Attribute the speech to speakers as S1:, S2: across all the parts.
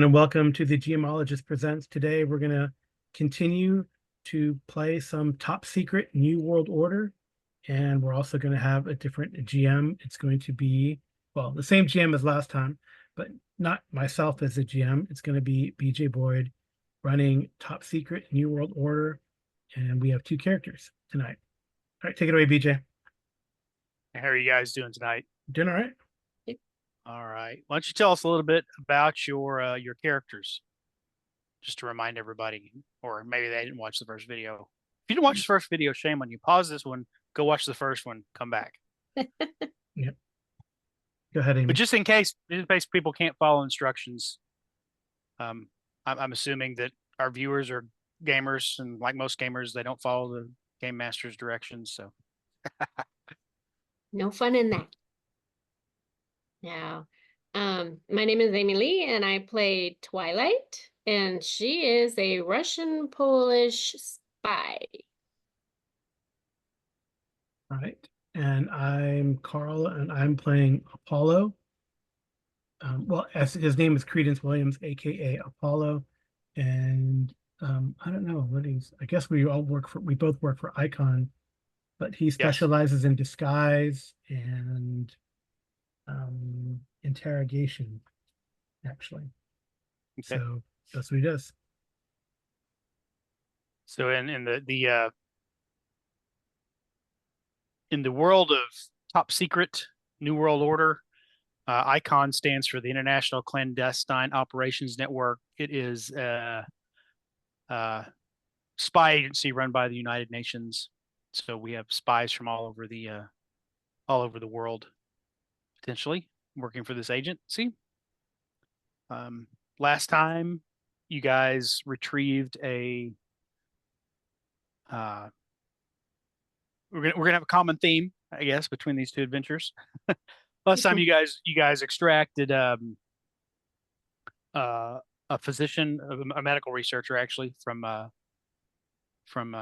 S1: And welcome to the Geomologist Presents. Today we're going to continue to play some top secret New World Order, and we're also going to have a different GM. It's going to be, well, the same GM as last time, but not myself as a GM. It's going to be BJ Boyd running top secret New World Order, and we have two characters tonight. All right, take it away, BJ.
S2: How are you guys doing tonight?
S1: Doing all right?
S2: All right. Why don't you tell us a little bit about your characters, just to remind everybody, or maybe they didn't watch the first video. If you didn't watch the first video, shame on you. Pause this one, go watch the first one, come back.
S1: Yep. Go ahead, Amy.
S2: But just in case people can't follow instructions, I'm assuming that our viewers are gamers, and like most gamers, they don't follow the game master's directions. So
S3: no fun in that. Now, my name is Amy Lee, and I play Twilight, and she is a Russian-Polish spy.
S1: All right. And I'm Carl, and I'm playing Apollo. Well, as his name is Credence Williams, aka Apollo, and I don't know what he's. I guess we both work for Icon, but he specializes in disguise and interrogation, actually. Okay. So that's what he does.
S2: So in the world of top secret New World Order, ICON stands for the International Clandestine Operations Network. It is a spy agency run by the United Nations. So we have spies from all over the world, potentially working for this agency. Last time, you guys retrieved a. We're gonna have a common theme, I guess, between these two adventures. Last time you guys extracted a physician, a medical researcher, actually from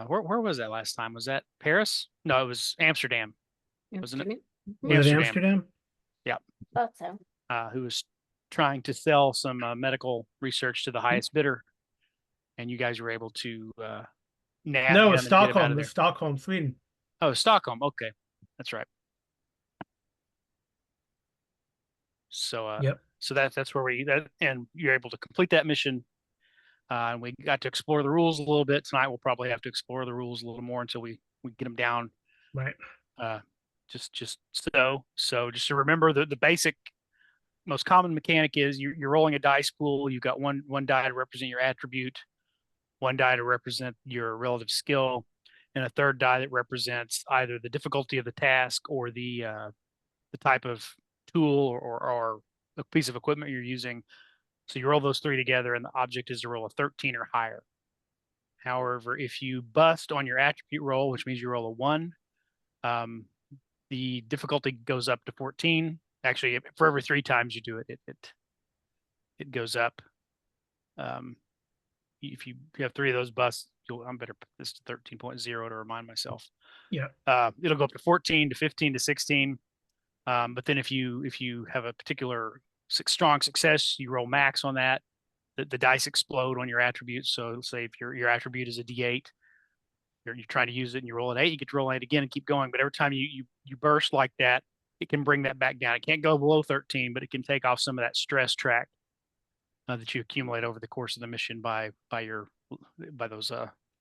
S2: where was that last time? Was that Paris? No, it was Amsterdam, wasn't it?
S1: Was it Amsterdam?
S2: Yeah.
S3: Thought so.
S2: Who was trying to sell some medical research to the highest bidder, and you guys were able to nab
S1: No,
S2: him
S1: it's
S2: and get him out
S1: Stockholm.
S2: of there.
S1: It's Stockholm, Sweden.
S2: Oh, Stockholm. Okay, that's right. So
S1: yep.
S2: So that's where and you're able to complete that mission. And we got to explore the rules a little bit tonight. We'll probably have to explore the rules a little more until we get them down.
S1: Right.
S2: Just just to remember the basic, most common mechanic is you're rolling a dice pool. You've got one die to represent your attribute, one die to represent your relative skill, and a third die that represents either the difficulty of the task or the type of tool or a piece of equipment you're using. So you roll those three together, and the object is to roll a 13 or higher. However, if you bust on your attribute roll, which means you roll a 1, the difficulty goes up to 14. Actually, for every 3 times you do it, it goes up. If you have 3 of those busts, I'm better put this to 13.0 to remind myself.
S1: Yeah.
S2: It'll go up to 14 to 15 to 16. But then if you have a particular strong success, you roll max on that. The dice explode on your attributes. So say if your attribute is a D8, you're trying to use it and you roll an 8, you get to roll 8 again and keep going. But every time you burst like that, it can bring that back down. It can't go below 13, but it can take off some of that stress track that you accumulate over the course of the mission by those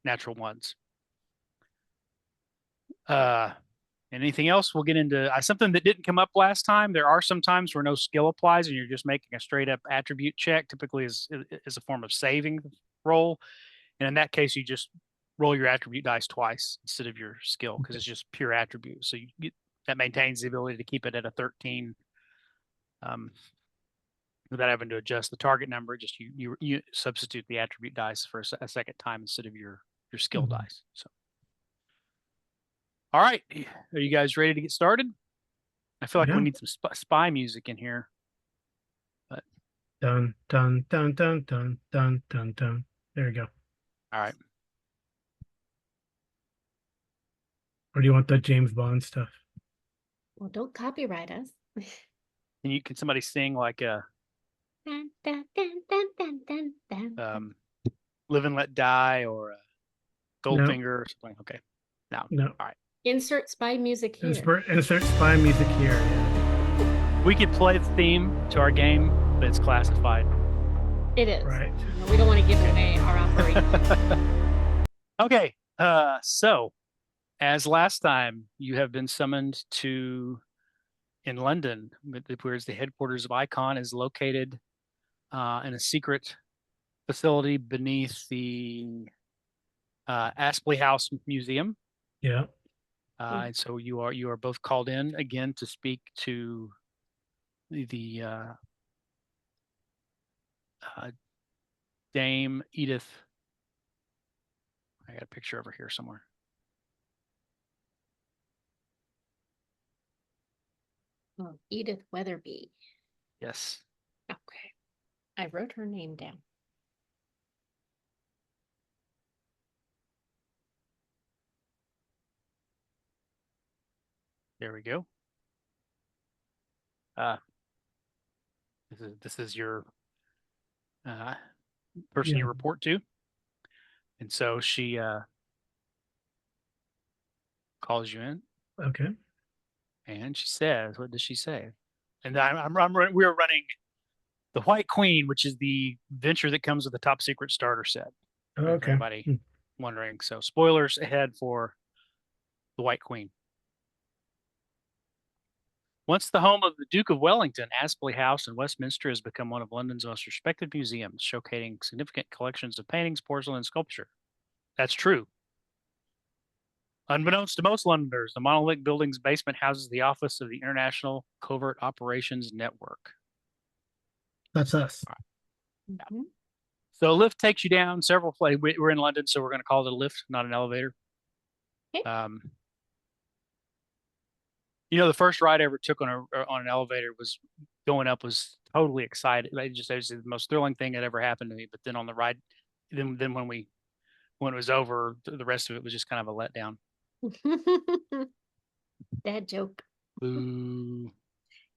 S2: natural ones. Anything else? We'll get into something that didn't come up last time. There are some times where no skill applies and you're just making a straight up attribute check, typically is a form of saving roll. And in that case, you just roll your attribute dice twice instead of your skill, because it's just pure attribute. So that maintains the ability to keep it at a 13 without having to adjust the target number. Just you substitute the attribute dice for a second time instead of your skill dice. So. All right, are you guys ready to get started? I feel like we need some spy music in here. But
S1: dun dun dun dun dun dun dun dun. There we go.
S2: All right.
S1: Or do you want the James Bond stuff?
S3: Well, don't copyright us.
S2: Can somebody sing like
S3: Dun, dun, dun, dun, dun, dun, dun.
S2: Live and Let Die or
S1: No,
S2: Goldfinger or something. Okay. No.
S1: no.
S2: All right.
S3: Insert spy music here.
S1: Insert spy music here. Yeah.
S2: We could play the theme to our game, but it's classified.
S3: It is.
S1: Right.
S3: We don't want to give away our operation.
S2: Okay. So as last time, you have been summoned to in London, whereas the headquarters of Icon is located in a secret facility beneath the Aspley House Museum.
S1: Yeah.
S2: And so you are both called in again to speak to the Dame Edith. I got a picture over here somewhere.
S3: Oh, Edith Weatherby.
S2: Yes.
S3: Okay. I wrote her name down.
S2: There we go. This is your person you report to, and so she calls you in.
S1: Okay.
S2: And she says, "What does she say?" And we're running the White Queen, which is the venture that comes with the top secret starter set. For
S1: Okay.
S2: anybody wondering, so spoilers ahead for the White Queen. Once the home of the Duke of Wellington, Aspley House in Westminster has become one of London's most respected museums, showcasing significant collections of paintings, porcelain, and sculpture. That's true. Unbeknownst to most Londoners, the monolithic building's basement houses the office of the International Covert Operations Network.
S1: That's us.
S3: Mm-hmm.
S2: So a lift takes you down several flights. We're in London, so we're going to call it a lift, not an elevator.
S3: Okay.
S2: You know, the first ride I ever took on an elevator was going up was totally excited. It was the most thrilling thing that ever happened to me. But then on the ride, then when it was over, the rest of it was just kind of a letdown.
S3: Dad joke.
S2: Boo.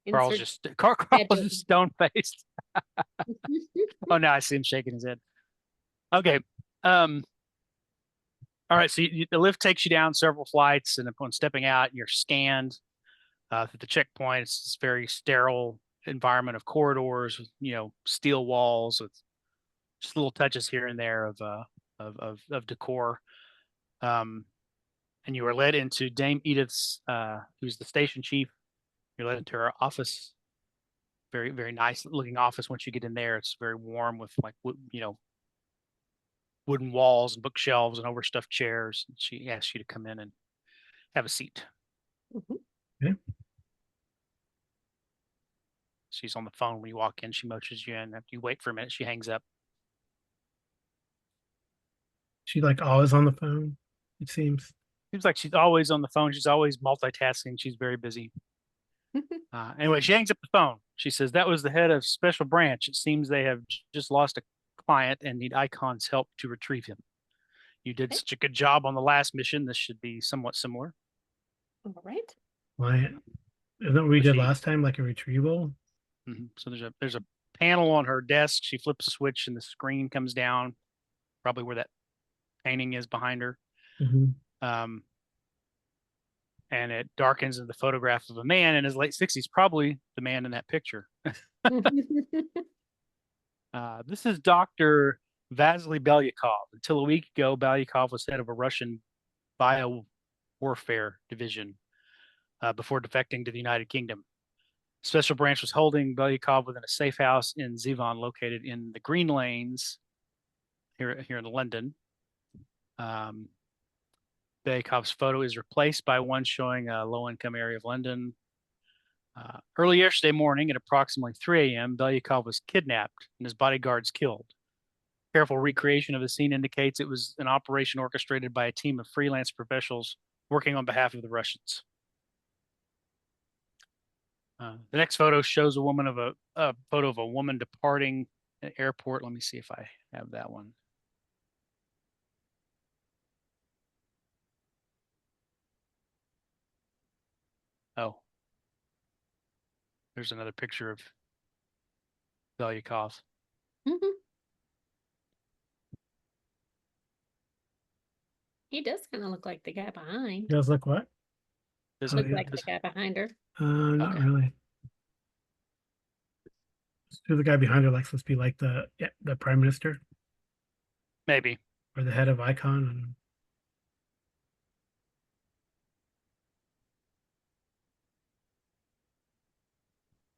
S3: Insert
S2: Carl
S3: dad
S2: was
S3: joke.
S2: just stone faced. Oh, now I see him shaking his head. Okay. All right. So the lift takes you down several flights, and upon stepping out, you're scanned through the checkpoint. It's this very sterile environment of corridors with steel walls with just little touches here and there of decor. And you are led into Dame Edith's, who's the station chief. You're led into her office. Very, very nice looking office. Once you get in there, it's very warm with wooden walls and bookshelves and overstuffed chairs. And she asks you to come in and have a seat.
S3: Mm-hmm.
S1: Okay.
S2: She's on the phone when you walk in. She motions you in. After you wait for a minute, she hangs up.
S1: She like always on the phone, it seems.
S2: Seems like she's always on the phone. She's always multitasking. She's very busy. Anyway, she hangs up the phone. She says, "That was the head of special branch. It seems they have just lost a client and need Icon's help to retrieve him. You did such a good job on the last mission. This should be somewhat similar."
S3: All right.
S1: Client. Isn't that what we did last time, like a retrieval?
S2: So there's a panel on her desk. She flips a switch and the screen comes down, probably where that painting is behind her. And it darkens into the photograph of a man in his late 60s, probably the man in that picture. This is Dr. Vasily Belyakov. Until a week ago, Belyakov was head of a Russian bio-warfare division before defecting to the United Kingdom. Special branch was holding Belyakov within a safe house in Zivon, located in the Green Lanes here in London. Belyakov's photo is replaced by one showing a low-income area of London. Early yesterday morning at approximately 3 a.m., Belyakov was kidnapped and his bodyguards killed. Careful recreation of the scene indicates it was an operation orchestrated by a team of freelance professionals working on behalf of the Russians. The next photo shows a photo of a woman departing an airport. Let me see if I have that one. Oh, there's another picture of Belyakov.
S3: Mhm. He does kind of look like the guy behind.
S1: Does look what?
S2: Does
S1: Oh,
S3: Look
S2: it-
S1: yeah.
S3: like the
S2: does-
S3: guy behind her.
S1: Not
S2: Okay.
S1: really. So the guy behind her like supposed to be like the prime minister
S2: maybe.
S1: or the head of Icon.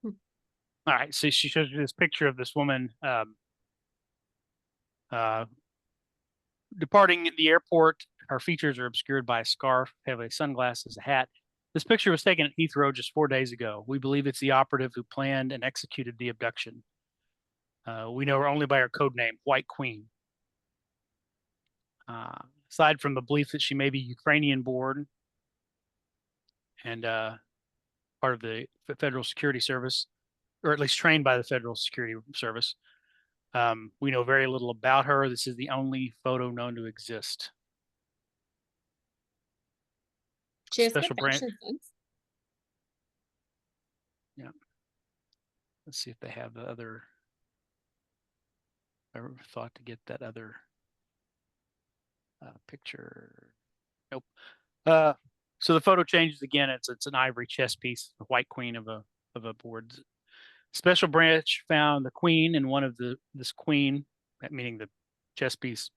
S2: All right. So she shows you this picture of this woman uh, departing the airport. Her features are obscured by a scarf, heavy sunglasses, a hat. This picture was taken at Heathrow just 4 days ago. We believe it's the operative who planned and executed the abduction. We know her only by her code name, White Queen. Aside from the belief that she may be Ukrainian born and part of the Federal Security Service, or at least trained by the Federal Security Service, we know very little about her. This is the only photo known to exist.
S3: She has good
S2: Special branch.
S3: fashion sense.
S2: Yeah. Let's see if they have the other. I thought to get that other picture. Nope. So the photo changes again. It's an ivory chess piece, the White Queen of a board. Special branch found the queen in one of this queen, meaning the chess piece,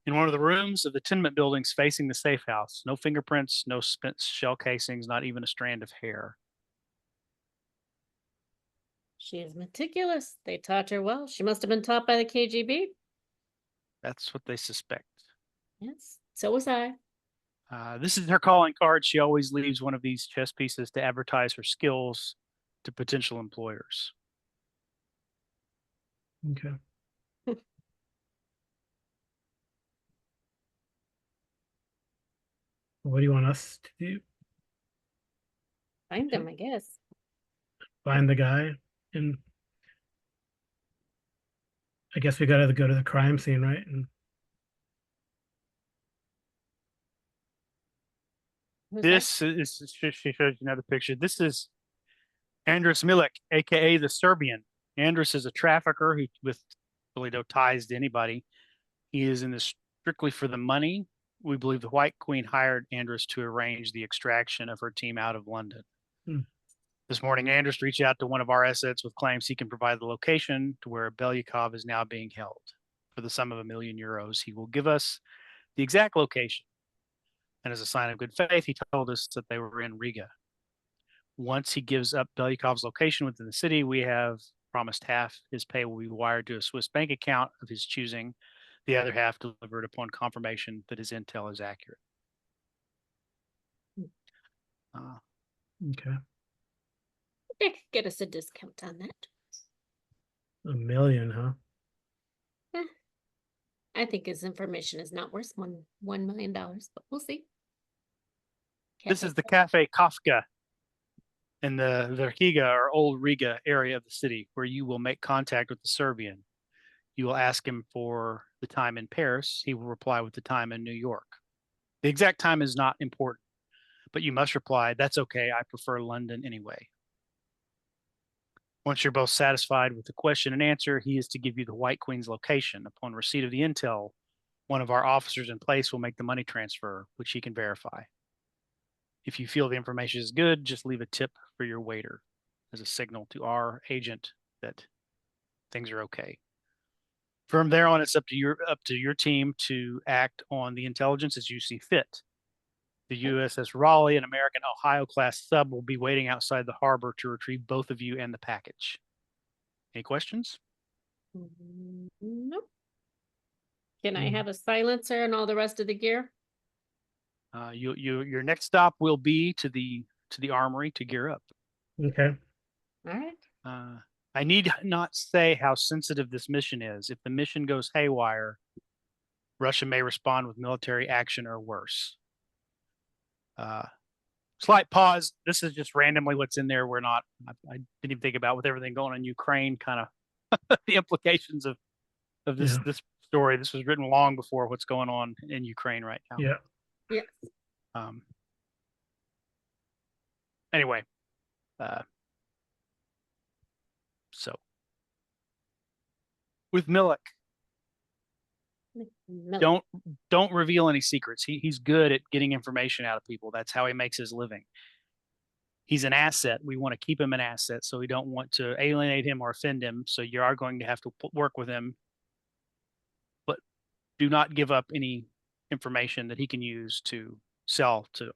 S2: in one of the rooms of the tenement buildings facing the safe house. No fingerprints, no spent shell casings, not even a strand of hair.
S3: She is meticulous. They taught her well. She must have been taught by the KGB.
S2: That's what they suspect.
S3: Yes, so was I.
S2: This is her calling card. She always leaves one of these chess pieces to advertise her skills to potential employers.
S1: Okay. What do you want us to do?
S3: Find them, I guess.
S1: Find the guy, and I guess we gotta go to the crime scene, right? And
S3: Who's that?
S2: This is, she shows you another picture. This is Andras Milik, aka the Serbian. Andras is a trafficker who, with really no ties to anybody. He is in this strictly for the money. We believe the White Queen hired Andras to arrange the extraction of her team out of London.
S1: Hmm.
S2: This morning, Andras reached out to one of our assets with claims he can provide the location to where Belyakov is now being held. For the sum of €1,000,000, he will give us the exact location. And as a sign of good faith, he told us that they were in Riga. Once he gives up Belyakov's location within the city, we have promised half his pay will be wired to a Swiss bank account of his choosing, the other half delivered upon confirmation that his intel is accurate.
S1: okay,
S3: They could get us a discount on that.
S1: 1,000,000, huh?
S3: I think his information is not worth $1 million, but we'll see.
S2: This is the Cafe Kafka in the Riga or Old Riga area of the city, where you will make contact with the Serbian. You will ask him for the time in Paris. He will reply with the time in New York. The exact time is not important, but you must reply, "That's okay. I prefer London anyway." Once you're both satisfied with the question and answer, he is to give you the White Queen's location. Upon receipt of the intel, one of our officers in place will make the money transfer, which he can verify. If you feel the information is good, just leave a tip for your waiter as a signal to our agent that things are okay. From there on, it's up to your team to act on the intelligence as you see fit. The USS Raleigh, an American Ohio class sub, will be waiting outside the harbor to retrieve both of you and the package. Any questions?
S3: Nope. Can I
S1: Hmm.
S3: have a silencer and all the rest of the gear?
S2: Your next stop will be to the armory to gear up.
S1: Okay.
S3: All right.
S2: I need not say how sensitive this mission is. If the mission goes haywire, Russia may respond with military action or worse. Slight pause. This is just randomly what's in there. I didn't even think about with everything going on in Ukraine, kind of the implications of this
S1: Yeah.
S2: this story. This was written long before what's going on in Ukraine right now.
S1: Yeah.
S3: Yes.
S2: Anyway, so With Milik.
S3: Miller.
S2: Don't reveal any secrets. He's good at getting information out of people. That's how he makes his living. He's an asset. We want to keep him an asset, so we don't want to alienate him or offend him. So you are going to have to work with him, but do not give up any information that he can use to sell to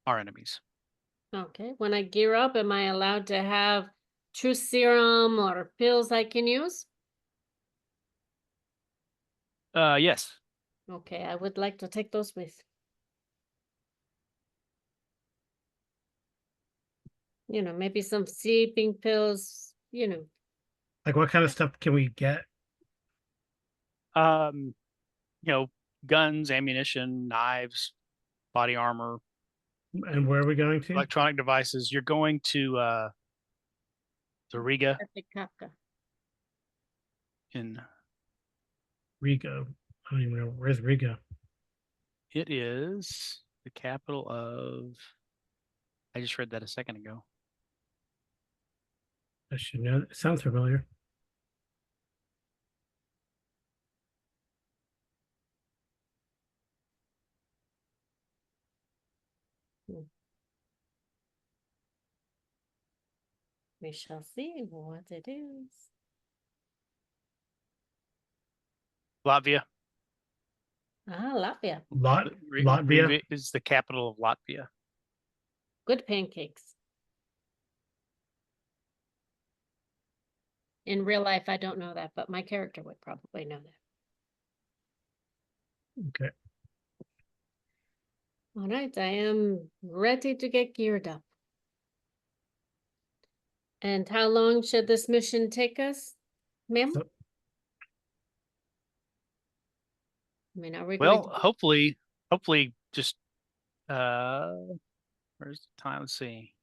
S2: our enemies.
S3: Okay. When I gear up, am I allowed to have truth serum or pills I can use?
S2: Yes.
S3: Okay, I would like to take those with. Maybe some sleeping pills,
S1: Like what kind of stuff can we get?
S2: Um, guns, ammunition, knives, body armor,
S1: And where are we going to?
S2: electronic devices. You're going to Riga
S3: Epic Kafka.
S2: in
S1: Rigo. I don't even know. Where's Rigo?
S2: it is the capital of I just read that a second ago.
S1: I should know. It sounds familiar.
S3: We shall see what it is.
S2: Latvia.
S3: Ah, Latvia.
S1: Latvia.
S2: Riga is the capital of Latvia.
S3: Good pancakes. In real life, I don't know that, but my character would probably know that.
S1: Okay.
S3: All right, I am ready to get geared up. And how long should this mission take us, ma'am?
S1: So,
S3: I mean, are we going
S2: Well,
S3: to
S2: hopefully just where's the time? Let's see.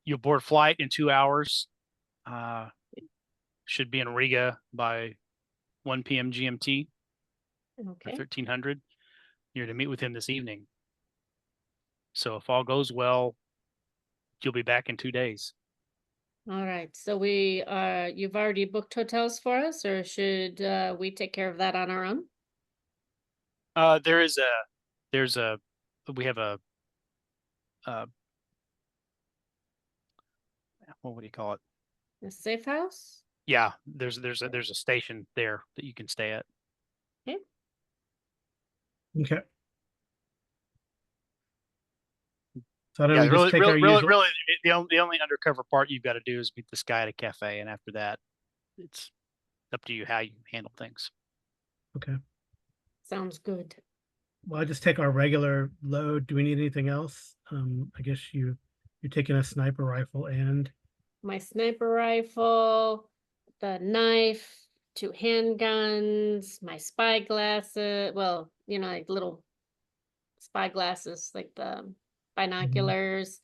S2: You'll board flight in 2 hours. Should be in Riga by 1 p.m. GMT or
S3: okay?
S2: 1300. You're to meet with him this evening. So if all goes well, you'll be back in 2 days.
S3: All right. So you've already booked hotels for us, or should we take care of that on our own?
S2: There's a we have a what would you call it?
S3: A safe house?
S2: Yeah, there's a station there that you can stay at.
S3: Okay.
S1: okay. So I don't
S2: Yeah,
S1: just take our usual.
S2: really, the only undercover part you've got to do is meet this guy at a cafe, and after that, it's up to you how you handle things.
S1: Okay.
S3: Sounds good.
S1: Well, I just take our regular load. Do we need anything else? I guess you're taking a sniper rifle and
S3: My sniper rifle, the knife, 2 handguns, my spy glasses. Well, like little spy glasses, like the binoculars.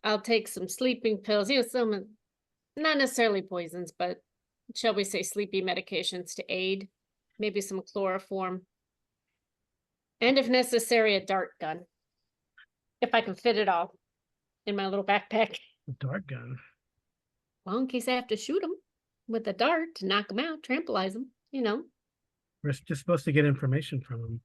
S3: I'll take some sleeping pills, some not necessarily poisons, but shall we say sleepy medications to aid. Maybe some chloroform. And if necessary, a dart gun. If I can fit it all in my little backpack.
S1: a dart gun.
S3: Well, in case I have to shoot them with a dart to knock them out, tranquilize them,
S1: We're just supposed to get information from them.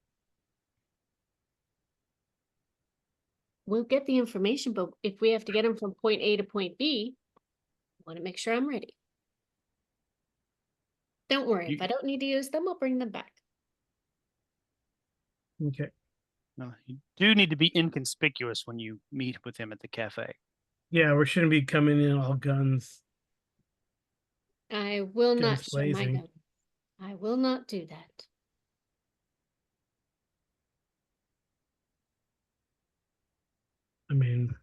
S3: We'll get the information, but if we have to get them from point A to point B, I want to make sure I'm ready. Don't worry, if I don't need to use them, I'll bring them back.
S1: Okay.
S2: You do need to be inconspicuous when you meet with him at the cafe.
S1: Yeah, we shouldn't be coming in all guns.
S3: I will not
S1: Guns
S3: show my
S1: blazing.
S3: gun. I will not do that.
S1: I mean,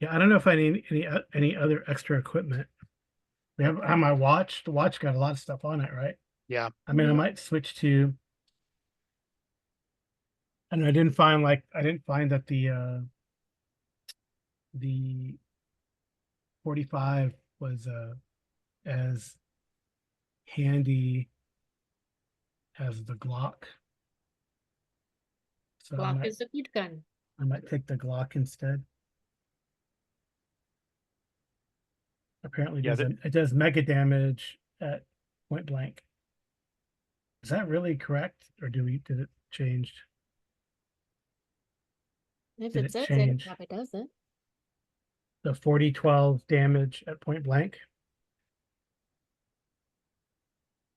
S1: yeah, I don't know if I need any other extra equipment. We have my watch. The watch got a lot of stuff on it, right?
S2: Yeah.
S1: I mean, I might switch to. And I didn't find that the 45 was as handy as the Glock. So
S3: Glock is a good gun.
S1: I might take the Glock instead. apparently
S2: Yeah,
S1: it does mega damage at point blank. Is that really correct, or did it change?
S3: If
S1: Did
S3: it
S1: it
S3: says it, it
S1: change
S3: probably does it.
S1: the 40-12 damage at point blank?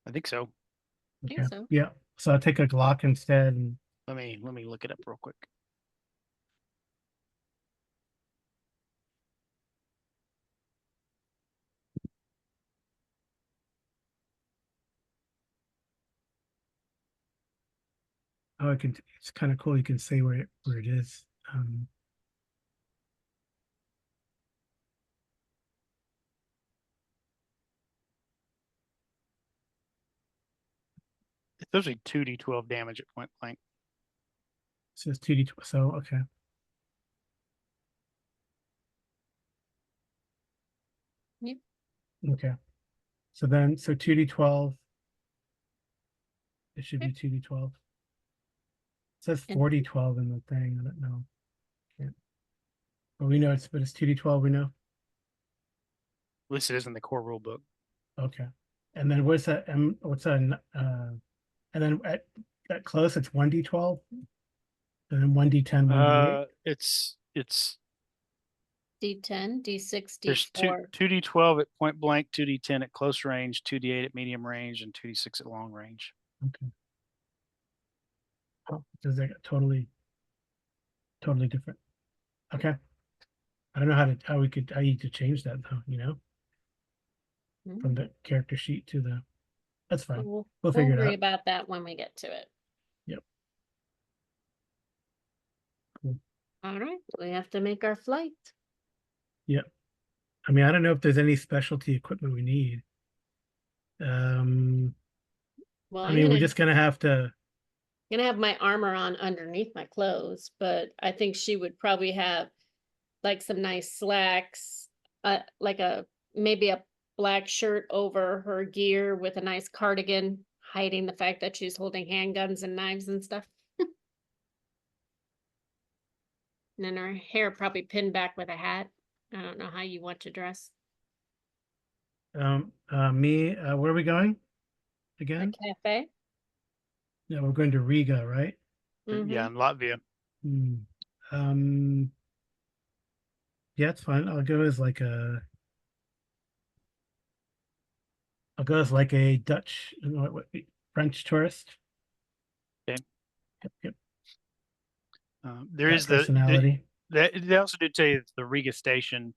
S2: I think so.
S3: I
S1: Okay.
S3: think so.
S1: Yeah. So I'll take a Glock instead. And
S2: Let me look it up real quick.
S1: oh, it's kind of cool. You can say where it is.
S2: It's usually 2d12 damage at point blank.
S1: It says 2d. So okay.
S3: Yep.
S1: Okay. So 2d12. It should be
S3: Okay.
S1: 2d12. It says
S3: And
S1: 40-12 in the thing. I don't know. Can't. But we know it's 2d12. We know.
S2: At least it is in the core rule book.
S1: Okay. And then what's that? What's that? And then at close, it's 1d12. And then 1d10, 1d8.
S2: It's
S3: D10, D6,
S2: there's
S3: D4.
S2: 2d12 at point blank, 2d10 at close range, 2d8 at medium range, and 2d6 at long range.
S1: Okay. Oh, does that get totally different? Okay. I don't know how I need to change that though, from the character sheet to the, that's fine. We'll figure it
S3: worry
S1: out.
S3: about that when we get to it.
S1: Yep. Cool.
S3: All right, we have to make our flight.
S1: Yep. I mean, I don't know if there's any specialty equipment we need.
S3: Well,
S1: I mean, we're just gonna have to.
S3: gonna have my armor on underneath my clothes, but I think she would probably have like some nice slacks, like maybe a black shirt over her gear with a nice cardigan hiding the fact that she's holding handguns and knives and stuff. And then her hair probably pinned back with a hat. I don't know how you want to dress.
S1: Where are we going
S3: The
S1: again?
S3: cafe.
S1: Yeah, we're going to Riga, right?
S2: Yeah, in Latvia.
S1: Yeah, it's fine. I'll go as like a Dutch, French tourist.
S2: Okay.
S1: Yep.
S2: There
S1: That
S2: is
S1: personality.
S2: they also do tell you it's the Riga station.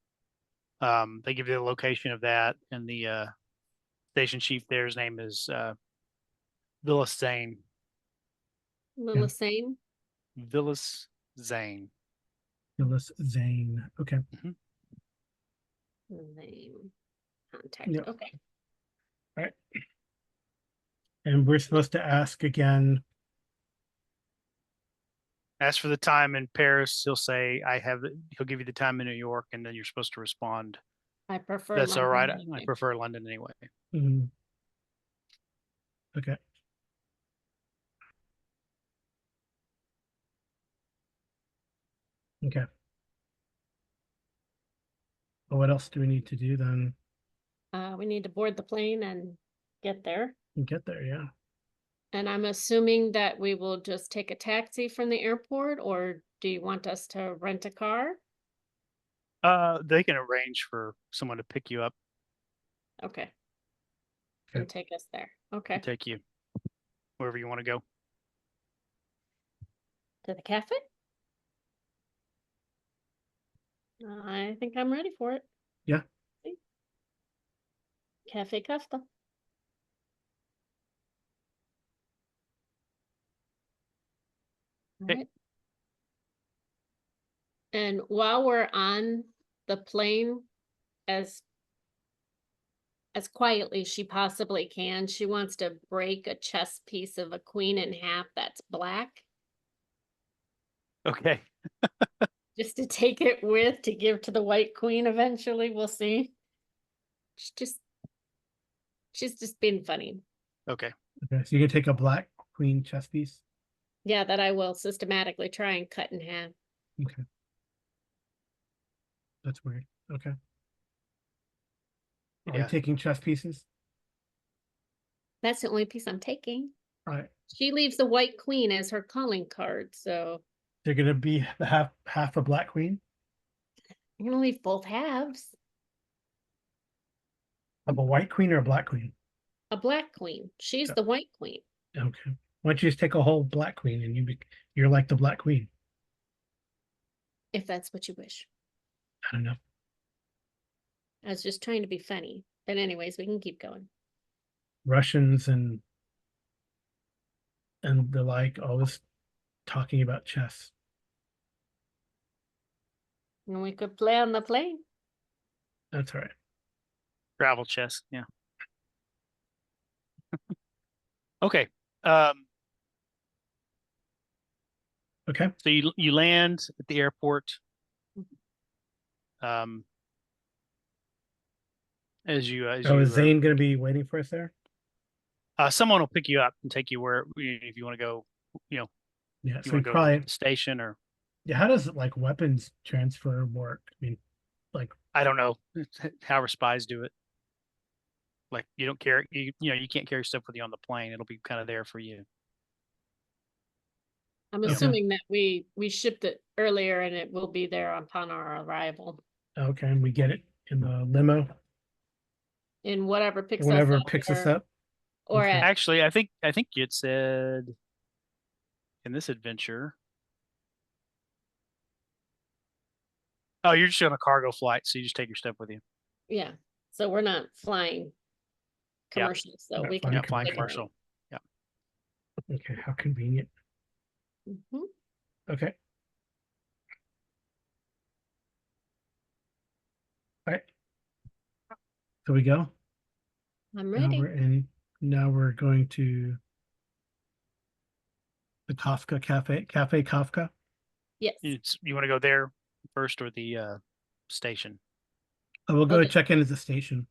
S2: They give you the location of that, and the station chief there's name is Villas Zane.
S3: Lilith Sane.
S2: Villas Zane.
S1: Phyllis Zane. Okay.
S3: Name. Contact.
S1: Yep.
S3: Okay.
S1: All right. And we're supposed to ask again.
S2: As for the time in Paris, he'll say, he'll give you the time in New York, and then you're supposed to respond.
S3: I prefer
S2: That's all right.
S3: London
S2: I
S3: anyway.
S2: prefer London anyway.
S1: Okay. Okay. Well, what else do we need to do then?
S3: We need to board the plane and get there.
S1: Get there, yeah.
S3: And I'm assuming that we will just take a taxi from the airport, or do you want us to rent a car?
S2: They can arrange for someone to pick you up
S3: Okay. And take us there. Okay.
S2: and take you wherever you want to go.
S3: To the cafe? I think I'm ready for it.
S1: Yeah.
S3: Cafe Costa. All
S2: Okay.
S3: right. And while we're on the plane, as quietly she possibly can, she wants to break a chess piece of a queen in half that's black,
S2: Okay.
S3: just to take it with to give to the white queen eventually. We'll see. She's just being funny.
S2: Okay.
S1: Okay. So you can take a black queen chess piece.
S3: Yeah, that I will systematically try and cut in half.
S1: Okay. That's weird. Okay. Are we
S2: Yeah.
S1: taking chess pieces?
S3: That's the only piece I'm taking.
S1: All right.
S3: She leaves the white queen as her calling card, so
S1: They're gonna be the half a black queen
S3: I'm gonna leave both halves.
S1: of a white queen or a black queen.
S3: A black queen. She's
S1: Yeah.
S3: the white queen.
S1: Okay. Why don't you just take a whole black queen and you're like the black queen?
S3: If that's what you wish.
S1: I don't know.
S3: I was just trying to be funny. But anyways, we can keep going.
S1: Russians and the like always talking about chess.
S3: And we could play on the plane.
S1: That's all right.
S2: Travel chess. Yeah. Okay.
S1: Okay.
S2: So you land at the airport. As you
S1: Oh, is Zane going to be waiting for us there?
S2: someone will pick you up and take you where if you want to go. You
S1: Yeah. So
S2: want
S1: we
S2: to go
S1: probably
S2: to the station or
S1: yeah. How does like weapons transfer work? I mean, like
S2: I don't know how spies do it. Like you don't carry you can't carry stuff with you on the plane. It'll be kind of there for you.
S3: I'm
S1: Okay.
S3: assuming that we shipped it earlier and it will be there upon our arrival.
S1: okay, and we get it in the limo.
S3: In whatever picks
S1: Whatever
S3: us up.
S1: picks us up.
S3: Or
S1: Okay.
S3: at
S2: Actually, I think it said in this adventure. Oh, you're just on a cargo flight, so you just take your stuff with you.
S3: yeah. So we're not flying commercial, so
S1: Not
S3: we
S1: flying
S3: can
S2: Flying
S3: take our own.
S2: commercial. Yeah.
S1: Okay. How convenient.
S3: Mhm.
S1: Okay. All right. So we go.
S3: I'm
S1: Now
S3: ready.
S1: we're in. Now we're going to the Kafka Cafe Kafka.
S3: Yes.
S2: You want to go there first or the station?
S1: I will go
S3: Okay.
S1: check in at the station,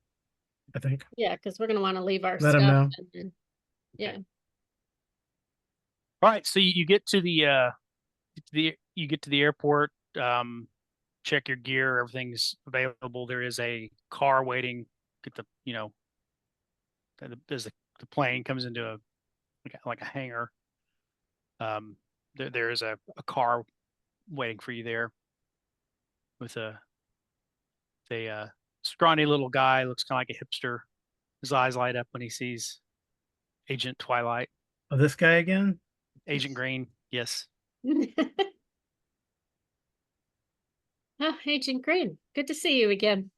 S1: I think.
S3: Yeah, because we're gonna want to leave our
S1: Let 'em
S3: stuff.
S1: know.
S3: And then, yeah.
S2: All right, so you get to you get to the airport, check your gear, everything's available. There is a car waiting at the as the plane comes into a like a hangar. There is a car waiting for you there with a scrawny little guy, looks kind of like a hipster. His eyes light up when he sees Agent Twilight,
S1: Oh, this guy again?
S2: Agent Green. Yes.
S3: Oh, Agent Green, good to see you again.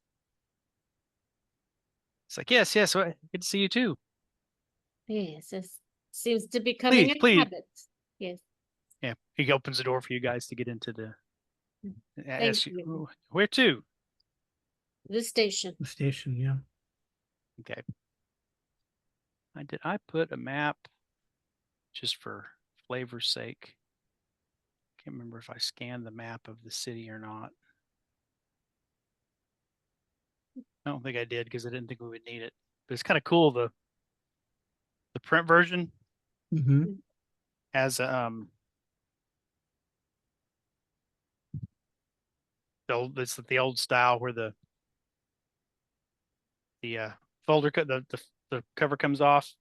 S2: It's like, yes, well, good to see you too.
S3: Yes, this seems to be becoming a
S2: Please.
S3: habit. Yes.
S2: Yeah. He opens the door for you guys to get into the
S3: Thank you.
S2: "Ooh, where to?
S3: The station.
S1: The station, yeah.
S2: Okay. I put a map just for flavor's sake. Can't remember if I scanned the map of the city or not. I don't think I did because I didn't think we would need it. But it's kind of cool. The print version
S1: Mm-hmm.
S2: has it's the old style where the folder the cover comes off,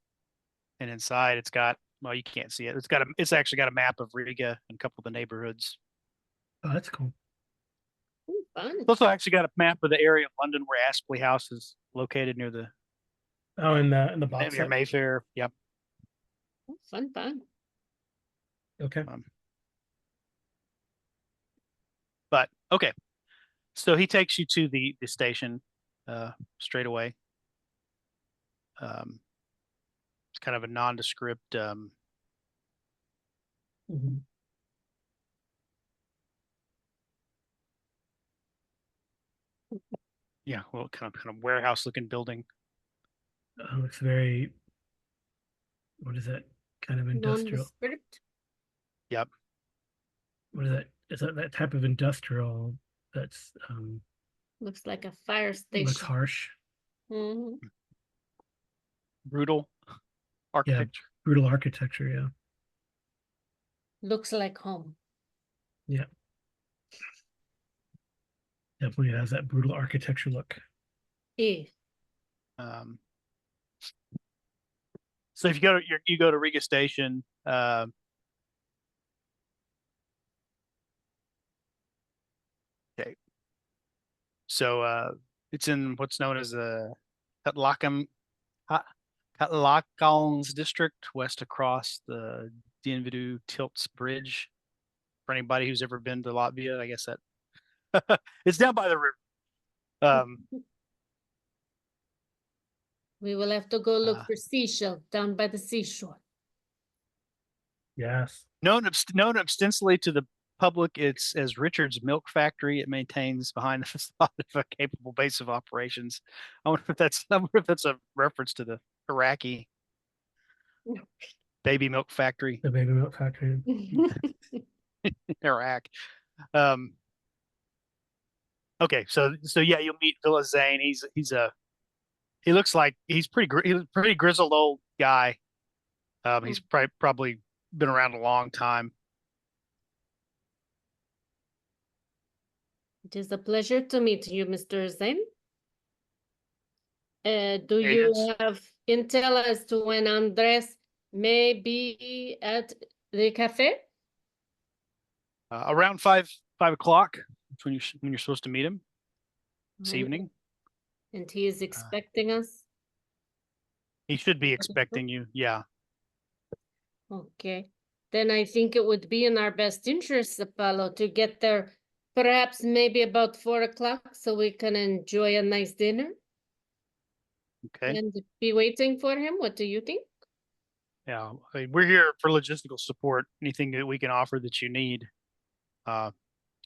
S2: and inside it's got, well, you can't see it. It's actually got a map of Riga and a couple of the neighborhoods.
S1: Oh, that's cool.
S3: Ooh, fun.
S2: It's also actually got a map of the area of London where Aspley House is located near the
S1: Oh, in the box
S2: near
S1: set.
S2: Mayfair. Yep.
S3: Oh, fun.
S1: Okay.
S2: But okay, so he takes you to the station straight away. It's kind of a nondescript.
S1: Mm-hmm.
S2: Yeah, well, kind of warehouse looking building.
S1: Looks very, what is that? Kind of industrial.
S3: Nondescript.
S2: Yep.
S1: What is that? Is that type of industrial that's
S3: Looks like a fire station.
S1: looks harsh?
S3: Mhm.
S2: Brutal architecture.
S1: Brutal architecture, yeah.
S3: Looks like home.
S1: Yeah. Definitely has that brutal architecture look.
S3: Eh.
S2: Um, so if you go to Riga Station, okay. So it's in what's known as the Katlakam Katlakans district, west across the Dinvidu Tilts Bridge. For anybody who's ever been to Latvia, I guess that it's down by the river.
S3: We will have to go look
S2: Uh,
S3: for seashell down by the seashore.
S1: Yes.
S2: known ostensibly to the public, it's as Richard's Milk Factory. It maintains behind the facade of a capable base of operations. I wonder if that's a reference to the Iraqi baby milk factory
S1: The baby milk factory.
S2: in Iraq. Um, okay, so yeah, you'll meet Villa Zane. He looks like he's pretty grizzled old guy. He's probably been around a long time.
S3: It is a pleasure to meet you, Mr. Zane. Do
S2: Agents.
S3: you have intel as to when Andres may be at the cafe?
S2: Around 5 o'clock. That's when you're supposed to meet him this
S3: Okay.
S2: evening.
S3: And he is expecting us?
S2: He should be expecting you. Yeah.
S3: Okay. Then I think it would be in our best interest, Apollo, to get there perhaps maybe about 4 o'clock so we can enjoy a nice dinner
S2: Okay.
S3: and be waiting for him. What do you think?
S2: Yeah. I mean, we're here for logistical support. Anything that we can offer that you need.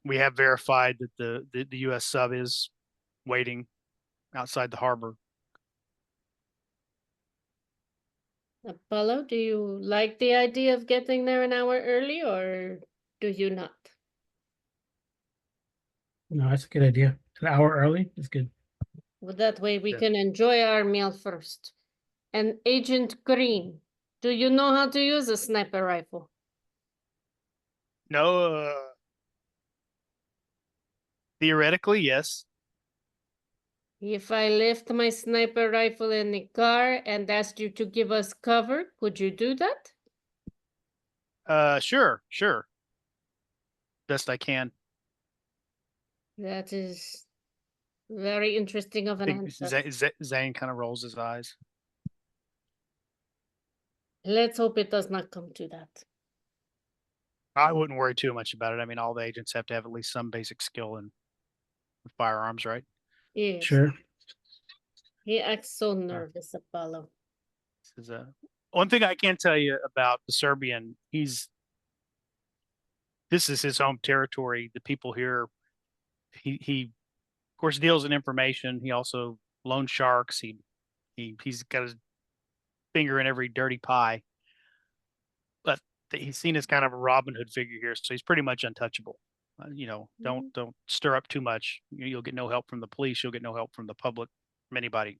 S2: We have verified that the U.S. sub is waiting outside the harbor.
S3: Apollo, do you like the idea of getting there an hour early or do you not?
S1: No, that's a good idea. An hour early is good.
S3: Well, that way we
S2: Yeah.
S3: can enjoy our meal first. And Agent Green, do you know how to use a sniper rifle?
S2: No, theoretically, yes.
S3: If I left my sniper rifle in the car and asked you to give us cover, could you do that?
S2: Sure. Best I can.
S3: That is very interesting of
S2: I
S3: an
S2: think
S3: answer.
S2: Zane kind of rolls his eyes.
S3: Let's hope it does not come to that.
S2: I wouldn't worry too much about it. I mean, all the agents have to have at least some basic skill in firearms, right?
S3: Yes.
S1: Sure.
S3: He acts so nervous, Apollo.
S2: This is one thing I can tell you about the Serbian. This is his home territory. The people here, he of course deals in information. He also loan sharks. He's got his finger in every dirty pie. But he's seen as kind of a Robin Hood figure here, so he's pretty much untouchable. Don't stir up too much. You'll get no help from the police. You'll get no help from the public, from anybody.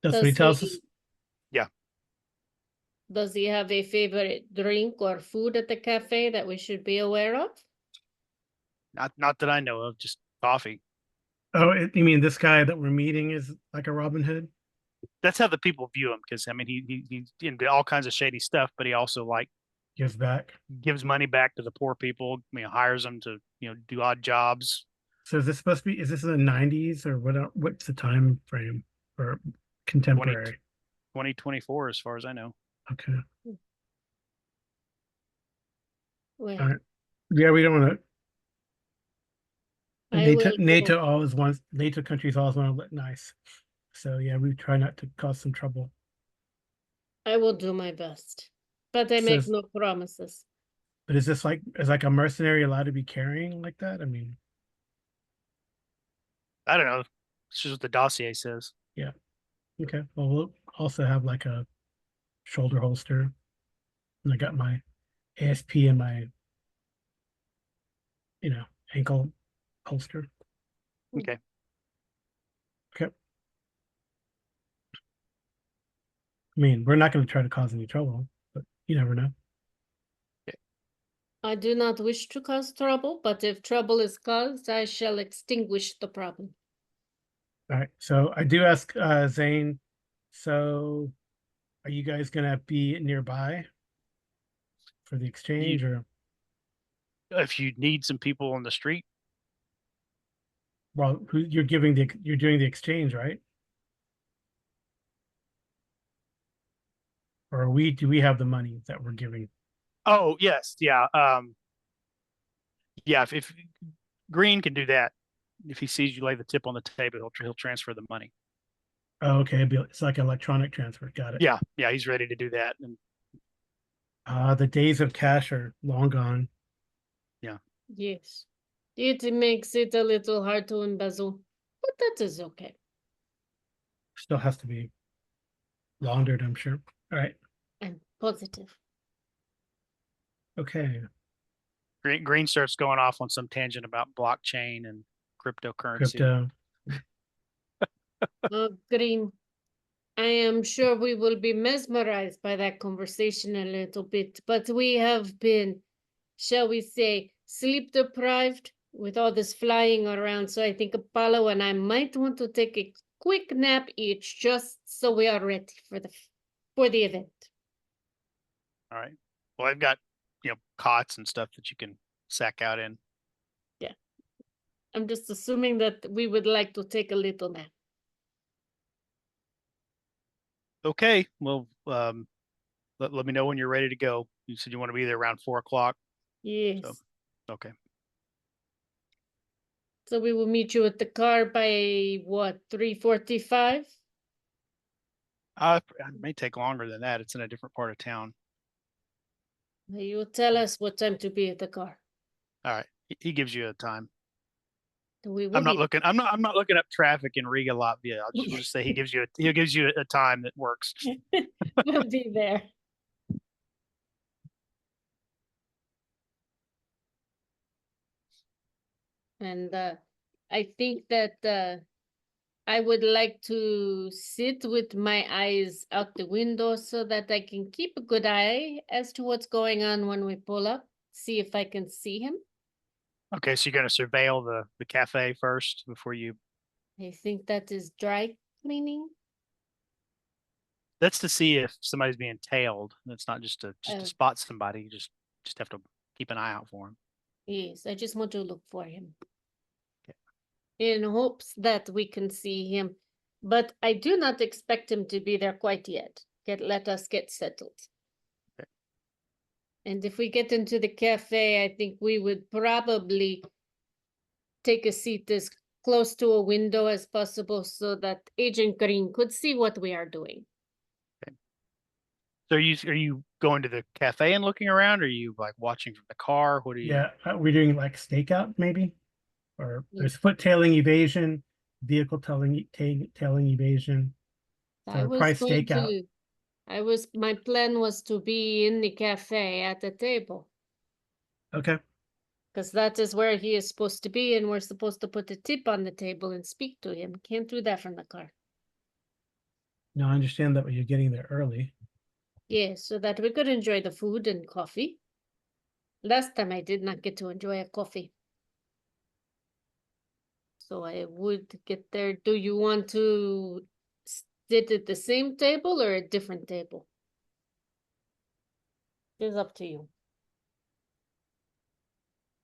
S1: That's what he
S3: Does
S1: tells us.
S2: Yeah.
S3: Does he have a favorite drink or food at the cafe that we should be aware of?
S2: Not that I know of, just coffee.
S1: Oh, you mean this guy that we're meeting is like a Robin Hood?
S2: That's how the people view him, because I mean he's into all kinds of shady stuff, but he also
S1: Gives back.
S2: gives money back to the poor people. Hires them to do odd jobs.
S1: So is this supposed to be? Is this in the 90s or what? What's the time frame for contemporary?
S2: 2024, as far as I know.
S1: Okay.
S3: Well,
S1: All right. Yeah, we don't want to.
S3: I
S1: NATO,
S3: will
S1: NATO
S3: go.
S1: always wants NATO countries always want to look nice. So yeah, we try not to cause some trouble.
S3: I will do my best, but I make
S1: Says,
S3: no promises.
S1: but is this is like a mercenary allowed to be carrying like that? I mean,
S2: I don't know. It's just what the dossier says.
S1: yeah. Okay. Well, we'll also have like a shoulder holster. And I got my ASP and my, ankle holster.
S2: Okay.
S1: Okay. I mean, we're not going to try to cause any trouble, but you never know.
S3: I do not wish to cause trouble, but if trouble is caused, I shall extinguish the problem.
S1: All right. So I do ask Zane, so are you guys gonna be nearby for the exchange, or
S2: If you need some people on the street,
S1: well, you're doing the exchange, right? Or do we have the money that we're giving?
S2: oh yes, yeah, yeah. If Green can do that, if he sees you lay the tip on the table, he'll transfer the money.
S1: Oh, okay. It's like electronic transfer. Got it.
S2: Yeah, yeah, he's ready to do that, and
S1: The days of cash are long gone.
S2: yeah,
S3: Yes. It makes it a little hard to embezzle, but that is okay.
S1: Still has to be laundered, I'm sure. All right.
S3: I'm positive.
S1: Okay.
S2: Green starts going off on some tangent about blockchain and cryptocurrency.
S1: Crypto.
S3: Green, I am sure we will be mesmerized by that conversation a little bit, but we have been, shall we say, sleep deprived with all this flying around. So I think Apollo and I might want to take a quick nap each, just so we are ready for the event.
S2: All right. Well, I've got cots and stuff that you can sack out in.
S3: Yeah. I'm just assuming that we would like to take a little nap.
S2: Okay. Well, let me know when you're ready to go. You said you want to be there around 4 o'clock.
S3: Yes.
S2: So, okay.
S3: So we will meet you at the car by what, 3:45?
S2: It may take longer than that. It's in a different part of town.
S3: You tell us what time to be at the car.
S2: All right. He gives you a time.
S3: We will
S2: I'm not
S3: be
S2: looking. I'm not looking up traffic in Riga, Latvia. We'll just say he gives you a time that works.
S3: we'll be there. And I think that I would like to sit with my eyes out the window so that I can keep a good eye as to what's going on when we pull up, see if I can see him.
S2: Okay, so you're going to surveil the cafe first before you.
S3: I think that is dry cleaning.
S2: That's to see if somebody's being tailed. That's not just to spot somebody. You just have to keep an eye out for him.
S3: Yes, I just want to look for him. In hopes that we can see him. But I do not expect him to be there quite yet. Let us get settled.
S2: Okay.
S3: And if we get into the cafe, I think we would probably take a seat as close to a window as possible so that Agent Green could see what we are doing.
S2: Okay. So are you going to the cafe and looking around? Or are you like watching from the car? What are you?
S1: Yeah, we're doing like stakeout maybe, or there's foot tailing evasion, vehicle tailing evasion. So probably stakeout.
S3: My plan was to be in the cafe at the table.
S1: Okay.
S3: Because that is where he is supposed to be, and we're supposed to put a tip on the table and speak to him. Can't do that from the car.
S1: Now I understand that you're getting there early.
S3: Yeah, so that we could enjoy the food and coffee. Last time I did not get to enjoy a coffee. So I would get there. Do you want to sit at the same table or a different table? It's up to you.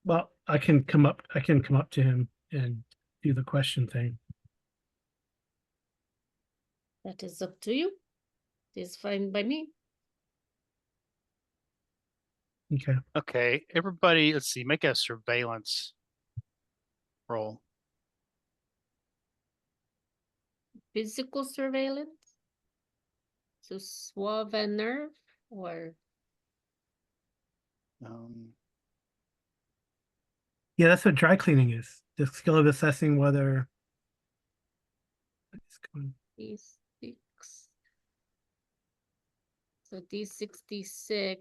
S1: Well, I can come up to him and do the question thing.
S3: That is up to you. It's fine by me.
S1: Okay.
S2: Okay, everybody, let's see. Make a surveillance roll.
S3: Physical surveillance? So suave and nerve or
S1: Yeah, that's what dry cleaning is. The skill of assessing whether
S3: D6. So D66.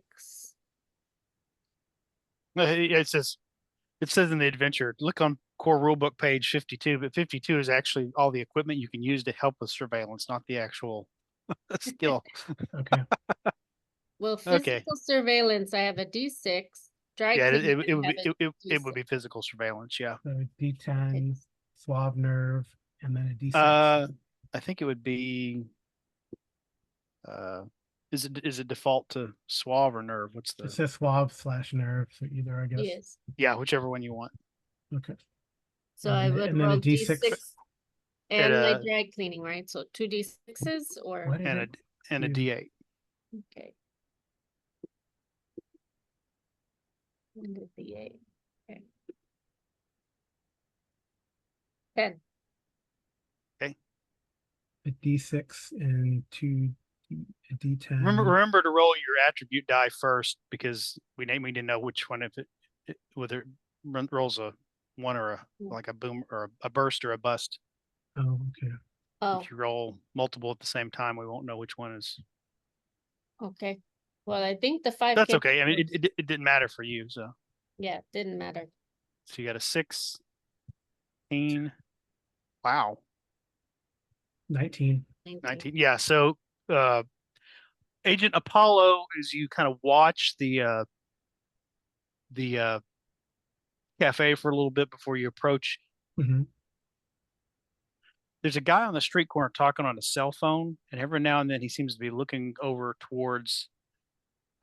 S2: It says in the adventure, look on core rulebook page 52, but 52 is actually all the equipment you can use to help with surveillance, not the actual skill.
S1: Okay.
S3: Well,
S2: Okay.
S3: physical surveillance, I have a D6. Dry
S2: Yeah,
S3: cleaning,
S2: it
S3: I
S2: would
S3: have
S2: be
S3: a
S2: it would be
S3: D6.
S2: physical surveillance. Yeah.
S1: So D10, suave nerve, and then a D6.
S2: I think it would be. Is it default to suave or nerve? What's
S1: It
S2: the?
S1: says suave/nerve, so either, I guess.
S3: Yes.
S2: Yeah, whichever one you want.
S1: Okay.
S3: So I would
S1: and then a
S3: roll
S1: D6.
S3: D6 and my
S2: a-
S3: dry cleaning, right? So 2 D6s or
S1: What did
S2: and
S1: it
S2: a
S1: do?
S2: D8.
S3: okay. And a D8. Okay. 10.
S1: A D6 and a D10.
S2: Remember to roll your attribute die first because we didn't know which one if whether it rolls a one or like a boom or a burst or a bust.
S1: Oh, okay.
S3: Oh,
S2: If you roll multiple at the same time, we won't know which one is.
S3: okay. Well, I think the 5
S2: That's
S3: came
S2: okay. I mean,
S3: first.
S2: it didn't matter for you. So
S3: Yeah, didn't matter.
S2: you got a 16. Wow.
S1: 19.
S2: 19. Yeah. So Agent Apollo, as you kind of watch the cafe for a little bit before you approach,
S1: Hmm.
S2: there's a guy on the street corner talking on a cell phone, and every now and then he seems to be looking over towards.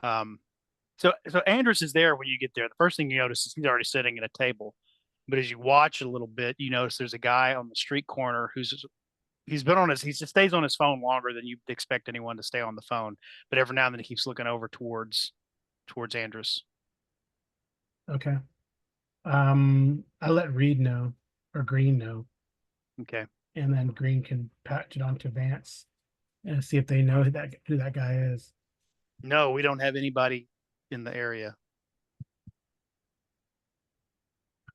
S2: So Andrews is there when you get there. The first thing you notice is he's already sitting at a table, but as you watch a little bit, you notice there's a guy on the street corner he's been on he just stays on his phone longer than you'd expect anyone to stay on the phone, but every now and then he keeps looking over towards Andrews.
S1: Okay. I let Reed know, or Green know,
S2: Okay.
S1: and then Green can patch it on to Vance and see if they know who that guy is.
S2: No, we don't have anybody in the area.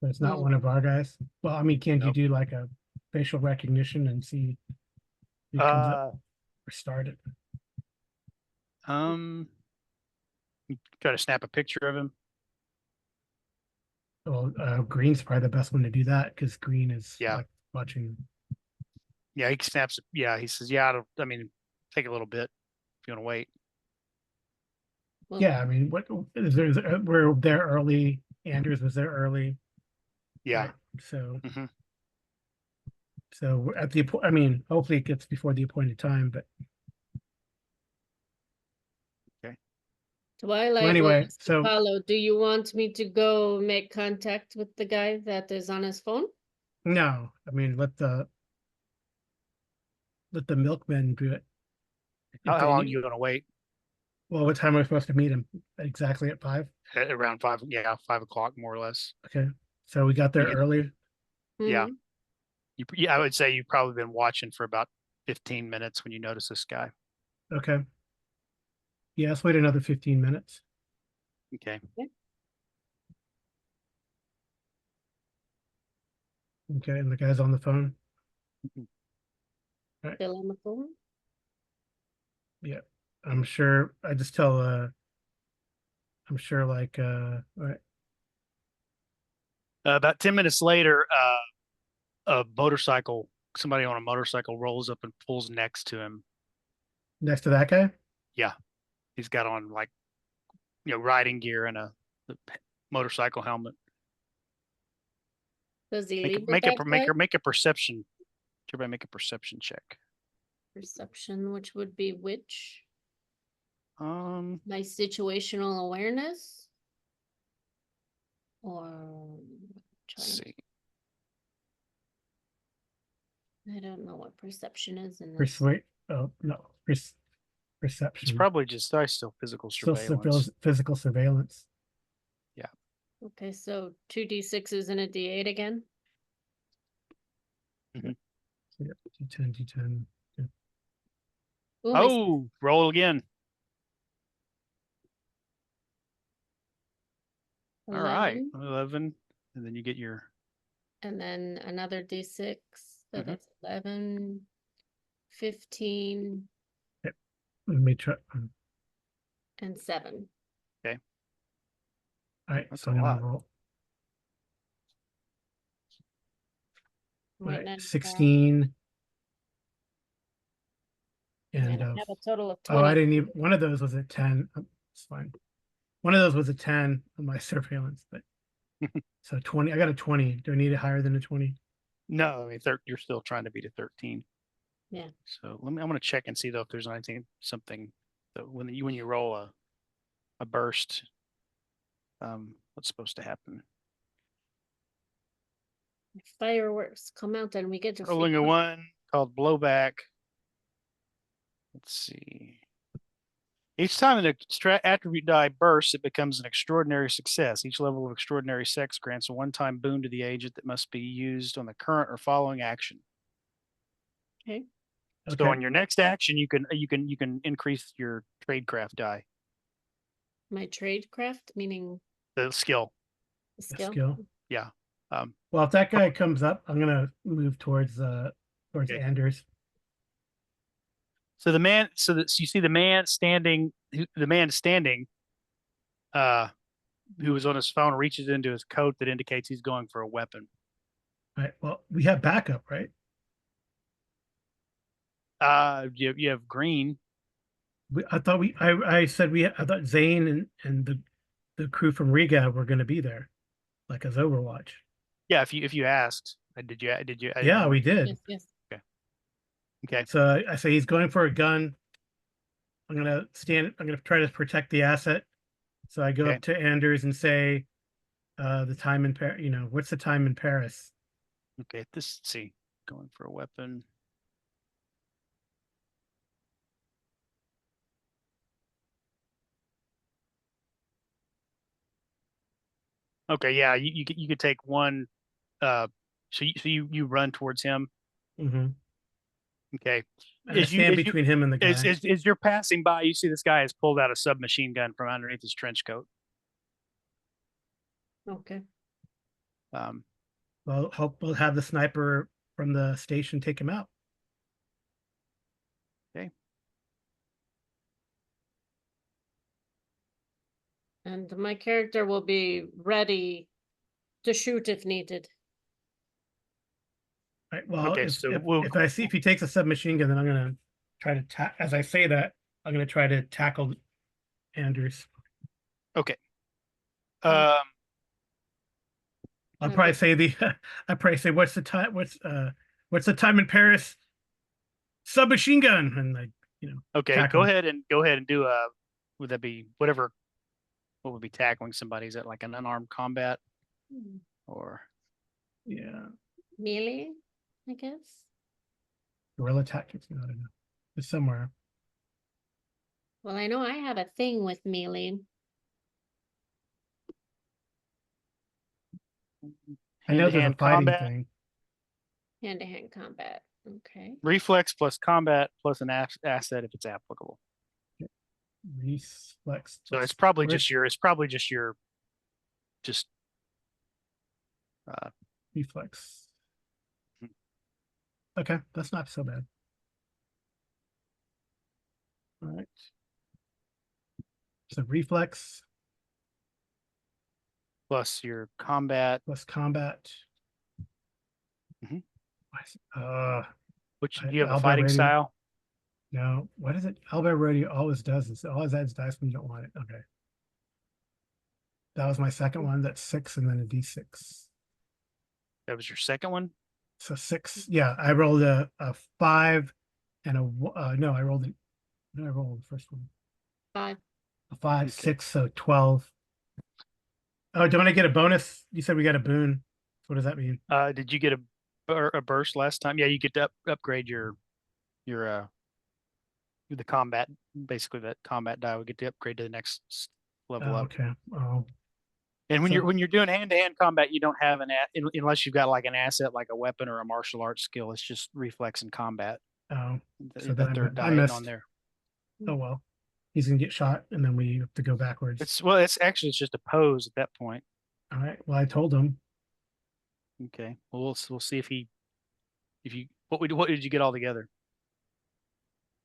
S1: But it's not one of our guys. Well, I mean, can't you
S2: Nope.
S1: do like a facial recognition and see who comes up or start it?
S2: Try to snap a picture of him.
S1: Well, Green's probably the best one to do that because Green is
S2: Yeah.
S1: like watching.
S2: Yeah, he snaps. Yeah, he says, "Yeah, I mean, take a little bit if you want to wait."
S3: Well,
S1: Yeah, I mean, what is there? We're there early. Andrews was there early.
S2: Yeah.
S1: Right? So,
S2: Mhm.
S1: so we're at the. I mean, hopefully it gets before the appointed time. But
S3: Twilight
S1: well,
S3: will
S1: anyway,
S3: ask
S1: so
S3: Apollo, do you want me to go make contact with the guy that is on his phone?
S1: no, I mean, let the milkmen do it. If
S2: How
S1: they
S2: long are
S1: need-
S2: you going to wait?
S1: Well, what time are we supposed to meet him? Exactly at 5.
S2: At around 5. Yeah, 5 o'clock more or less.
S1: Okay, so we got there
S2: You get-
S1: early.
S2: Yeah.
S3: Mhm.
S2: I would say you've probably been watching for about 15 minutes when you notice this guy.
S1: Okay. Yeah, let's wait another 15 minutes.
S2: Okay.
S1: Okay, and the guy's on the phone.
S3: Still on the phone?
S1: Yeah, I'm sure. I just tell. I'm sure. Like, all right.
S2: About 10 minutes later, somebody on a motorcycle rolls up and pulls next to him.
S1: Next to that guy.
S2: Yeah. He's got on riding gear and a motorcycle helmet.
S3: Does he
S2: Make
S3: leave
S2: a,
S3: with
S2: make a
S3: that
S2: make
S3: guy?
S2: a make a perception. Everybody make a perception check.
S3: Perception, which would be which?
S2: Um,
S3: My situational awareness? Or
S2: let's see.
S3: I don't know what perception is in this.
S1: Persuade. Oh no. Perception.
S2: It's probably just still physical
S1: Still
S2: surveillance.
S1: physical surveillance.
S3: Okay, so 2 D6s and a D8 again.
S1: So yeah, D10, D10. Yeah.
S3: Ooh, my
S2: Oh, roll again. All right,
S3: 11,
S2: 11, and then you get your.
S3: and then another D6. So
S2: Mhm.
S3: that's 11, 15,
S1: Let me try.
S3: and 7.
S1: All right,
S2: That's
S1: so
S2: a
S1: I'm gonna
S2: lot.
S1: roll. All
S3: Right
S1: right,
S3: now,
S1: 16. And
S3: I have a total of
S1: oh, I
S3: 20.
S1: didn't even. One of those was a 10. It's fine. One of those was a 10 on my surveillance, but so 20. I got a 20. Do I need it higher than a 20?
S2: No, I mean, you're still trying to beat a 13.
S3: Yeah.
S2: So I'm going to check and see though if there's something that when you roll a burst, what's supposed to happen?
S3: Fireworks come out and we get to
S2: Rolling a 1 called blowback. Let's see. Each time an attribute die bursts, it becomes an extraordinary success. Each level of extraordinary success grants a one-time boon to the agent that must be used on the current or following action.
S3: Okay.
S2: So on your next action, you can increase your tradecraft die,
S3: My tradecraft, meaning
S2: the skill.
S3: the
S1: The
S3: skill.
S1: skill.
S2: Yeah.
S1: Well, if that guy comes up, I'm gonna move towards
S2: Okay.
S1: Anders.
S2: So you see the man standing, who was on his phone, reaches into his coat that indicates he's going for a weapon.
S1: Right. Well, we have backup, right?
S2: You have green.
S1: I thought I said I thought Zane and the crew from Riga were going to be there, like as Overwatch.
S2: Yeah, if you asked, did you? I didn't
S1: Yeah,
S2: remember.
S1: we did.
S3: Yes, yes.
S2: Okay.
S1: So I say he's going for a gun. I'm gonna try to protect the asset. So I go
S2: Okay.
S1: up to Anders and say, the time in Paris. You know, what's the time in Paris?
S2: Okay. Let's see. Going for a weapon. Okay. Yeah. You could take one. So you run towards him.
S1: Mm-hmm.
S2: Okay.
S1: And I stand between him and the guy.
S2: As you're passing by, you see this guy has pulled out a submachine gun from underneath his trench coat.
S3: Okay.
S1: Well, hope we'll have the sniper from the station take him out.
S2: Okay.
S3: And my character will be ready to shoot if needed.
S1: Right. Well,
S2: Okay, so we'll
S1: if I see if he takes a submachine gun, then I'm gonna try to as I say that, I'm gonna try to tackle Anders.
S2: okay.
S1: I'll
S3: Okay.
S1: probably say I probably say what's the time what's the time in Paris? Submachine gun, and like
S2: Okay,
S1: tackle.
S2: go ahead and do would that be what would be tackling somebody? Is that like an unarmed combat or
S1: Yeah,
S3: melee, I guess.
S1: guerrilla tactics. I don't know. It's somewhere.
S3: Well, I know I have a thing with melee.
S1: I know there's a
S2: hand-to-hand
S1: fighting
S2: combat?
S1: thing.
S3: Hand-to-hand combat. Okay.
S2: Reflex plus combat plus an asset if it's applicable.
S1: Reflex.
S2: So it's probably just your
S1: reflex. Okay, that's not so bad. All right. So reflex
S2: plus your combat.
S1: plus combat.
S2: Mhm.
S1: Which
S2: Do you have a fighting style?
S1: No. What is it? Albert Radio always does this. It always adds dice when you don't want it. Okay. That was my second one. That's 6 and then a D6.
S2: That was your second one?
S1: So 6. Yeah, I rolled a 5 and no, I rolled the first one.
S3: 5.
S1: A 5,
S2: Okay.
S1: 6, so 12. Oh, don't I get a bonus? You said we got a boon. What does that mean?
S2: Did you get a burst last time? Yeah, you get to upgrade your the combat, basically that combat die would get to upgrade to the next level up.
S1: Okay. Oh.
S2: And when you're doing hand-to-hand combat, you don't have unless you've got like an asset like a weapon or a martial arts skill. It's just reflex and combat.
S1: Oh. So
S2: The
S1: then
S2: third
S1: I
S2: die
S1: missed.
S2: on there.
S1: Oh well. He's gonna get shot and then we have to go backwards.
S2: It's just a pose at that point.
S1: All right. Well, I told him.
S2: Okay. Well, we'll see if what did you get all together?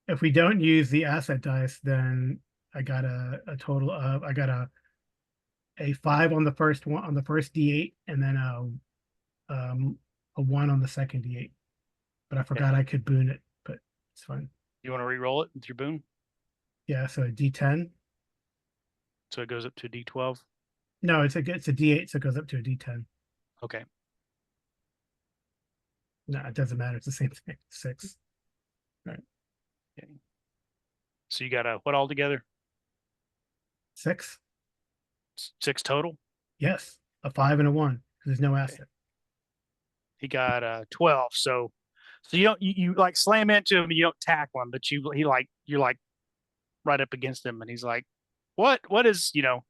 S1: If we don't use the asset dice, then I got a total of I got a 5 on the first one on the first D8 and then a 1 on the second D8. But I forgot I could boon it, but it's fine.
S2: You want to re-roll it with your boon?
S1: Yeah, so a D10.
S2: So it goes up to a D12.
S1: No, it's a D8, so it goes up to a D10.
S2: Okay.
S1: No, it doesn't matter. It's the same thing. 6.
S2: Okay. So you got a what all together?
S1: 6.
S2: 6 total.
S1: Yes, a 5 and a 1 because there's no asset.
S2: He got 12. So you don't you like slam into him and you don't tackle him, but you're like right up against him and he's like, what is, you know,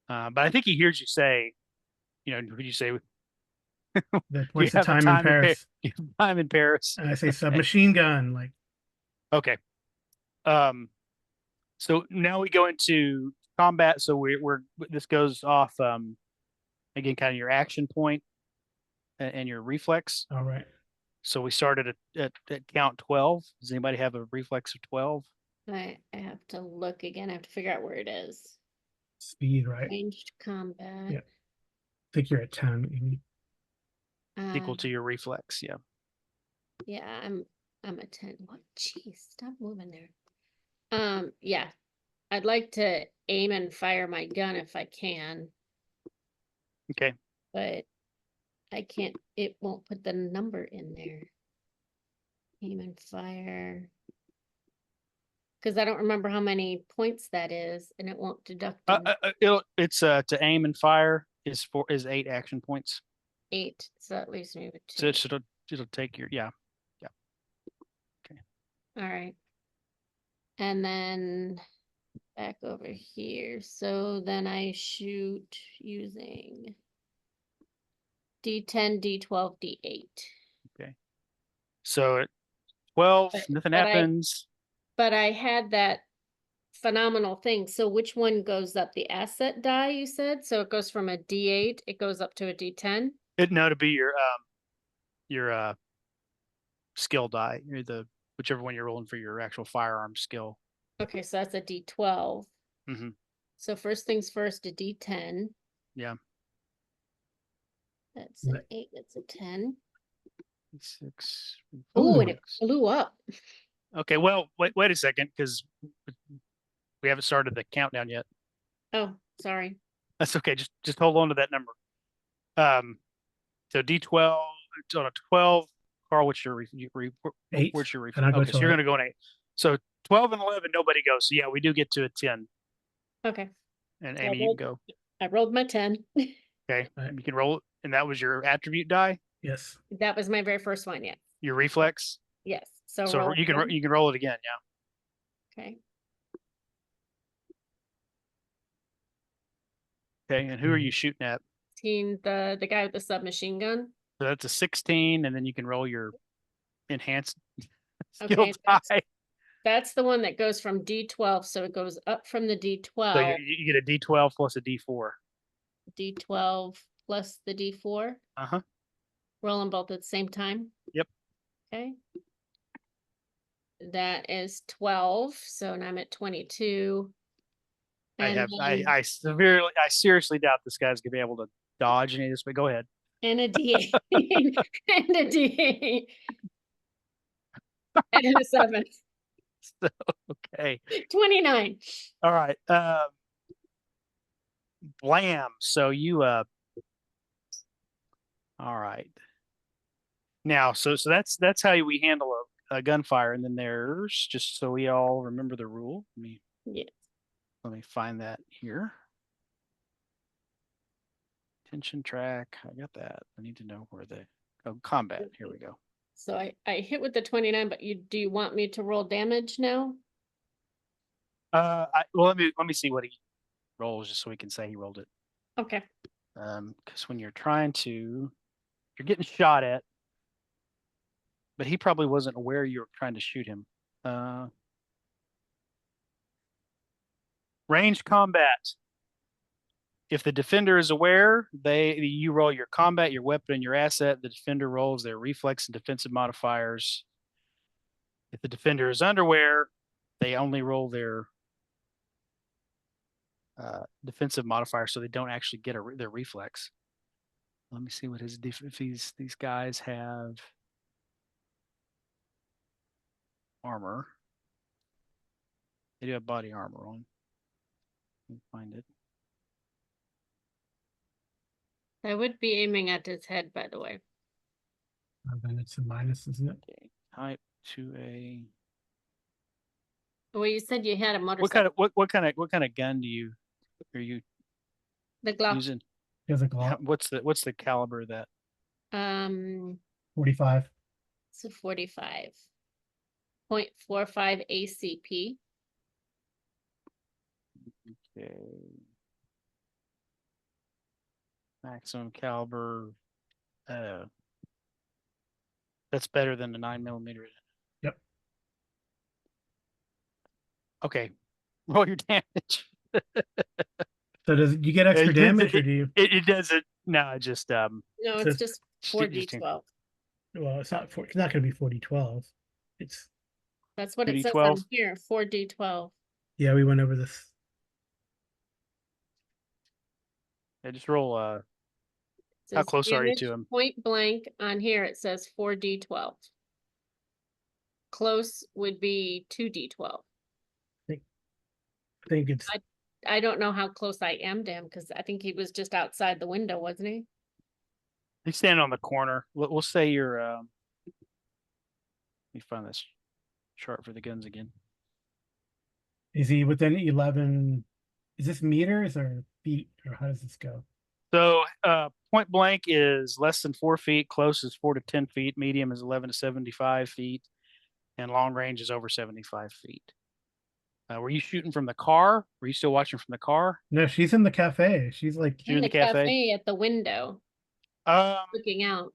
S2: but I think he hears you say, you know, would you say,
S1: That
S2: do you
S1: what's the
S2: have a
S1: time in
S2: time in
S1: Paris?
S2: you have time in Paris?
S1: And I say
S2: Okay.
S1: submachine gun. Like,
S2: Okay. So now we go into combat. So we're this goes off again, kind of your action point and your reflex.
S1: all right.
S2: So we started at count 12. Does anybody have a reflex of 12?
S3: I have to look again. I have to figure out where it is.
S1: Speed, right?
S3: Ranged combat.
S1: Yeah. I think you're at 10. Maybe.
S2: Equal to your reflex, yeah.
S3: Yeah, I'm a 10. What? Jeez, stop moving there. Yeah. I'd like to aim and fire my gun if I can,
S2: Okay.
S3: but I can't, it won't put the number in there. Aim and fire. Because I don't remember how many points that is, and it won't deduct
S2: It's to aim and fire is 8 action points.
S3: 8. So that leaves me with 2.
S2: So it'll take your yeah.
S3: All right. And then back over here. So then I shoot using D10, D12, D8.
S2: Okay. So at 12,
S3: But-
S2: nothing
S3: but
S2: happens.
S3: But I had that phenomenal thing. So which one goes up? The asset die, you said? So it goes from a D8, it goes up to a D10?
S2: To be your skill die. You're the whichever one you're rolling for your actual firearm skill.
S3: Okay, so that's a D12.
S2: Mm-hmm.
S3: So first things first, a D10.
S2: Yeah.
S3: That's an 8, that's a 10.
S2: 6.
S3: Oh, and it blew up.
S2: Okay, well, wait a second, because we haven't started the countdown yet.
S3: Oh, sorry.
S2: That's okay. Just hold on to that number. So D12 on a 12. Carl, what's your
S1: 8.
S2: what's your
S1: And I go
S2: okay, so
S1: to
S2: you're
S1: it.
S2: gonna go an 8. So 12 and 11, nobody goes. So yeah, we do get to a 10.
S3: Okay.
S2: And
S3: So I
S2: Amy, you can go.
S3: I rolled my 10.
S2: Okay,
S1: Right.
S2: you can roll it, and that was your attribute die,
S1: Yes.
S3: That was my very first one, yeah.
S2: your reflex.
S3: Yes. So
S2: So
S3: roll
S2: you can
S3: again.
S2: you can roll it again. Yeah.
S3: Okay.
S2: Okay, and who are you shooting at?
S3: The guy with the submachine gun.
S2: So that's a 16, and then you can roll your enhanced skill
S3: Okay,
S2: die.
S3: that's the one that goes from D12, so it goes up from the D12.
S2: So you get a D12 plus a D4.
S3: D12 plus the D4.
S2: Uh-huh.
S3: Roll them both at the same time.
S2: Yep.
S3: Okay. That is 12, so now I'm at 22. And
S2: I seriously doubt this guy's gonna be able to dodge any of this, but go ahead.
S3: and a D8 and a D8 and a 7.
S2: So, okay.
S3: 29.
S2: All right. Blam. So you all right. Now, so that's how we handle a gunfire, and then there's just so we all remember the rule.
S3: Yes.
S2: Let me find that here. Tension track. I got that. I need to know where combat. Here we go.
S3: So I hit with the 29, but do you want me to roll damage now?
S2: Well, let me see what he rolls just so we can say he rolled it.
S3: Okay.
S2: Because when you're getting shot at, but he probably wasn't aware you were trying to shoot him. Range combat. If the defender is aware, you roll your combat, your weapon, and your asset. The defender rolls their reflex and defensive modifiers. If the defender is unaware, they only roll their defensive modifier, so they don't actually get their reflex. Let me see what his if these guys have armor. They do have body armor on. Let me find it.
S3: I would be aiming at his head, by the way.
S1: Then it's a minus, isn't it?
S2: Okay. Type 2A.
S3: Well, you said you had a
S2: What
S3: motorcycle.
S2: kind of what kind of gun are you
S3: The Glock.
S2: using?
S1: He has a Glock.
S2: What's the caliber of that?
S1: 45.
S3: It's a 45.45 ACP.
S2: Okay. Maximum caliber. That's better than the 9mm.
S1: Yep.
S2: Okay. Roll your damage.
S1: So does you get extra damage or do you?
S2: It doesn't. No, it just
S3: No, it's
S1: So-
S3: just 4d12.
S1: Well, it's not it's not going to be 4012. It's
S3: That's what it says
S2: 2d12.
S3: on here, 4d12.
S1: yeah, we went over this.
S2: Yeah, just roll.
S3: It
S2: How
S3: says
S2: close are you
S3: damage
S2: to him?
S3: Point blank on here, it says 4d12. Close would be 2d12.
S1: I think it's
S3: I don't know how close I am to him because I think he was just outside the window, wasn't he?
S2: He's standing on the corner. We'll say you're. Let me find this chart for the guns again.
S1: is he within 11? Is this meters or feet or how does this go?
S2: So point blank is less than 4 feet, close is 4 to 10 feet, medium is 11 to 75 feet, and long range is over 75 feet. Were you shooting from the car? Were you still watching from the car?
S1: No, she's in the cafe. She's like
S2: You're in the cafe?
S3: at the window,
S2: Um,
S3: looking out.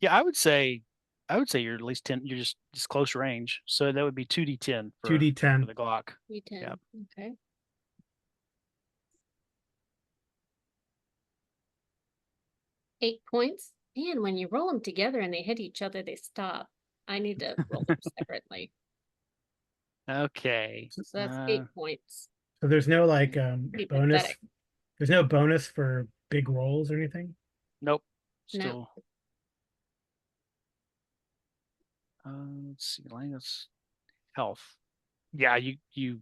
S2: yeah, I would say you're at least 10. You're just close range, so that would be 2d10 for
S1: 2d10.
S2: the Glock.
S3: D10.
S2: Yep.
S3: Okay. Eight points. And when you roll them together and they hit each other, they stop. I need to roll them separately.
S2: Okay.
S3: So that's 8 points.
S1: So there's no like
S3: Pretty
S1: bonus.
S3: pathetic.
S1: There's no bonus for big rolls or anything.
S2: Nope.
S3: No.
S2: Still. Let's see. Let's health. Yeah, you.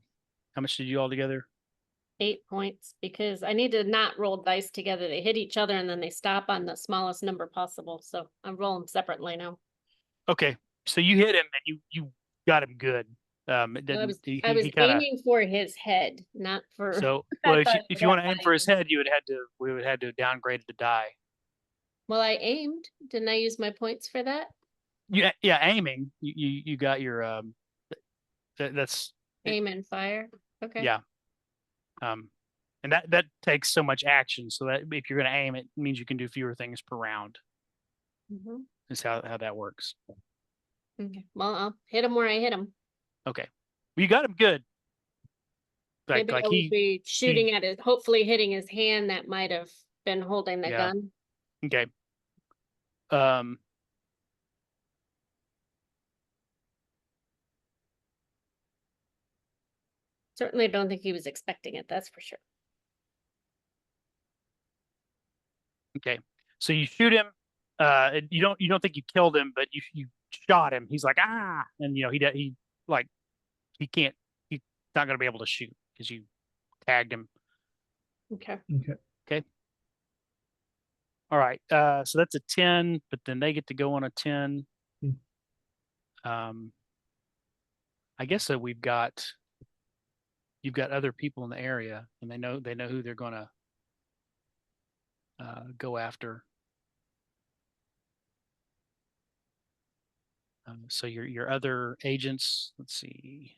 S2: How much did you all together?
S3: 8 points because I need to not roll dice together. They hit each other and then they stop on the smallest number possible. So I'm rolling separately now.
S2: Okay, so you hit him and you got him good. It
S3: I
S2: didn't.
S3: was,
S2: He
S3: I was
S2: kind of.
S3: aiming for his head, not for.
S2: So
S3: I
S2: well,
S3: thought
S2: if
S3: it
S2: you
S3: would
S2: want to
S3: have
S2: aim for his
S3: body.
S2: head, we would have to downgrade the die.
S3: Well, I aimed. Didn't I use my points for that?
S2: Yeah, aiming. You got your that's
S3: Aim and fire. Okay.
S2: yeah. And that takes so much action. So that if you're going to aim, it means you can do fewer things per round.
S3: Mhm.
S2: Is how that works.
S3: Okay. Well, I'll hit him where I hit him.
S2: Okay, well, you got him good.
S3: Maybe I would be shooting at it, hopefully hitting his hand that might have been holding the
S2: Yeah.
S3: gun.
S2: Okay.
S3: Certainly don't think he was expecting it, that's for sure.
S2: Okay. So you shoot him. And you don't think you killed him, but you shot him. He's like and he like he can't. He's not going to be able to shoot because you tagged him.
S3: Okay.
S1: Okay.
S2: Okay. All right. So that's a 10, but then they get to go on a 10. I guess that you've got other people in the area, and they know who they're going to go after. So your other agents, let's see.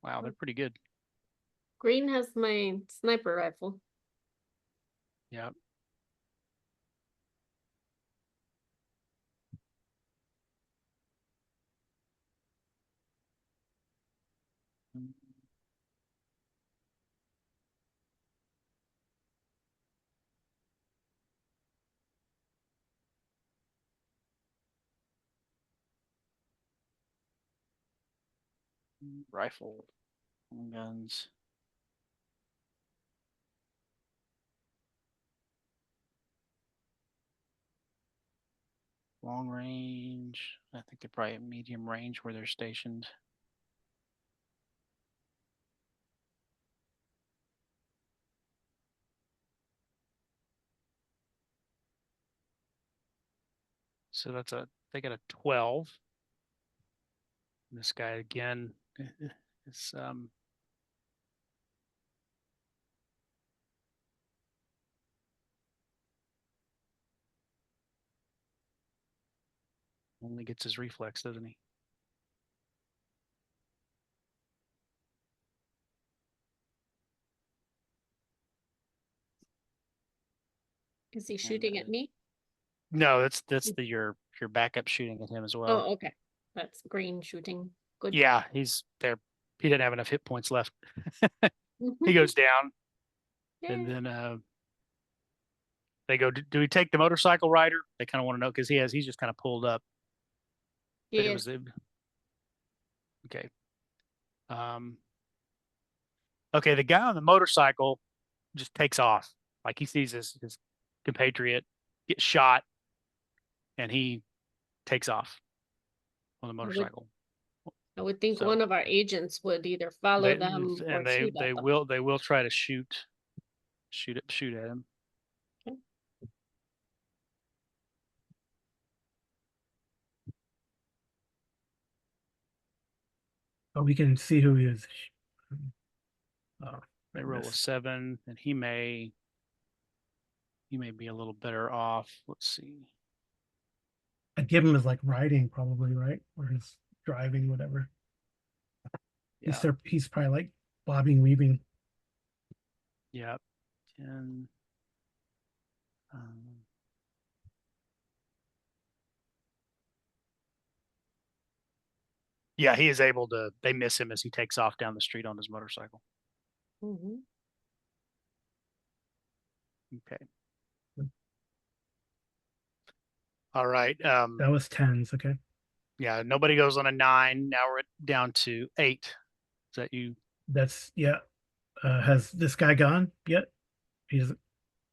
S2: Wow, they're pretty good.
S3: Green has my sniper rifle.
S2: Yeah. Rifle, guns. Long range. I think they're probably at medium range where they're stationed. So they got a 12. And this guy again is only gets his reflex, doesn't he?
S3: Is he shooting at me?
S2: No, that's your backup shooting at him as well.
S3: Oh, okay. That's green shooting. Good.
S2: Yeah, he's there. He didn't have enough hit points left. He goes down, and then they go, do we take the motorcycle rider? They kind of want to know because he's just kind of pulled up. But it was okay. Okay, the guy on the motorcycle just takes off. Like he sees his compatriot get shot, and he takes off on the motorcycle.
S3: I would think
S2: So,
S3: one of our agents would either follow them or
S2: and
S3: shoot
S2: they
S3: at them.
S2: will try to shoot at him.
S3: Okay.
S1: Oh, we can see who he is. Oh,
S2: They roll a 7, and he may be a little better off. Let's see.
S1: I'd give him his like riding probably, right? Or his driving, whatever.
S2: Yeah.
S1: He's probably like bobbing, weaving.
S2: Yeah. 10. Yeah, he is able to. They miss him as he takes off down the street on his motorcycle.
S3: Mm-hmm.
S2: Okay. All right.
S1: That was 10s. Okay.
S2: Yeah, nobody goes on a 9. Now we're down to 8. Is that you?
S1: That's yeah. Has this guy gone yet?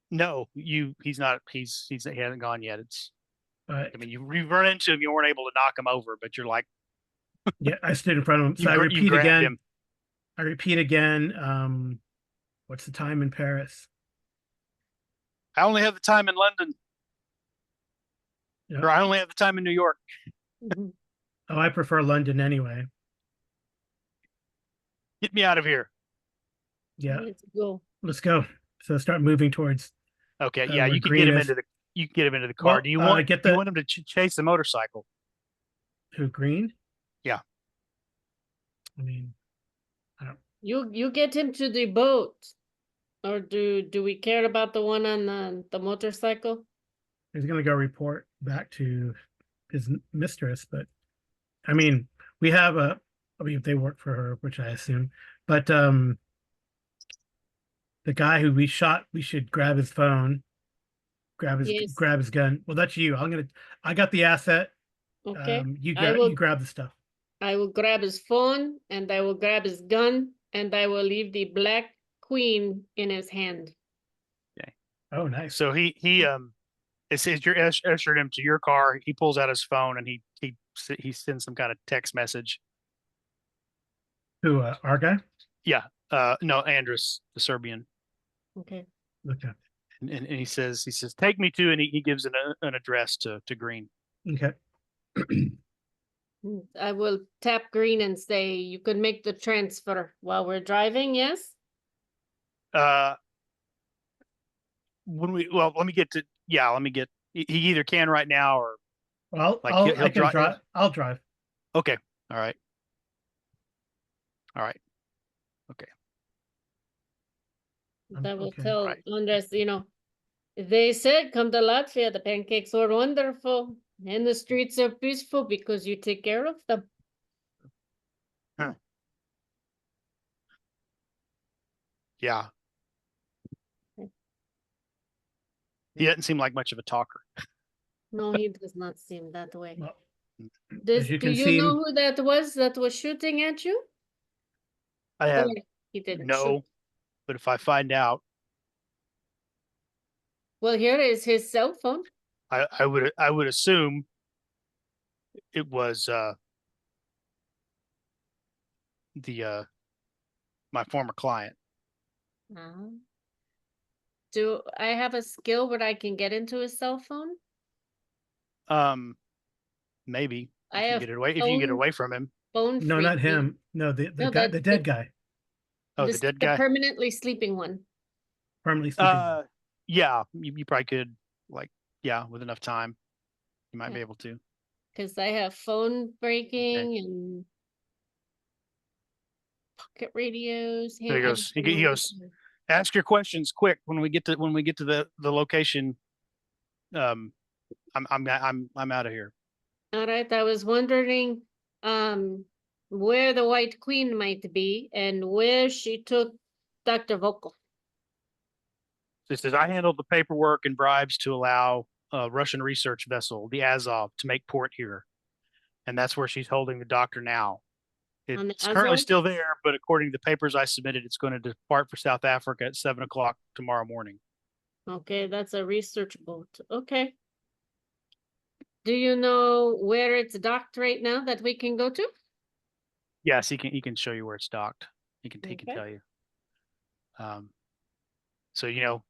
S2: No, he's not. He hasn't gone yet. It's.
S1: I
S2: mean, you run into him. You weren't able to knock him over, but you're like.
S1: Yeah, I stood in front of him. So I repeat again. Him. I repeat again. What's the time in Paris?
S2: I only have the time in London. Yep. Or I only have the time in New York.
S3: Mm-hmm.
S1: Oh, I prefer London anyway.
S2: Get me out of here.
S1: Yeah.
S3: Let's go.
S1: Let's go. So start moving towards.
S2: Okay. Yeah, you can get him into the. You can get him into the car.
S1: Well,
S2: do you want? Do you want him to chase the motorcycle?
S1: Who, Green?
S2: Yeah.
S1: I mean, I don't.
S3: You get him to the boat, or do we care about the one on the motorcycle?
S1: He's gonna go report back to his mistress, but I mean, we have I mean, if they work for her, which I assume, but the guy who we shot, we should grab his phone, grab his gun. Well, that's you. I got the asset.
S3: Okay.
S1: You grab the stuff.
S3: I will grab his phone, and I will grab his gun, and I will leave the Black Queen in his hand.
S2: Okay.
S1: Oh, nice.
S2: So it says you're ushered him to your car. He pulls out his phone and he sends some kind of text message.
S1: Who, our guy?
S2: Yeah. No, Andrus, the Serbian.
S3: Okay.
S1: Okay.
S2: And he says, take me to, and he gives an address to Green.
S1: Okay.
S3: I will tap Green and say, you could make the transfer while we're driving, yes?
S2: Let me get. He either can right now or.
S1: Well, I can drive. I'll drive.
S2: Okay. All right. Okay.
S3: That will tell Andres, they said, come to Latvia, the pancakes are wonderful and the streets are peaceful because you take care of them.
S2: Huh. Yeah. He doesn't seem like much of a talker.
S3: No, he does not seem that way.
S1: Well,
S3: do you know who that was shooting at you?
S2: I have
S3: he didn't
S2: no, but if I find out.
S3: Well, here is his cell phone.
S2: I would assume it was my former client.
S3: Do I have a skill where I can get into his cell phone?
S2: Maybe
S3: I
S2: if you
S3: have
S2: get it away, if you can get
S3: phone
S2: away from him.
S3: phone
S1: No, not
S3: freaky.
S1: him. No, the
S3: No,
S1: guy,
S3: that
S1: the dead guy,
S2: Oh, the dead
S3: the
S2: guy.
S3: permanently sleeping one.
S1: permanently sleeping.
S2: Yeah, you probably could, like, yeah, with enough time, you might be able to.
S3: Because I have phone breaking and pocket radios.
S2: So he
S3: I
S2: goes,
S3: just
S2: he,
S3: don't know what
S2: goes, ask your questions quick when we get to the location. I'm out of here.
S3: All right, I was wondering where the White Queen might be and where she took Dr. Vogel.
S2: It says I handled the paperwork and bribes to allow a Russian research vessel, the Azov, to make port here, and that's where she's holding the doctor now.
S3: On the
S2: It's currently
S3: Azov?
S2: still there, but according to the papers I submitted, it's going to depart for South Africa at 7 o'clock tomorrow morning.
S3: Okay, that's a research boat. Okay. Do you know where it's docked right now that we can go to?
S2: Yes, he can show you where it's docked. He can
S3: Okay.
S2: tell you. So you know,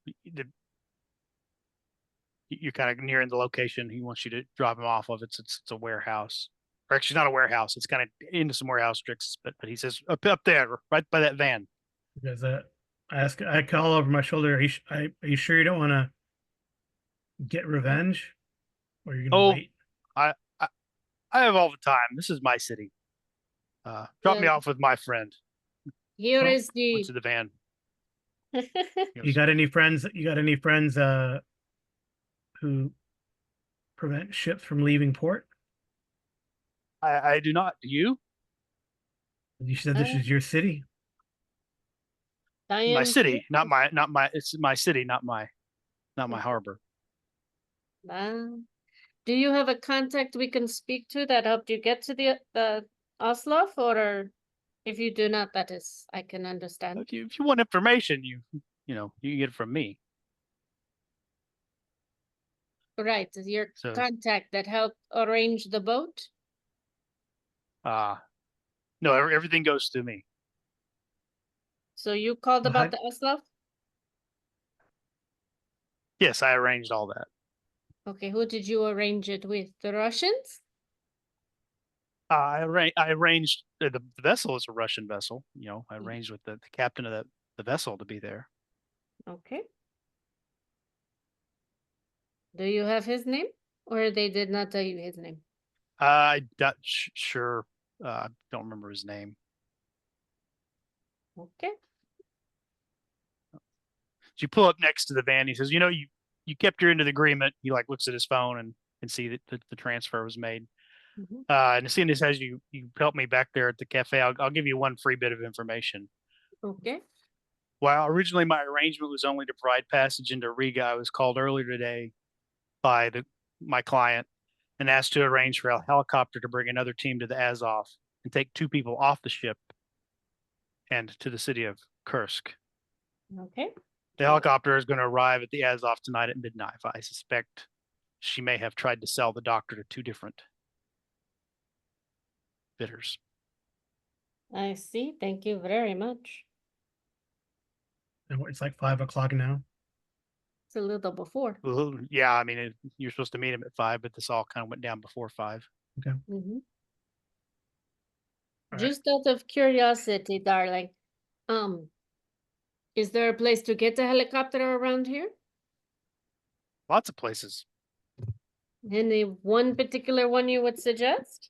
S2: you're kind of nearing the location he wants you to drop him off of. It's a warehouse, or actually not a warehouse. It's kind of into some warehouse tricks, but he says up there, right by that van.
S1: Because I call over my shoulder. Are you sure you don't want to get revenge, or you're gonna
S2: Oh,
S1: wait?
S2: I, I I have all the time. This is my city. Drop me off with my friend.
S3: Here
S1: Well,
S3: is
S2: Went
S3: the
S2: to the van. He
S1: You
S2: goes,
S1: got any friends? You got any friends who prevent ships from leaving port?
S2: I do not. Do you?
S1: You said this is your city.
S3: I
S2: My
S3: am
S2: city, not my. It's my city, not my harbor.
S3: Do you have a contact we can speak to that helped you get to the Oslo, or if you do not, that is, I can understand.
S2: If you want information, you know you can get it from me.
S3: Right, is your
S2: So
S3: contact that helped arrange the boat?
S2: no, everything goes through me.
S3: So you called
S1: Well,
S3: about the Oslo?
S2: Yes, I arranged all that.
S3: Okay, who did you arrange it with? The Russians?
S2: I arranged the vessel is a Russian vessel. You know, I arranged with the captain of the vessel to be there.
S3: Okay. Do you have his name? Or they did not tell you his name?
S2: Sure. I don't remember his name.
S3: Okay.
S2: So you pull up next to the van. He says, "You know, you kept your end of the agreement." He like looks at his phone and can see that the transfer was made.
S3: Mhm.
S2: And as soon as says you help me back there at the cafe, I'll give you one free bit of information.
S3: Okay.
S2: While originally my arrangement was only to provide passage into Riga, I was called earlier today by my client and asked to arrange for a helicopter to bring another team to the Azov and take 2 people off the ship and to the city of Kursk.
S3: Okay.
S2: The helicopter is going to arrive at the Azov tonight at midnight. I suspect she may have tried to sell the doctor to 2 different bidders.
S3: I see. Thank you very much.
S1: And it's like 5 o'clock now.
S3: It's a little before.
S2: Well, yeah, I mean, you're supposed to meet him at 5, but this all kind of went down before 5.
S1: Okay.
S3: Mhm.
S1: All right.
S3: Just out of curiosity, darling, is there a place to get a helicopter around here?
S2: Lots of places.
S3: Any one particular one you would suggest?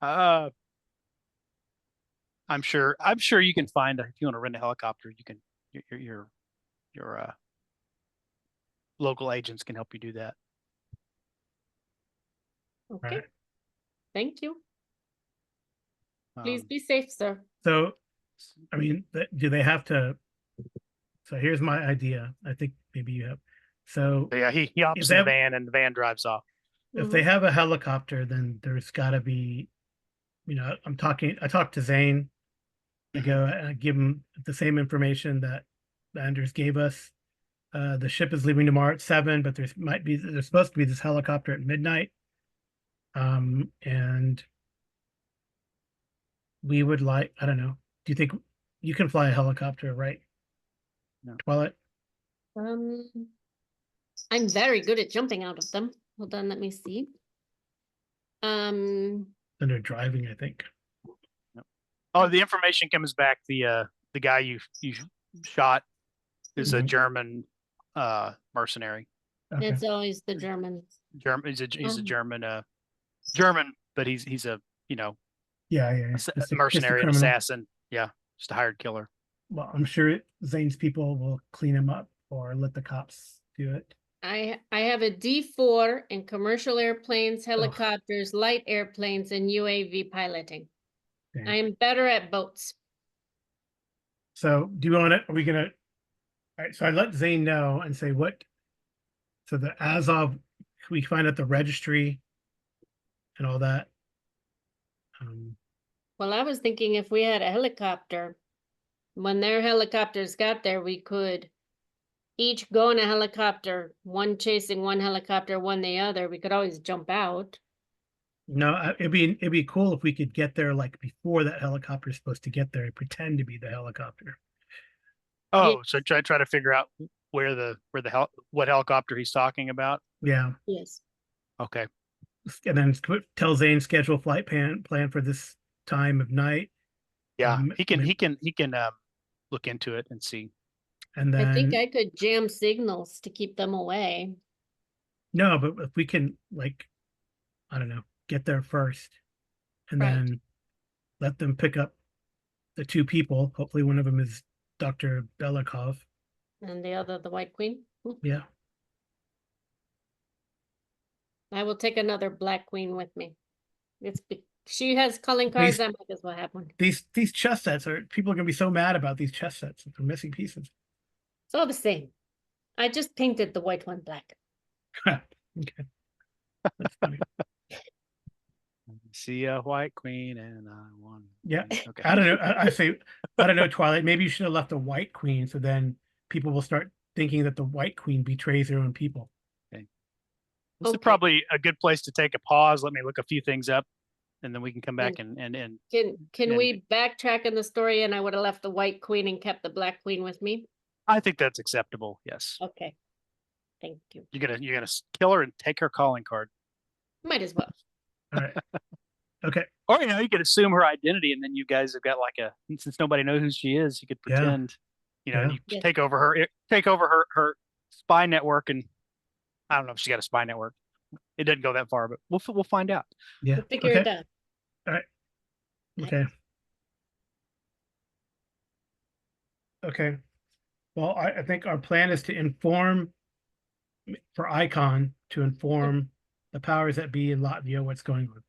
S2: I'm sure you can find if you want to rent a helicopter, you can your local agents can help you do that.
S3: Okay.
S1: Right.
S3: Thank you. Please be safe, sir.
S1: So, I mean, do they have to? So here's my idea. I think maybe you have. So
S2: Yeah, he hops in the van and the van drives off.
S1: if they have a helicopter, then there's got to be, I talked to Zane. I go and I give him the same information that Anders gave us. The ship is leaving tomorrow at 7, but there's supposed to be this helicopter at midnight. And we would like, I don't know. Do you think you can fly a helicopter, right?
S2: No.
S1: Twilight?
S3: I'm very good at jumping out of them. hold on, let me see. Um,
S1: Under driving, I think.
S2: Oh, the information comes back. The guy you shot is a
S1: Mhm.
S2: German mercenary.
S1: Okay.
S3: it's always the Germans.
S2: German. He's a
S3: Um,
S2: German, but he's a
S1: Yeah. Just a
S2: mercenary and
S1: criminal.
S2: assassin. Yeah, just a hired killer.
S1: Well, I'm sure Zane's people will clean him up or let the cops do it.
S3: I have a D4 in commercial airplanes,
S1: Oh,
S3: helicopters, light airplanes, and UAV piloting.
S1: okay.
S3: I am better at boats.
S1: So do you want to, are we gonna, all right, so I let Zane know and say what, so the as of, we find out the registry and all that.
S3: Well, I was thinking if we had a helicopter, when their helicopters got there, we could each go in a helicopter, one chasing one helicopter, one the other. We could always jump out.
S1: No, it'd be cool if we could get there like before that helicopter is supposed to get there and pretend to be the helicopter.
S2: Oh,
S3: Yeah.
S2: so try to figure out what helicopter he's talking about.
S1: Yeah.
S3: Yes.
S2: Okay.
S1: And then tell Zane schedule flight plan for this time of night.
S2: Yeah, he can
S1: maybe-
S2: look into it and see.
S1: And
S3: I think
S1: then
S3: I could jam signals to keep them away.
S1: no, but if we can like, I don't know, get there first and
S3: Right.
S1: then let them pick up the two people. Hopefully one of them is Dr. Belikov.
S3: And the other, the White Queen.
S1: Yeah.
S3: I will take another Black Queen with me. She has calling cards.
S1: These-
S3: I might as well have one.
S1: These chess sets are, people are gonna be so mad about these chess sets if they're missing pieces.
S3: It's all the same. I just painted the white one black.
S1: Okay. That's funny.
S2: See a white queen and I want.
S1: Yeah.
S2: Okay.
S1: I don't know. I say, I don't know, Twilight. Maybe you should have left a white queen, so then people will start thinking that the white queen betrays their own people.
S2: This is
S3: Okay.
S2: probably a good place to take a pause. Let me look a few things up, and then we can come back and
S3: Can
S2: And-
S3: we backtrack in the story and I would have left the White Queen and kept the Black Queen with me?
S2: I think that's acceptable. Yes.
S3: Okay. Thank you.
S2: You're gonna kill her and take her calling card,
S3: Might as well.
S1: All right. Okay.
S2: or you could assume her identity, and then you guys have got like since nobody knows who she is, you could
S1: Yeah.
S2: pretend.
S1: Yeah.
S2: You
S3: Yeah.
S2: take over her spy network, and I don't know if she got a spy network. It doesn't go that far, but we'll find out.
S1: Yeah.
S3: We'll figure it out.
S1: Okay. Okay. Well, I think our plan is to inform for Icon to inform the powers that be in Latvia what's going on.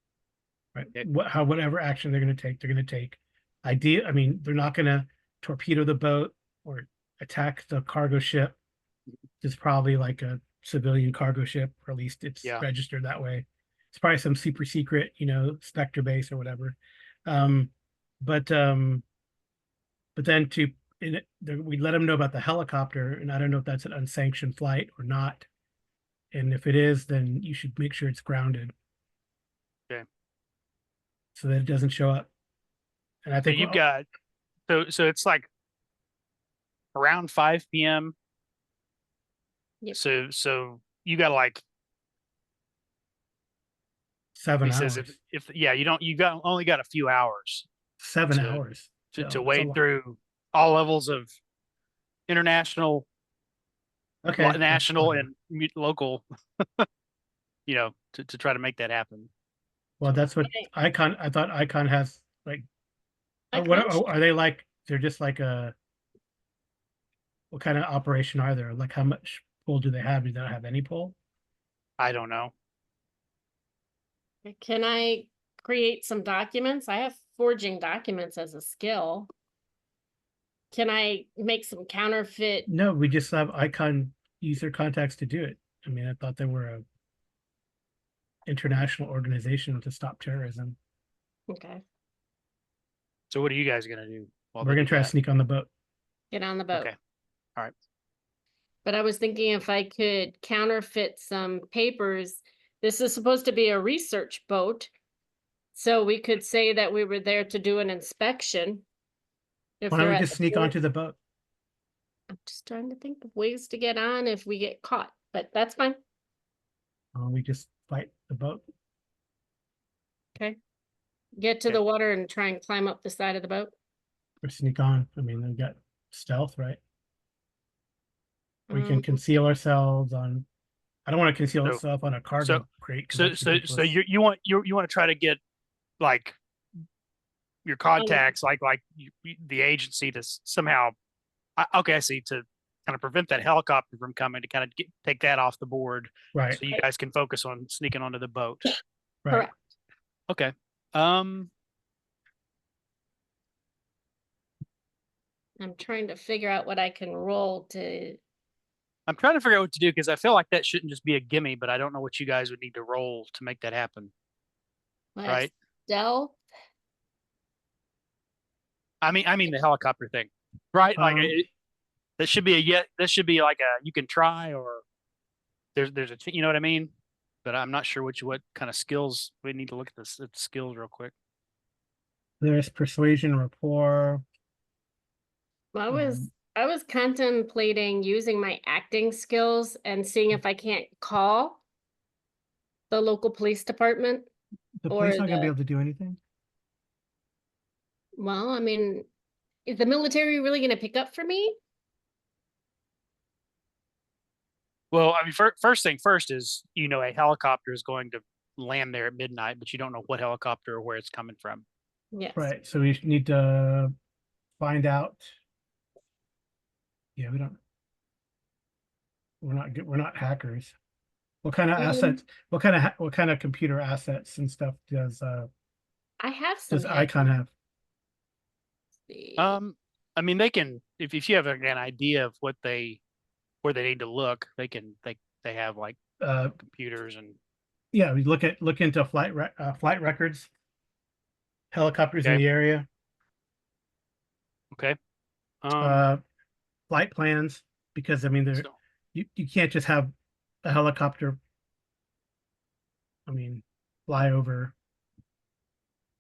S1: Right.
S2: Okay.
S1: Whatever action they're going to take. I mean, they're not going to torpedo the boat or attack the cargo ship. It's probably like a civilian cargo ship, or at least it's
S2: Yeah.
S1: registered that way. It's probably some super secret, Spectre base or whatever. But then we let them know about the helicopter, and I don't know if that's an unsanctioned flight or not. And if it is, then you should make sure it's grounded.
S2: Okay.
S1: So that it doesn't show up. And I
S2: So
S1: think
S2: you've got so it's like around 5 p.m.
S3: Yep.
S2: So you got like
S1: 7
S2: he
S1: hours.
S2: says if only got a few hours
S1: 7
S2: to-
S1: hours
S2: to
S1: So,
S2: wade
S1: it's a
S2: through all levels of international,
S1: lot. Okay.
S2: national,
S1: that's
S2: and local, to try to make that happen.
S1: well, that's what
S3: Okay.
S1: Icon. I thought Icon has like.
S3: Icon
S1: Are they like? They're just like a. What kind of operation are there? Like, how much pull do they have? Do they not have any pull?
S2: I don't know.
S3: Can I create some documents? I have forging documents as a skill. Can I make some counterfeit?
S1: No, we just have Icon use their contacts to do it. I mean, I thought they were a international organization to stop terrorism.
S3: Okay,
S2: So what are you guys gonna do? while
S1: We're
S2: they
S1: gonna
S2: do
S1: try to
S2: that?
S1: sneak on the boat.
S3: get on the boat.
S2: Okay. All right.
S3: But I was thinking if I could counterfeit some papers, this is supposed to be a research boat. So we could say that we were there to do an inspection. If
S1: Why don't
S3: they're
S1: we
S3: at
S1: just
S3: the
S1: sneak
S3: port.
S1: onto the boat?
S3: I'm just trying to think of ways to get on if we get caught, but that's fine.
S1: We just fight the boat.
S3: Okay. Get to
S2: Okay.
S3: the water and try and climb up the side of the boat.
S1: Or sneak on. I mean, they've got stealth, right? We can
S3: Um,
S1: conceal ourselves on. I don't want to conceal
S2: So-
S1: ourselves on a cargo
S2: so-
S1: crate because
S2: So
S1: that's
S2: so
S1: ridiculous.
S2: you want to try to get like your contacts, like the agency to somehow. Okay, I see. To kind of prevent that helicopter from coming, to kind of take that off the board,
S1: Right,
S2: so you guys can focus on sneaking onto the boat.
S1: right.
S3: Correct.
S2: Okay.
S3: I'm trying to figure out what I can roll to.
S2: I'm trying to figure out what to do because I feel like that shouldn't just be a gimme, but I don't know what you guys would need to roll to make that happen.
S3: My
S2: Right.
S3: stealth.
S2: I mean the helicopter thing, right? Like
S1: Um,
S2: that should be that should be like a you can try, or there's a you know what I mean. But I'm not sure what kind of skills we need to look at the skills real quick.
S1: there's persuasion, rapport.
S3: Well,
S1: Um,
S3: I was contemplating using my acting skills and seeing if I can't call the local police department.
S1: the
S3: Or
S1: police aren't going to be
S3: the-
S1: able to do anything.
S3: Well, I mean, is the military really going to pick up for me?
S2: Well, I mean, first thing first is a helicopter is going to land there at midnight, but you don't know what helicopter or where it's coming from.
S3: Yes.
S1: Right. So we need to find out. Yeah, we don't. We're not good. We're not hackers. What kind of assets? What kind of computer assets and stuff does
S3: I have some.
S1: does Icon have?
S3: See.
S2: I mean, they can if you have an idea of where they need to look, they have like computers and
S1: Yeah, we look into flight records, helicopters in
S2: Okay.
S1: the area,
S2: okay.
S1: flight plans, because I mean there
S2: So-
S1: you can't just have a helicopter. I mean, fly over.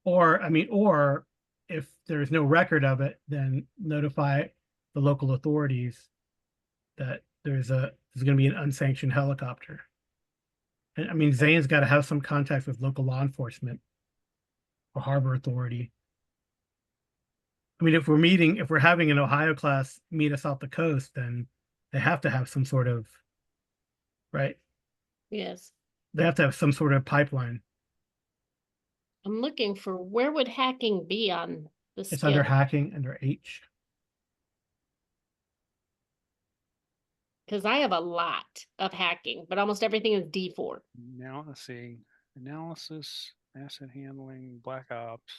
S1: Or if there's no record of it, then notify the local authorities that there's going to be an unsanctioned helicopter. And I mean, Zane's got to have some contact with local law enforcement or harbor authority. I mean, if we're having an Ohio class meet us off the coast, then they have to have some sort of, right?
S3: Yes.
S1: They have to have some sort of pipeline.
S3: I'm looking for where would hacking be on the
S1: It's under
S3: skill?
S1: hacking, under H.
S3: Because I have a lot of hacking, but almost everything is D4.
S2: Now let's see. Analysis, asset handling, black ops.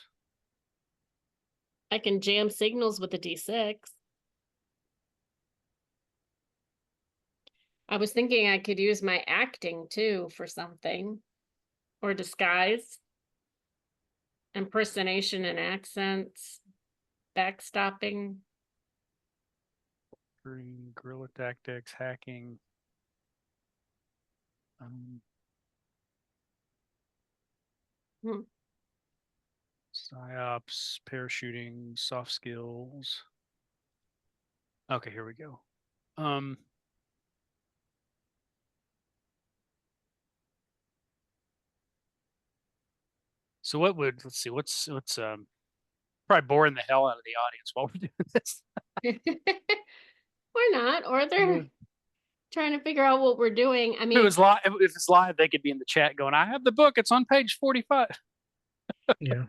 S3: I can jam signals with a D6. I was thinking I could use my acting too for something. Or disguise. Impersonation and accents. Backstopping.
S2: Guerrilla tactics, hacking. PsyOps, parachuting, soft skills. Okay, here we go. So let's see, what's probably boring the hell out of the audience while we're doing this.
S3: Or not, or they're trying to figure out what we're doing. I
S2: If
S3: mean,
S2: it was live, if it's live, they could be in the chat going, I have the book, it's on page 45.
S1: Yeah.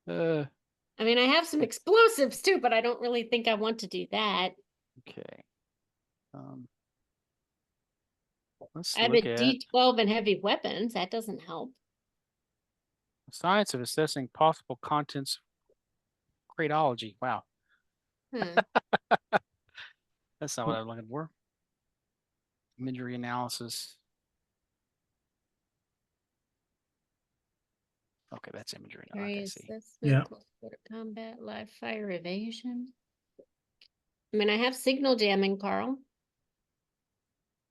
S3: I have some explosives too, but I don't really think I want to do that.
S2: Okay. Let's
S3: I have
S2: look
S3: a
S2: at
S3: D12 and heavy weapons. That doesn't help.
S2: science of assessing possible contents. Crateology. Wow.
S3: Hmm.
S2: That's not what I'm looking for. Imagery analysis. Okay, that's imagery. Okay,
S3: Area
S2: see.
S3: assessment,
S1: Yeah.
S3: close quarter combat, live fire evasion. I have signal jamming, Carl.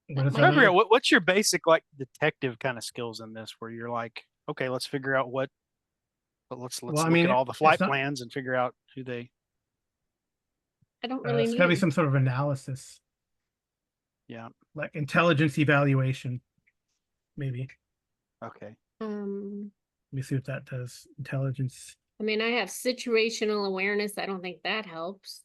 S1: What is
S3: That
S1: that?
S3: might-
S2: Figure out what's your basic like detective kind of skills in this, where you're like, okay, let's figure out what. But let's
S1: Well, I
S2: look
S1: mean,
S2: at all the
S1: it's
S2: flight
S1: not-
S2: plans and figure out who they.
S3: I don't really
S1: It's got to be
S3: know.
S1: some sort of analysis,
S2: Yeah.
S1: like intelligence evaluation. maybe.
S2: Okay.
S1: Let me see what that does. Intelligence.
S3: I mean, I have situational awareness. I don't think that helps.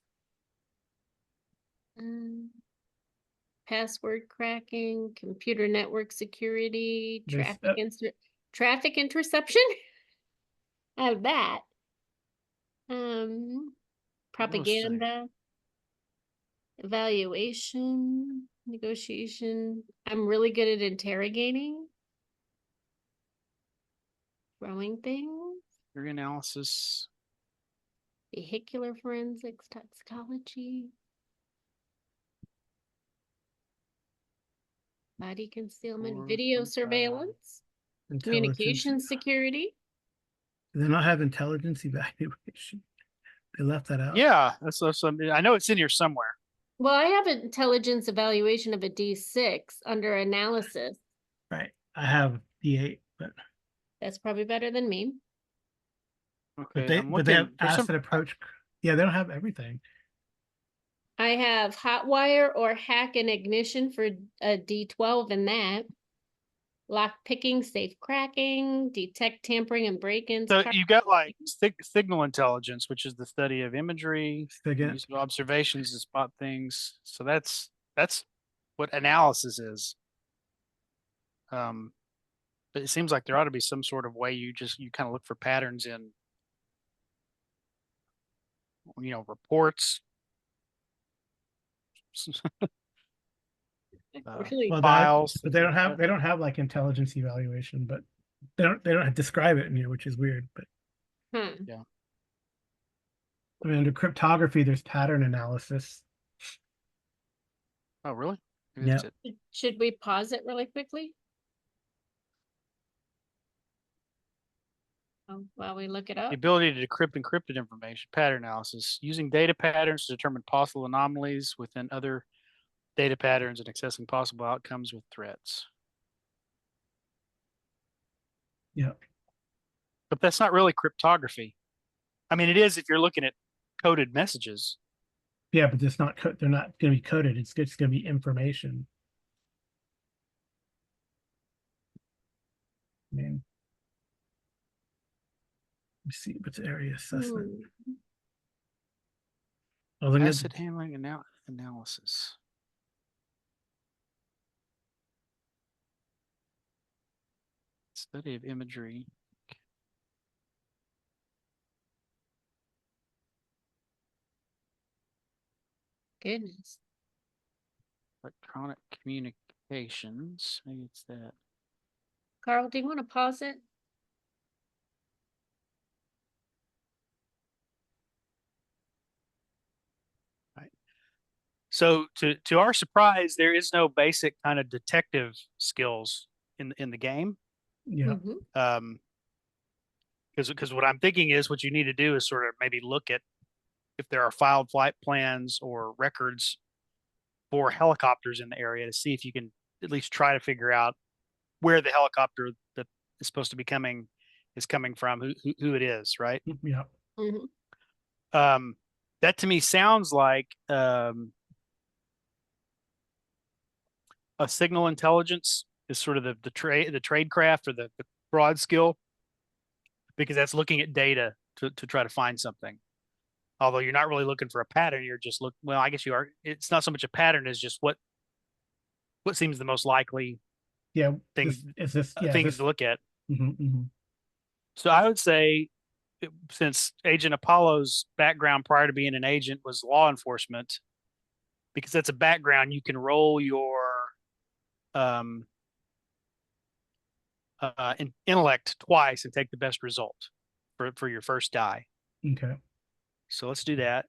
S3: Password cracking, computer network security,
S1: There's,
S3: traffic interception. I have that. Propaganda, evaluation, negotiation. I'm really good at interrogating, throwing things,
S2: Your analysis.
S3: vehicular forensics, toxicology, body concealment, video surveillance, communication security.
S1: Do they not have intelligence evaluation? They left that out.
S2: Yeah, that's I know it's in here somewhere.
S3: Well, I have an intelligence evaluation of a D6 under analysis.
S1: Right. I have D8, but
S3: that's probably better than me.
S2: Okay,
S1: but they have asset approach. Yeah, they don't have everything.
S3: I have hotwire or hack and ignition for a D12 in that. Lock picking, safe cracking, detect tampering and break-ins.
S2: So you got like signal intelligence, which is the study of imagery, use of observations to spot things. So that's what analysis is. But it seems like there ought to be some sort of way you kind of look for patterns in, reports.
S3: Really?
S1: Well,
S2: files,
S1: but they don't have like intelligence evaluation, but they don't describe it in here, which is weird. But
S2: yeah.
S1: I mean, under cryptography, there's pattern analysis.
S2: Oh, really?
S1: Yeah.
S3: Should we pause it really quickly? While we look it up.
S2: The ability to decrypt encrypted information, pattern analysis, using data patterns to determine possible anomalies within other data patterns and accessing possible outcomes with threats.
S1: Yeah.
S2: But that's not really cryptography. I mean, it is if you're looking at coded messages.
S1: Yeah, but it's not. They're not going to be coded. It's going to be information. I mean, let me see what's area assessment.
S2: Asset handling analysis. Study of imagery.
S3: Goodness.
S2: Electronic communications. Maybe it's that.
S3: Carl, do you want to pause it?
S2: Right. So to our surprise, there is no basic kind of detective skills in the game.
S1: Yeah.
S2: Because what I'm thinking is what you need to do is sort of maybe look at if there are filed flight plans or records for helicopters in the area to see if you can at least try to figure out where the helicopter that is supposed to be coming is coming from, who it is, right?
S1: Yeah.
S2: That to me sounds like a signal intelligence is sort of the tradecraft or the broad skill, because that's looking at data to try to find something. Although you're not really looking for a pattern, you're just well, I guess you are. It's not so much a pattern as just what seems the most likely.
S1: Yeah.
S2: Things to look at. So I would say, since Agent Apollo's background prior to being an agent was law enforcement, because that's a background, you can roll your intellect twice and take the best result for your first die.
S1: Okay.
S2: So let's do that.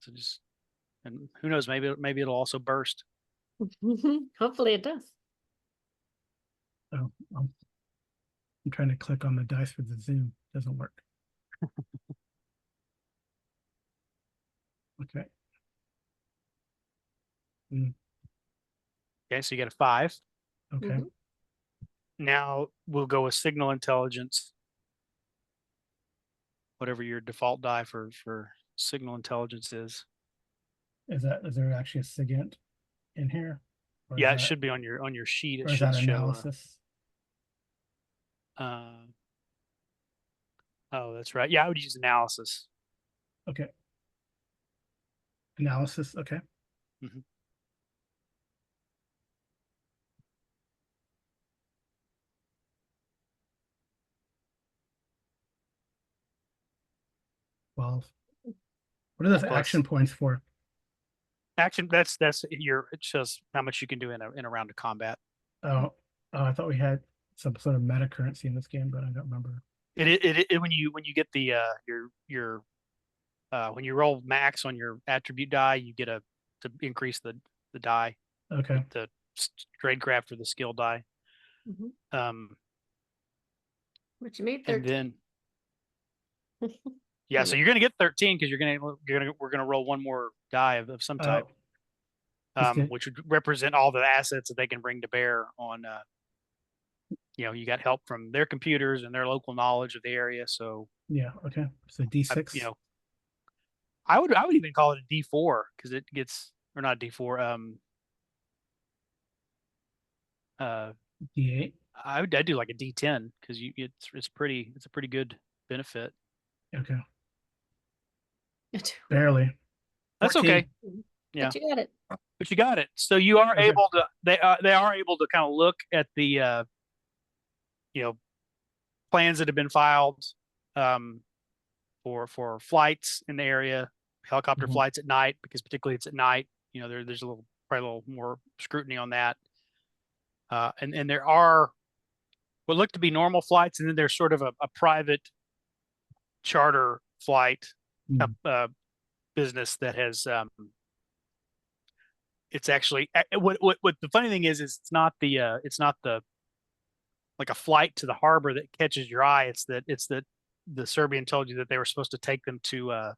S2: So and who knows, maybe it'll also burst.
S3: Hopefully it does.
S1: Oh, I'm trying to click on the dice for the zoom. Doesn't work. Okay.
S2: Okay, so you get a 5.
S1: Okay.
S2: Now we'll go with signal intelligence. Whatever your default die for signal intelligence is.
S1: Is there actually a SIGINT in here? Or
S2: Yeah,
S1: is
S2: it
S1: that,
S2: should be on your sheet. It
S1: or is
S2: should
S1: that
S2: show.
S1: analysis?
S2: Oh, that's right. Yeah, I would use analysis.
S1: Okay. Analysis. Okay.
S2: Mhm.
S1: Well, what are those
S2: Plus
S1: action points for?
S2: action. That's your. It shows how much you can do in a round of combat.
S1: Oh, I thought we had some sort of meta currency in this game, but I don't remember.
S2: When you get the your when you roll max on your attribute die, you get to increase the die,
S1: Okay.
S2: the tradecraft or the skill die.
S3: Mhm.
S2: Um,
S3: Which you made
S2: and
S3: 13.
S2: then yeah, so you're gonna get 13 because we're gonna roll one more die of some type, which would represent all the assets that they can bring to bear on. You got help from their computers and their local knowledge of the area. So
S1: yeah. Okay. So D6.
S2: I would even call it a D4 because it gets, or not D4.
S1: D8.
S2: I'd do like a D10 because it's a pretty good benefit.
S1: Okay. Barely.
S2: That's
S1: 14.
S2: okay. Yeah,
S3: But you got it.
S2: but you got it. So you are
S1: Okay.
S2: able to. They are able to kind of look at the plans that have been filed for flights in the area, helicopter
S1: Mhm.
S2: flights at night, because particularly it's at night. There's probably a little more scrutiny on that. And there are what look to be normal flights, and then there's sort of a private charter flight business that has. It's actually what the funny thing is it's not the like a flight to the harbor that catches your eye. It's that the Serbian told you that they were supposed to take them to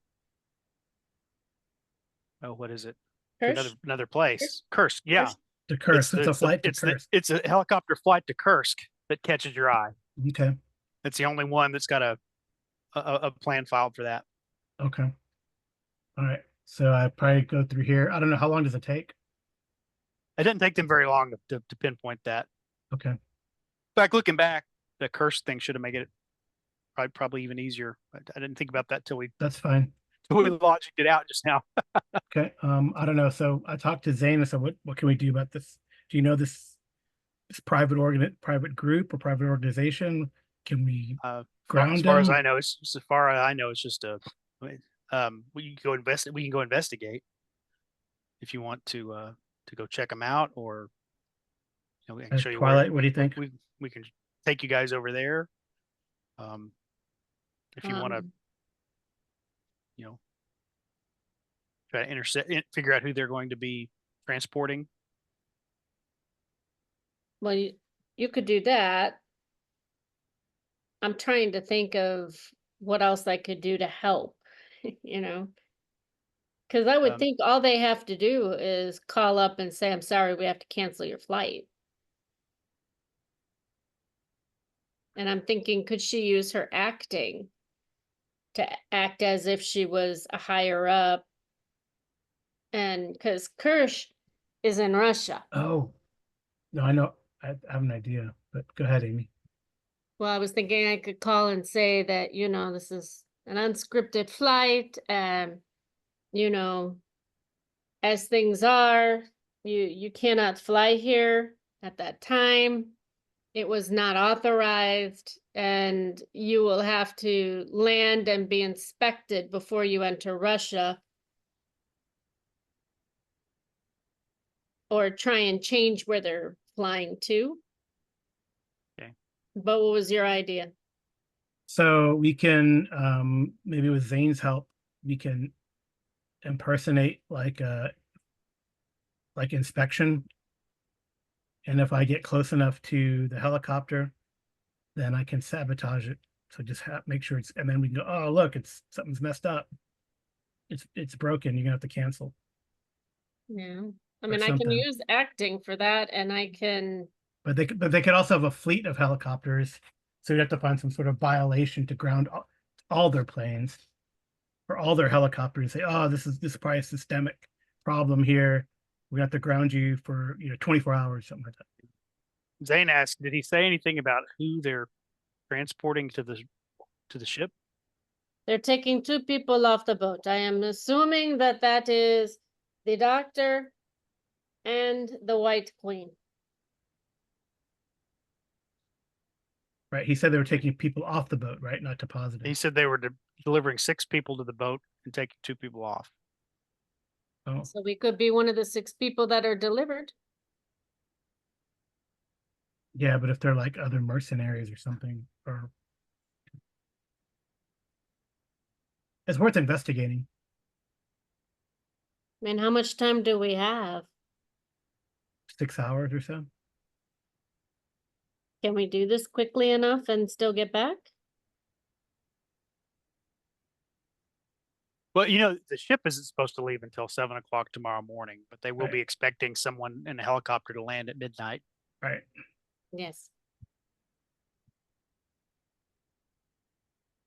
S2: what is it? To another place. Kursk. Yeah.
S1: To Kursk. It's a flight to Kursk.
S2: It's a helicopter flight to Kursk that catches your eye.
S1: Okay.
S2: It's the only one that's got a plan filed for that.
S1: Okay. All right. So I probably go through here. I don't know, how long does it take?
S2: It didn't take them very long to pinpoint that.
S1: Okay.
S2: In fact, looking back, the Kursk thing should have made it probably even easier. But I didn't think about that till we logicked it out just now.
S1: Okay. I don't know. So I talked to Zane and said, what can we do about this? Do you know this private group or private organization? Can we ground
S2: as far
S1: them?
S2: as I know, it's just a we can go investigate if you want to go check them out, or we can show you
S1: Twilight, what do you think?
S2: We can take you guys over there. If you want to try to intercept, figure out who they're going to be transporting.
S3: Well, you could do that. I'm trying to think of what else I could do to help, because I would think all they have to do is call up and say, I'm sorry, we have to cancel your flight. And I'm thinking, could she use her acting to act as if she was a higher up? And because Kirsch is in Russia.
S1: Oh, no, I know. I have an idea, but go ahead, Amy.
S3: Well, I was thinking I could call and say that, this is an unscripted flight, and, as things are, you cannot fly here at that time. It was not authorized, and you will have to land and be inspected before you enter Russia. Or try and change where they're flying to.
S2: Okay.
S3: But what was your idea?
S1: So we can, maybe with Zane's help, we can impersonate like inspection. And if I get close enough to the helicopter, then I can sabotage it. So just make sure and then we can go, oh, look, something's messed up. It's broken. You're gonna have to cancel.
S3: Yeah. I mean, I can use acting for that, and I can.
S1: But they could also have a fleet of helicopters. So you have to find some sort of violation to ground all their planes or all their helicopters. Say, oh, this is probably a systemic problem here. We have to ground you for 24 hours, something like that.
S2: Zane asked, did he say anything about who they're transporting to the ship?
S3: They're taking 2 people off the boat. I am assuming that that is the doctor and the White Queen.
S1: Right. He said they were taking people off the boat, right? Not depositing.
S2: He said they were delivering 6 people to the boat and taking 2 people off.
S1: Oh,
S3: So we could be one of the 6 people that are delivered.
S1: yeah, but if they're like other mercenaries or something, or it's worth investigating.
S3: I mean, how much time do we have?
S1: 6 hours or so.
S3: Can we do this quickly enough and still get back?
S2: Well, the ship isn't supposed to leave until 7 o'clock tomorrow morning, but they will
S1: Right.
S2: be expecting someone in a helicopter to land at midnight.
S1: Right.
S3: Yes.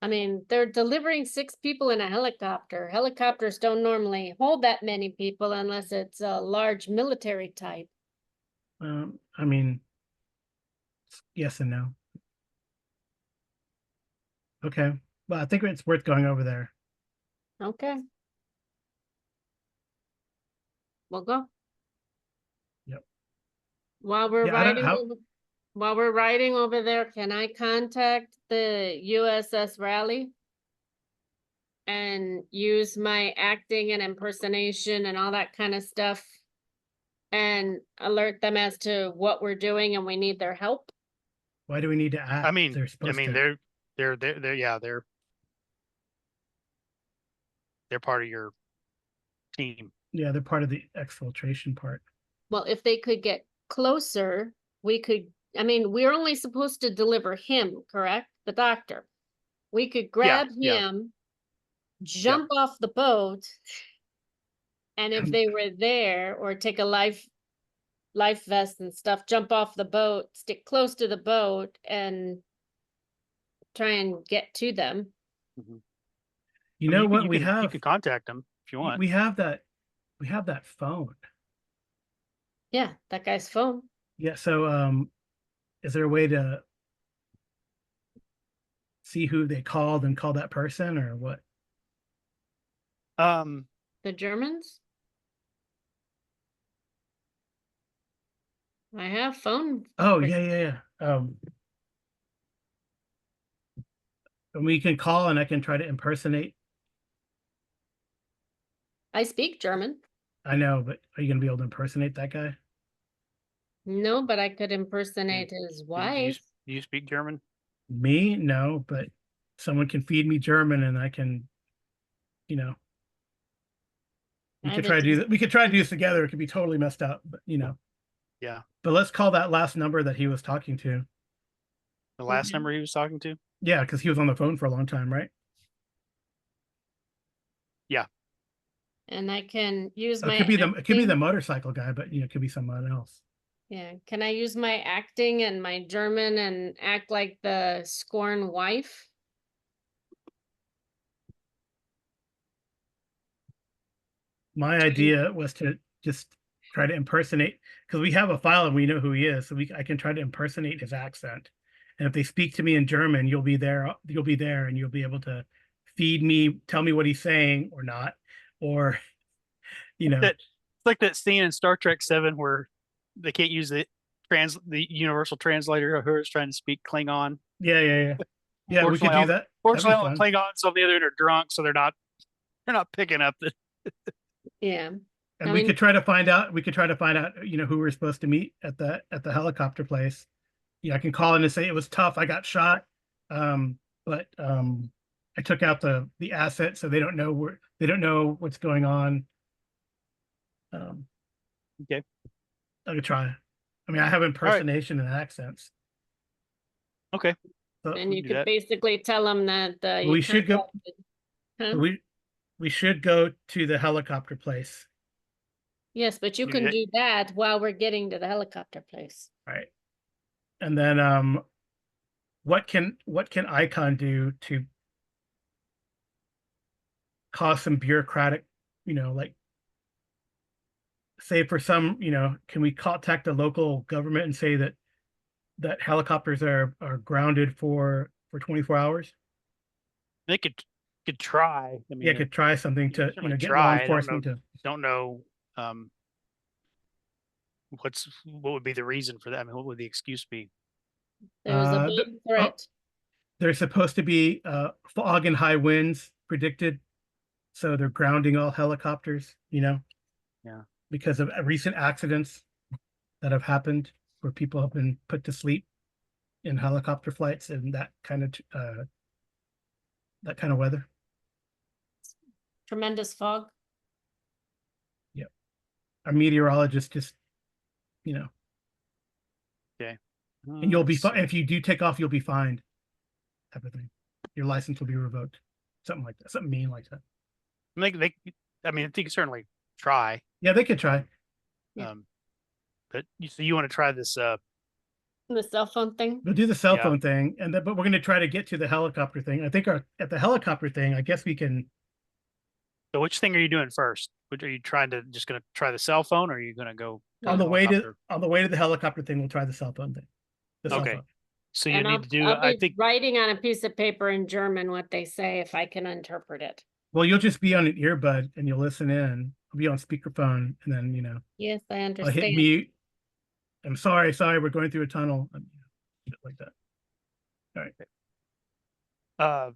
S3: I mean, they're delivering 6 people in a helicopter. Helicopters don't normally hold that many people unless it's a large military type.
S1: I mean, yes and no. Okay. Well, I think it's worth going over there.
S3: Okay. We'll go.
S1: Yep.
S3: While we're
S1: Yeah, I don't
S3: riding
S1: how
S3: over, while we're riding over there, can I contact the USS Raleigh and use my acting and impersonation and all that kind of stuff and alert them as to what we're doing and we need their help?
S1: why do we need to act?
S2: I mean,
S1: They're supposed to.
S2: they're part of your team.
S1: Yeah, they're part of the exfiltration part.
S3: Well, if they could get closer, we could, I mean, we're only supposed to deliver him, correct? The doctor. We could grab
S2: yeah.
S3: him, jump off the boat, and if they were there, or take a life vest and stuff, jump off the boat, stick close to the boat, and try and get to them.
S1: You know what? We
S2: You
S1: have
S2: could contact them if you want.
S1: we have that phone.
S3: Yeah, that guy's phone.
S1: Yeah, so is there a way to see who they called and call that person, or what?
S3: The Germans? I have phone.
S1: Oh, yeah. And we can call and I can try to impersonate.
S3: I speak German.
S1: I know, but are you gonna be able to impersonate that guy?
S3: No, but I could impersonate his
S2: Do
S3: wife.
S2: you speak German?
S1: Me? No, but someone can feed me German and I can, we
S3: I
S1: could
S3: have
S1: try to
S3: a
S1: do that. We could try to do this together. It could be totally messed up, but
S2: Yeah.
S1: But let's call that last number that he was talking to.
S2: The last number he was talking to?
S1: Yeah, because he was on the phone for a long time, right?
S2: Yeah.
S3: And I can use
S1: It
S3: my
S1: could be the
S3: acting.
S1: motorcycle guy, but it could be someone else.
S3: Yeah, can I use my acting and my German and act like the scorn wife?
S1: My idea was to just try to impersonate, because we have a file and we know who he is, so I can try to impersonate his accent. And if they speak to me in German, you'll be there, and you'll be able to feed me, tell me what he's saying or not, or
S2: It's like that scene in Star Trek 7 where they can't use the universal translator who is trying to speak Klingon.
S1: Yeah, we could do that.
S2: Fortunately, all the Klingons on the other end are drunk, so they're not picking up the.
S3: Yeah.
S1: And we could try to find out, who we're supposed to meet at the helicopter place. I can call in and say it was tough. I got shot. But I took out the asset, so they don't know what's going on.
S2: Okay.
S1: I could try. I mean, I have impersonation and accents.
S2: Okay.
S1: So
S3: And you could basically tell them that
S1: we should go.
S3: Huh?
S1: We should go to the helicopter place.
S3: Yes, but you can do that while we're getting to the helicopter place.
S1: Right. And then what can Icon do to cause some bureaucratic, like say for some, can we contact the local government and say that helicopters are grounded for 24 hours?
S2: They could try. I
S1: Yeah,
S2: mean,
S1: could try something
S2: you can
S1: to,
S2: certainly
S1: get law
S2: try. I
S1: enforcement to.
S2: don't know um what would be the reason for that. I mean, what would the excuse be?
S3: There's a
S1: The,
S3: big
S1: oh,
S3: threat.
S1: there's supposed to be fog and high winds predicted, so they're grounding all helicopters,
S2: Yeah.
S1: because of recent accidents that have happened where people have been put to sleep in helicopter flights and that kind of weather.
S3: Tremendous fog.
S1: Yeah, our meteorologist just,
S2: Okay.
S1: and you'll be
S2: Let's
S1: fine
S2: see.
S1: if you do take off. You'll be fined, type of thing. Your license will be revoked, something like that, something mean like that.
S2: I mean, they can certainly try.
S1: Yeah, they could try.
S3: Yeah.
S2: But so you want to try this?
S3: The cell phone thing.
S1: We'll do the cell
S2: Yeah.
S1: phone thing, but we're going to try to get to the helicopter thing. I think at the helicopter thing, I guess we can.
S2: So which thing are you doing first? Which are you trying to just going to try the cell phone, or are you going to go
S1: On the
S2: helicopter?
S1: way to the helicopter thing, we'll try the cell phone thing. The cell
S2: Okay.
S1: phone.
S2: So you
S3: And
S2: need to do.
S3: I'll
S2: I
S3: be
S2: think.
S3: writing on a piece of paper in German what they say if I can interpret it.
S1: Well, you'll just be on an earbud and you'll listen in. I'll be on speakerphone, and then
S3: Yes, I
S1: I'll
S3: understand.
S1: hit mute. I'm sorry, we're going through a tunnel, shit like that. All right.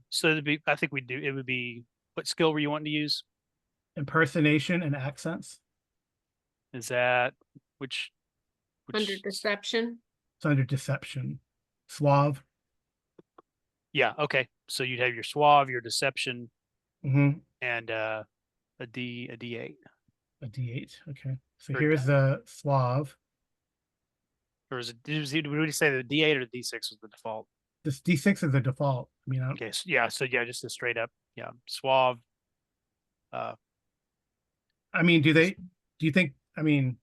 S2: So I think it would be. What skill were you wanting to use?
S1: Impersonation and accents.
S2: Is that which?
S3: Under deception.
S1: It's under deception. Suave.
S2: Yeah. Okay. So you'd have your suave, your deception,
S1: Mm-hmm.
S2: and a D8.
S1: A D8. Okay. So
S2: Or
S1: here's the suave.
S2: Or would we say the D8 or the D6 was the default?
S1: This D6 is the default. I mean,
S2: Okay. So yeah. Just a straight up. Yeah. Suave.
S1: I mean, do you think, I mean,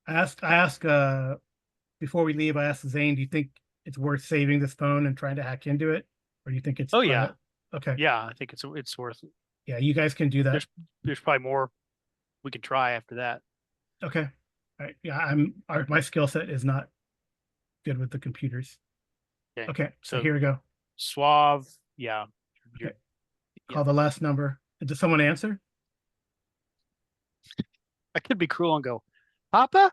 S1: I asked before we leave, I asked Zane, do you think it's worth saving this phone and trying to hack into it? Or do you think it's,
S2: Oh yeah.
S1: Okay.
S2: Yeah. I think it's worth it.
S1: Yeah, you guys can do that.
S2: There's probably more we can try after that.
S1: Okay. All right. Yeah, my skill set is not good with the computers. Okay. So here we go.
S2: Suave. Yeah.
S1: Okay. Call the last number. Did someone answer?
S2: I could be cruel and go, Papa?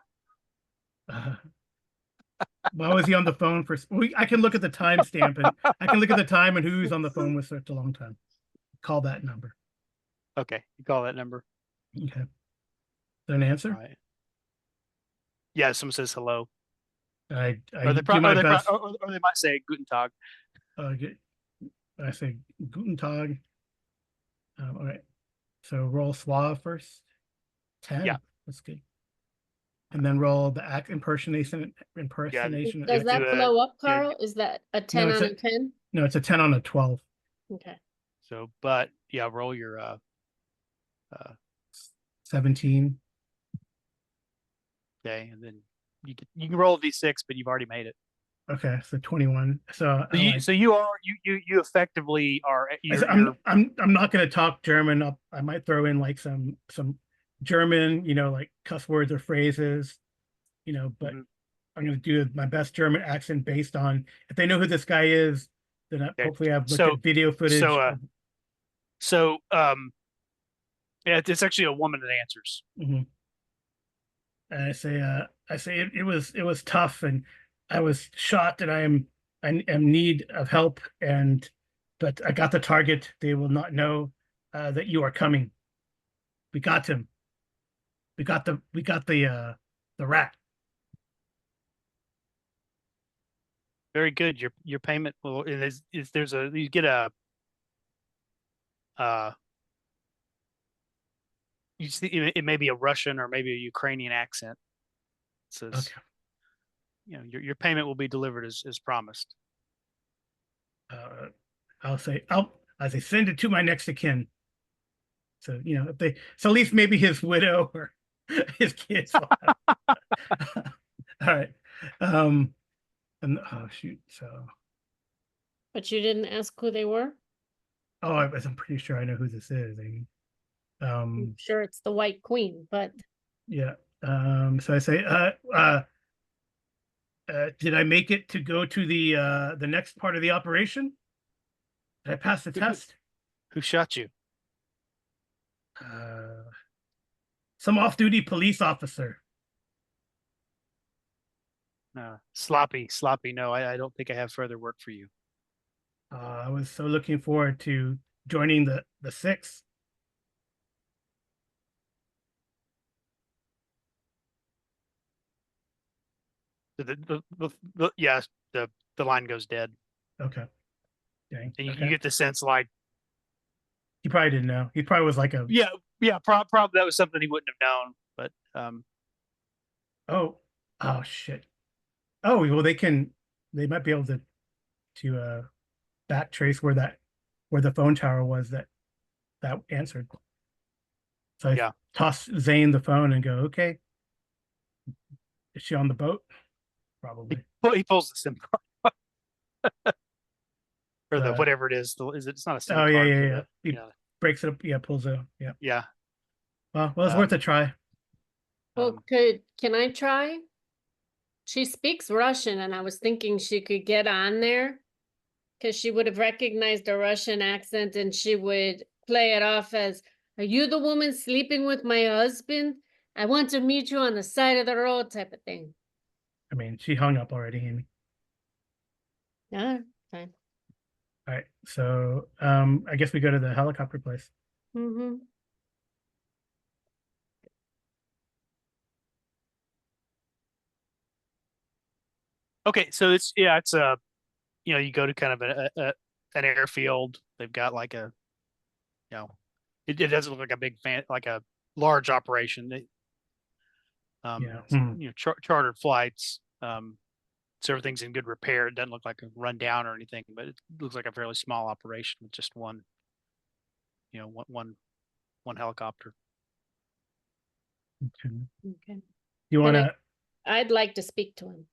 S1: Why was he on the phone for? I can look at the timestamp and I can look at the time and who's on the phone with such a long time. Call that number.
S2: Okay. You call that number.
S1: Okay. Is there an answer?
S2: All right. Yeah. Someone says hello.
S1: I
S2: Or they
S1: do my best.
S2: or they might say Guten Tag.
S1: I say Guten Tag. All right. So roll suave first. 10.
S2: Yeah.
S1: That's good. And then roll the act impersonation.
S3: Does that blow up, Carl? Is that a 10 on a 10?
S1: No, it's a 10 on a 12.
S3: Okay.
S2: So, but yeah, roll your
S1: 17.
S2: Okay, and then you can roll a d6, but you've already made it.
S1: Okay, so 21. So
S2: you effectively are.
S1: I'm not going to talk German. I might throw in like some German, like cuss words or phrases, but I'm going to do my best German accent based on if they know who this guy is, then hopefully I've looked at video footage.
S2: Yeah, it's actually a woman that answers.
S1: Mm-hmm. And I say it was tough, and I was shot, and I am need of help, but I got the target. They will not know that you are coming. We got him. We got the rat.
S2: Very good. Your payment will you get a you see it may be a Russian or maybe a Ukrainian accent. It says,
S1: okay.
S2: Your payment will be delivered as promised.
S1: I say send it to my next of kin. So so at least maybe his widow or his kids. All right. And oh shoot. So.
S3: But you didn't ask who they were?
S1: Oh, I'm pretty sure I know who this is.
S3: I'm sure it's the White Queen, but
S1: Yeah. So I say, did I make it to go to the next part of the operation? Did I pass the test?
S2: Who shot you?
S1: Uh, some off-duty police officer.
S2: Sloppy. No, I don't think I have further work for you.
S1: I was so looking forward to joining the six.
S2: Yeah, the line goes dead,
S1: Okay. Dang.
S2: and you
S1: Okay.
S2: get the sense like,
S1: He probably didn't know. He probably was like a,
S2: yeah, probably that was something he wouldn't have known. But
S1: oh, oh shit. Oh, well, they might be able to back trace where the phone tower was that answered. So I
S2: yeah,
S1: toss Zane the phone and go, okay, is she on the boat? Probably.
S2: he pulls the SIM card or the
S1: Uh,
S2: whatever it is. It's not a SIM
S1: oh yeah,
S2: card
S1: yeah,
S2: for
S1: yeah.
S2: the
S1: He breaks it up. Yeah, pulls a yeah.
S2: yeah.
S1: Well, it's worth a try.
S3: Well, can I try? She speaks Russian, and I was thinking she could get on there because she would have recognized a Russian accent and she would play it off as, "Are you the woman sleeping with my husband? I want to meet you on the side of the road," type of thing.
S1: I mean, she hung up already, Amy.
S3: Yeah, fine.
S1: All right, so I guess we go to the helicopter place.
S3: Mm-hmm.
S2: Okay, so it's you go to kind of an airfield. They've got like a it doesn't look like a big like a large operation.
S1: Yeah.
S2: Chartered flights. So everything's in good repair. It doesn't look like a rundown or anything, but it looks like a fairly small operation with just one, one helicopter.
S1: Okay.
S3: Okay.
S1: You want to?
S3: I'd like to speak to him.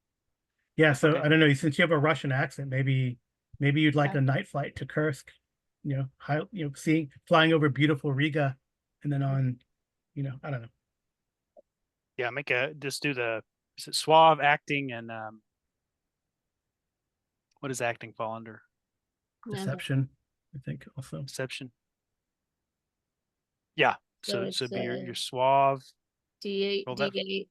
S1: Yeah. So
S2: Okay.
S1: I don't know. Since you have a Russian accent, maybe you'd like
S3: Yeah.
S1: a night flight to Kursk. Flying over beautiful Riga, and then on, I don't know.
S2: Yeah, just do is it suave acting and what does acting fall under?
S1: Deception, I think also.
S2: Deception. Yeah.
S3: So
S2: So
S3: it's
S2: be your suave.
S3: D8,
S2: Roll that.
S3: D8.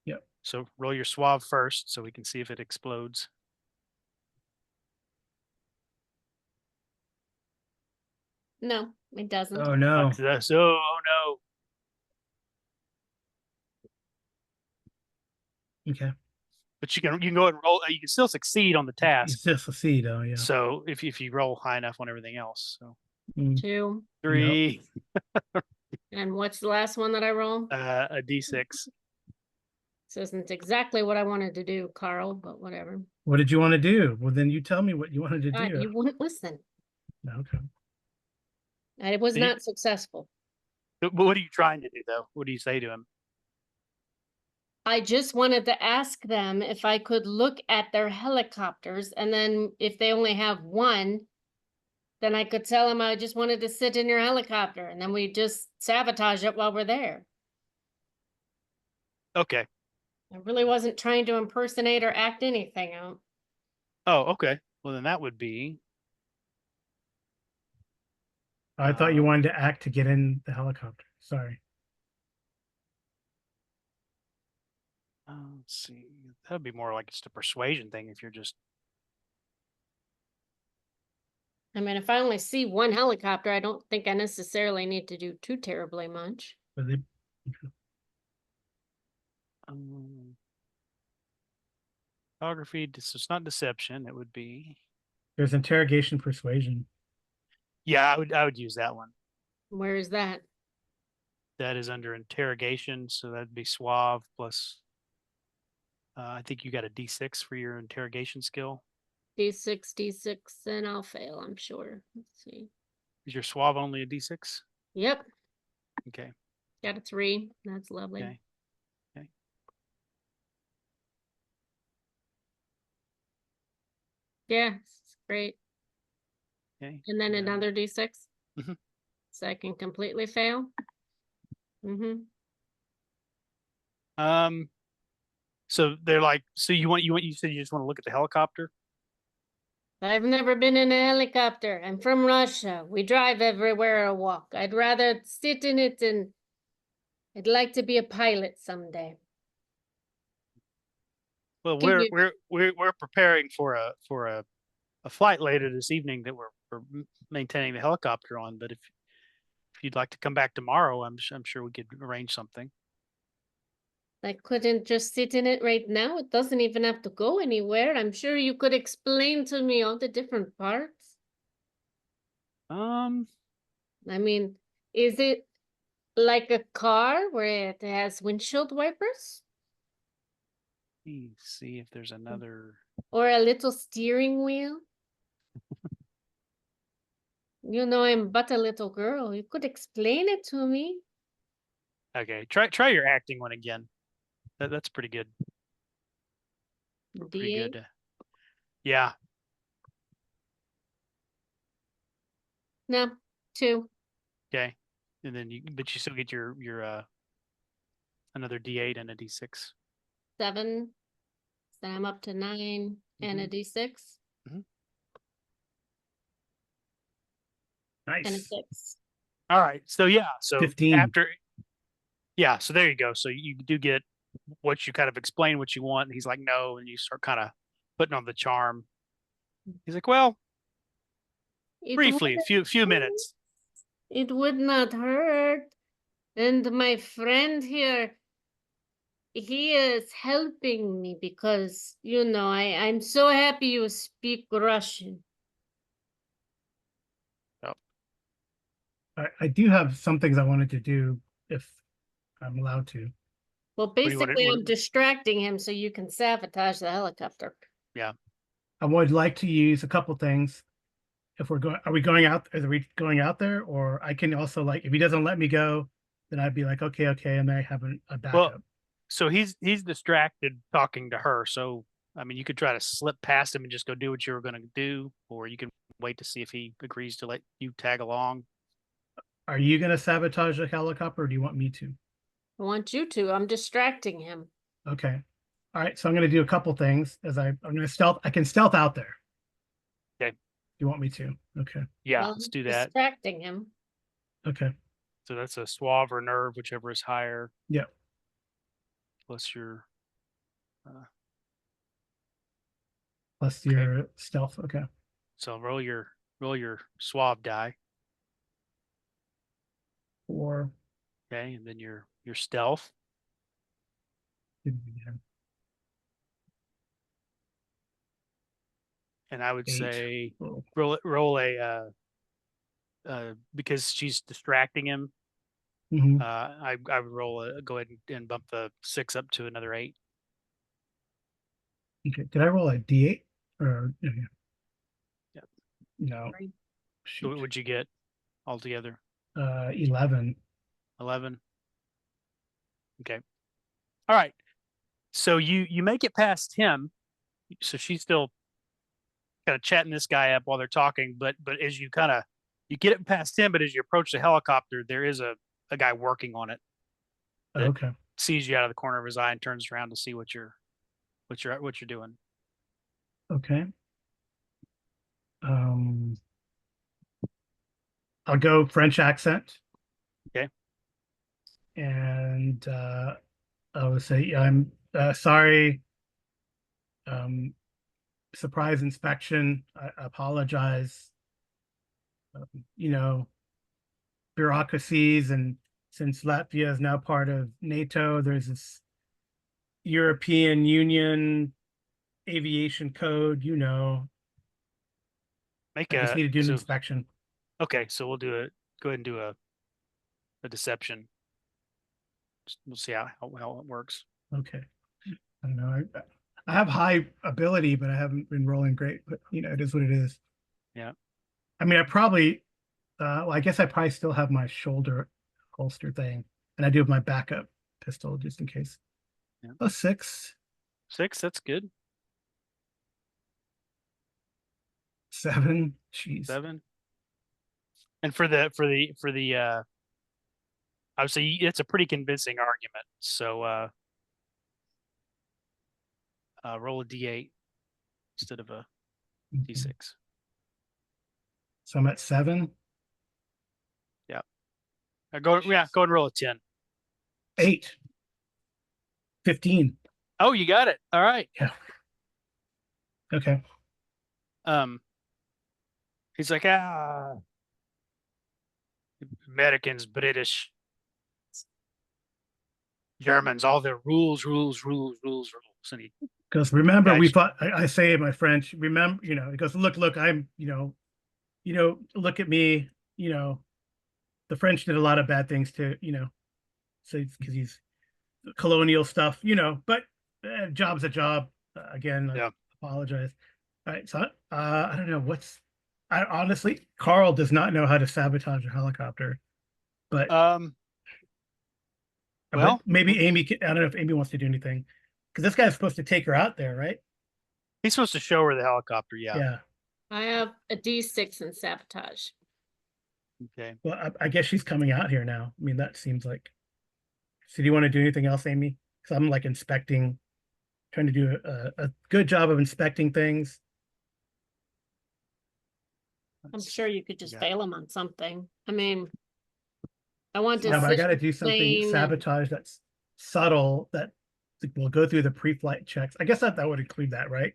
S1: Yep.
S2: So roll your suave first so we can see if it explodes.
S3: No, it doesn't.
S1: Oh no.
S2: Oh no.
S1: Okay.
S2: But you can go ahead and roll. You can still succeed on the task.
S1: It's just a seed. Oh yeah.
S2: So if you roll high enough on everything else, so
S3: 2.
S2: 3,
S3: And what's the last one that I roll?
S2: a D6.
S3: This isn't exactly what I wanted to do, Carl, but whatever.
S1: What did you want to do? Well, then you tell me what you wanted to do.
S3: You wouldn't listen.
S1: Okay.
S3: I was not successful.
S2: But what are you trying to do though? What do you say to him?
S3: I just wanted to ask them if I could look at their helicopters, and then if they only have one, then I could tell them I just wanted to sit in your helicopter, and then we just sabotage it while we're there.
S2: Okay.
S3: I really wasn't trying to impersonate or act anything out.
S2: Oh, okay. Well, then that would be.
S1: I thought you wanted to act to get in the helicopter. Sorry.
S2: Let's see. That would be more like just a persuasion thing if you're just.
S3: I mean, if I only see one helicopter, I don't think I necessarily need to do too terribly much.
S2: Photography, so it's not deception. It would be.
S1: There's interrogation persuasion.
S2: Yeah, I would use that one.
S3: Where is that?
S2: That is under interrogation, so that'd be suave plus. I think you got a D6 for your interrogation skill.
S3: D6, and I'll fail, I'm sure. Let's see.
S2: Is your suave only a D6?
S3: Yep.
S2: Okay.
S3: Got a 3. That's lovely.
S2: Okay. Okay.
S3: Yeah, it's great.
S2: Okay.
S3: And then another D6.
S2: Mhm.
S3: So I can completely fail.
S2: So they're like, so you said you just want to look at the helicopter?
S3: I've never been in a helicopter. I'm from Russia. We drive everywhere I walk. I'd rather sit in it, and I'd like to be a pilot someday.
S2: Well,
S3: Can you?
S2: we're preparing for a flight later this evening that we're maintaining the helicopter on. But if you'd like to come back tomorrow, I'm sure we could arrange something.
S3: I couldn't just sit in it right now. It doesn't even have to go anywhere. I'm sure you could explain to me all the different parts.
S2: Um,
S3: I mean, is it like a car where it has windshield wipers?
S2: let me see if there's another.
S3: Or a little steering wheel? You know, I'm but a little girl. You could explain it to me.
S2: Okay, try your acting one again. That's pretty good. Pretty
S3: D8?
S2: good. Yeah.
S3: No, 2.
S2: Okay. And then but you still get your another D8 and a D6.
S3: 7. So I'm up to 9 and a D6
S2: Mhm.
S3: and a
S1: Nice.
S3: 6.
S2: All right. So yeah. So
S1: 15.
S2: yeah. So there you go. So you do get what you kind of explain what you want, and he's like, no, and you start kind of putting on the charm. He's like, well,
S3: It
S2: briefly,
S3: wouldn't
S2: few
S3: hurt.
S2: minutes.
S3: It would not hurt. And my friend here, he is helping me because, you know, I'm so happy you speak Russian.
S2: Oh,
S1: I do have some things I wanted to do if I'm allowed to.
S3: Well,
S2: what do you want?
S3: basically, I'm distracting him so you can sabotage the helicopter.
S2: Yeah.
S1: I would like to use a couple things. If we're going, are we going out? Are we going out there? Or I can also, like, if he doesn't let me go, then I'd be like, okay, and I have a
S2: Well,
S1: backup.
S2: so he's distracted talking to her. So I mean, you could try to slip past him and just go do what you were going to do, or you can wait to see if he agrees to let you tag along.
S1: Are you going to sabotage the helicopter, or do you want me to?
S3: I want you to. I'm distracting him.
S1: Okay. All right. So I'm going to do a couple things I'm going to stealth. I can stealth out there.
S2: Okay.
S1: You want me to? Okay.
S2: Yeah,
S3: Well,
S2: let's
S3: I'm
S2: do that.
S3: distracting him.
S1: Okay.
S2: So that's a suave or nerve, whichever is higher.
S1: Yeah.
S2: Plus your.
S1: Plus
S2: Okay.
S1: your stealth. Okay.
S2: So roll your suave die.
S1: 4.
S2: Okay, and then your stealth. And I would
S1: 8.
S2: say
S1: Oh.
S2: roll a because she's distracting him.
S1: Mhm.
S2: I would go ahead and bump the 6 up to another 8.
S1: Okay. Did I roll a D8 or
S2: Yep.
S1: no?
S3: Right.
S2: So what
S1: Shoot.
S2: would you get altogether?
S1: 11.
S2: 11. Okay. All right. So you make it past him. So she's still kind of chatting this guy up while they're talking, but as you you get it past him, but as you approach the helicopter, there is a guy working on it that
S1: Okay.
S2: sees you out of the corner of his eye and turns around to see what you're doing.
S1: Okay. I'll go French accent.
S2: Okay.
S1: And I would say, I'm sorry. Surprise inspection. I apologize. You know, bureaucracies, and since Latvia is now part of NATO, there's this European Union aviation code.
S2: Make
S1: I just need to do an
S2: so
S1: inspection.
S2: okay, so we'll go ahead and do a deception. We'll see how it works.
S1: Okay. I don't know. I have high ability, but I haven't been rolling great. But it is what it is.
S2: Yeah.
S1: I mean, I probably, well, I guess I probably still have my shoulder holster thing, and I do have my backup pistol just in case.
S2: Yeah.
S1: A 6.
S2: 6, that's good.
S1: 7. Jeez.
S2: 7. And for the I would say it's a pretty convincing argument. So roll a d8 instead of a
S1: Okay.
S2: d6.
S1: So I'm at 7,
S2: Go and roll a 10.
S1: 8, 15.
S2: Oh, you got it. All right.
S1: Yeah. Okay.
S2: He's like, Americans, British, Germans, all their rules. And he
S1: Because remember, we
S2: guys,
S1: fought. I say in my French. Remember, he goes, look. I'm, look at me. The French did a lot of bad things to, so because he's colonial stuff, but job's a job. Again, I
S2: yeah.
S1: apologize. All right, so I don't know I honestly, Carl does not know how to sabotage a helicopter, but
S2: Well,
S1: maybe Amy. I don't know if Amy wants to do anything because this guy's supposed to take her out there, right?
S2: he's supposed to show her the helicopter. Yeah.
S1: Yeah.
S3: I have a D6 in sabotage.
S2: Okay.
S1: Well, I guess she's coming out here now. I mean, that seems like. So do you want to do anything else, Amy? Because I'm like inspecting, trying to do a good job of inspecting things.
S3: I'm sure you could just
S2: Yeah.
S3: fail him on something. I mean, I want to
S1: Yeah, but I
S3: sit
S1: got to
S3: in
S1: do something
S3: plane and-
S1: sabotage that's subtle that will go through the pre-flight checks. I guess that would include that, right?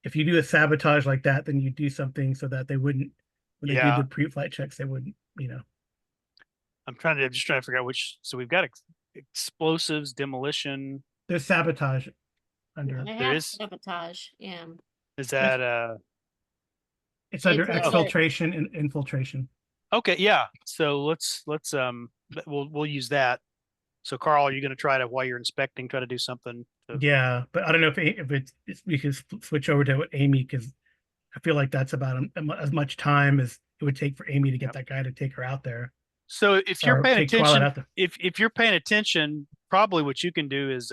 S1: If you do a sabotage like that, then you do something so that they wouldn't, when they do
S2: Yeah.
S1: the pre-flight checks, they wouldn't,
S2: I'm just trying to figure out which. So we've got explosives, demolition.
S1: There's sabotage under.
S3: I
S2: There
S3: have
S2: is.
S3: sabotage. Yeah.
S2: Is that
S1: It's under
S3: It's under-
S1: exfiltration and infiltration.
S2: okay? Yeah. So let's we'll use that. So Carl, are you going to try to, while you're inspecting, try to do something?
S1: Yeah, but I don't know if we could switch over to Amy because I feel like that's about as much time as it would take for Amy to get
S2: Yep.
S1: that guy to take her out there.
S2: So if you're
S1: Or
S2: paying
S1: take Twilight
S2: attention,
S1: out there.
S2: if you're paying attention, probably what you can do is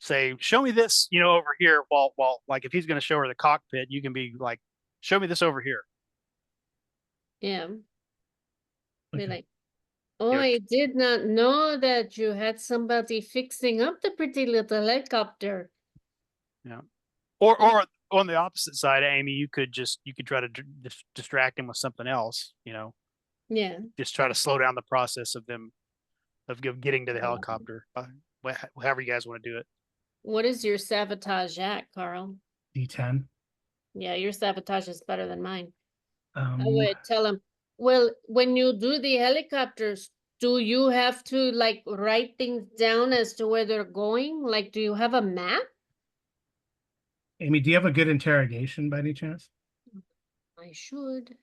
S2: say, show me this, over here. While like if he's going to show her the cockpit, you can be like, show me this over here.
S3: Yeah. Be
S1: Okay.
S3: like, oh,
S2: Yeah.
S3: I did not know that you had somebody fixing up the pretty little helicopter.
S2: Or on the opposite side, Amy, you could try to distract him with something else.
S3: Yeah.
S2: Just try to slow down the process of getting to the
S3: Yeah.
S2: helicopter. However you guys want to do it.
S3: What is your sabotage at, Carl?
S1: D10.
S3: Yeah, your sabotage is better than mine. I
S1: Um,
S3: would tell him, well, when you do the helicopters, do you have to like write things down as to where they're going? Like, do you have a map?
S1: Amy, do you have a good interrogation by any chance?
S3: I should.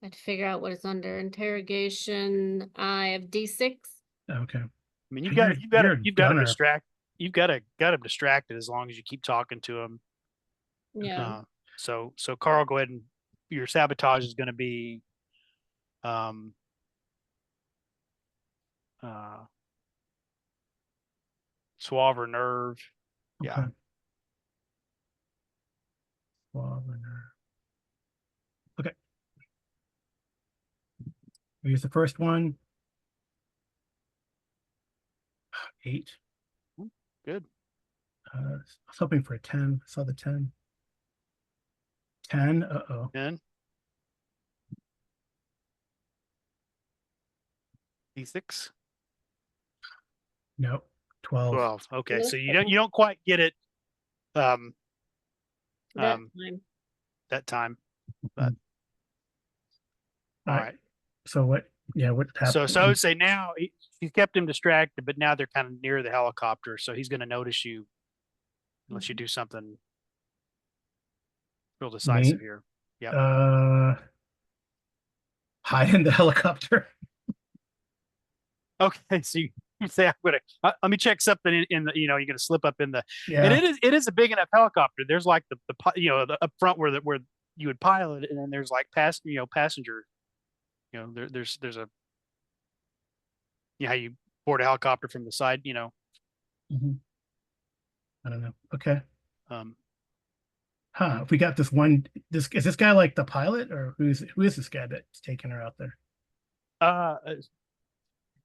S3: I'd figure out what is under interrogation. I have D6.
S1: Okay.
S2: I mean,
S1: You're
S2: you've got
S1: a
S2: to
S1: gunner.
S2: got him distracted as long as you keep talking to him.
S3: Yeah.
S2: So Carl, go ahead and your sabotage is going to be suave or nerve. Yeah.
S1: Okay. Okay. Here's the first one. 8.
S2: Good.
S1: I was hoping for a 10. I saw the 10. 10. Uh-oh.
S2: 10. D6.
S1: Nope. 12.
S2: 12. Okay,
S3: Yeah.
S2: so you don't quite get it
S3: That
S2: um
S3: time.
S2: that time. But all right.
S1: So what happened?
S2: So I would say now he's kept him distracted, but now they're kind of near the helicopter, so he's going to notice you unless you do something real decisive here. Yeah.
S1: Hide in the helicopter.
S2: Okay, so you say I'm gonna let me check something in the you're gonna slip up in the
S1: Yeah.
S2: and it is a big enough helicopter. There's like the up front where you would pilot it, and then there's like passenger. There's a how you board a helicopter from the side.
S1: Mhm. I don't know. Okay.
S2: Um,
S1: If we got this one, is this guy like the pilot, or who is this guy that's taking her out there?
S2: as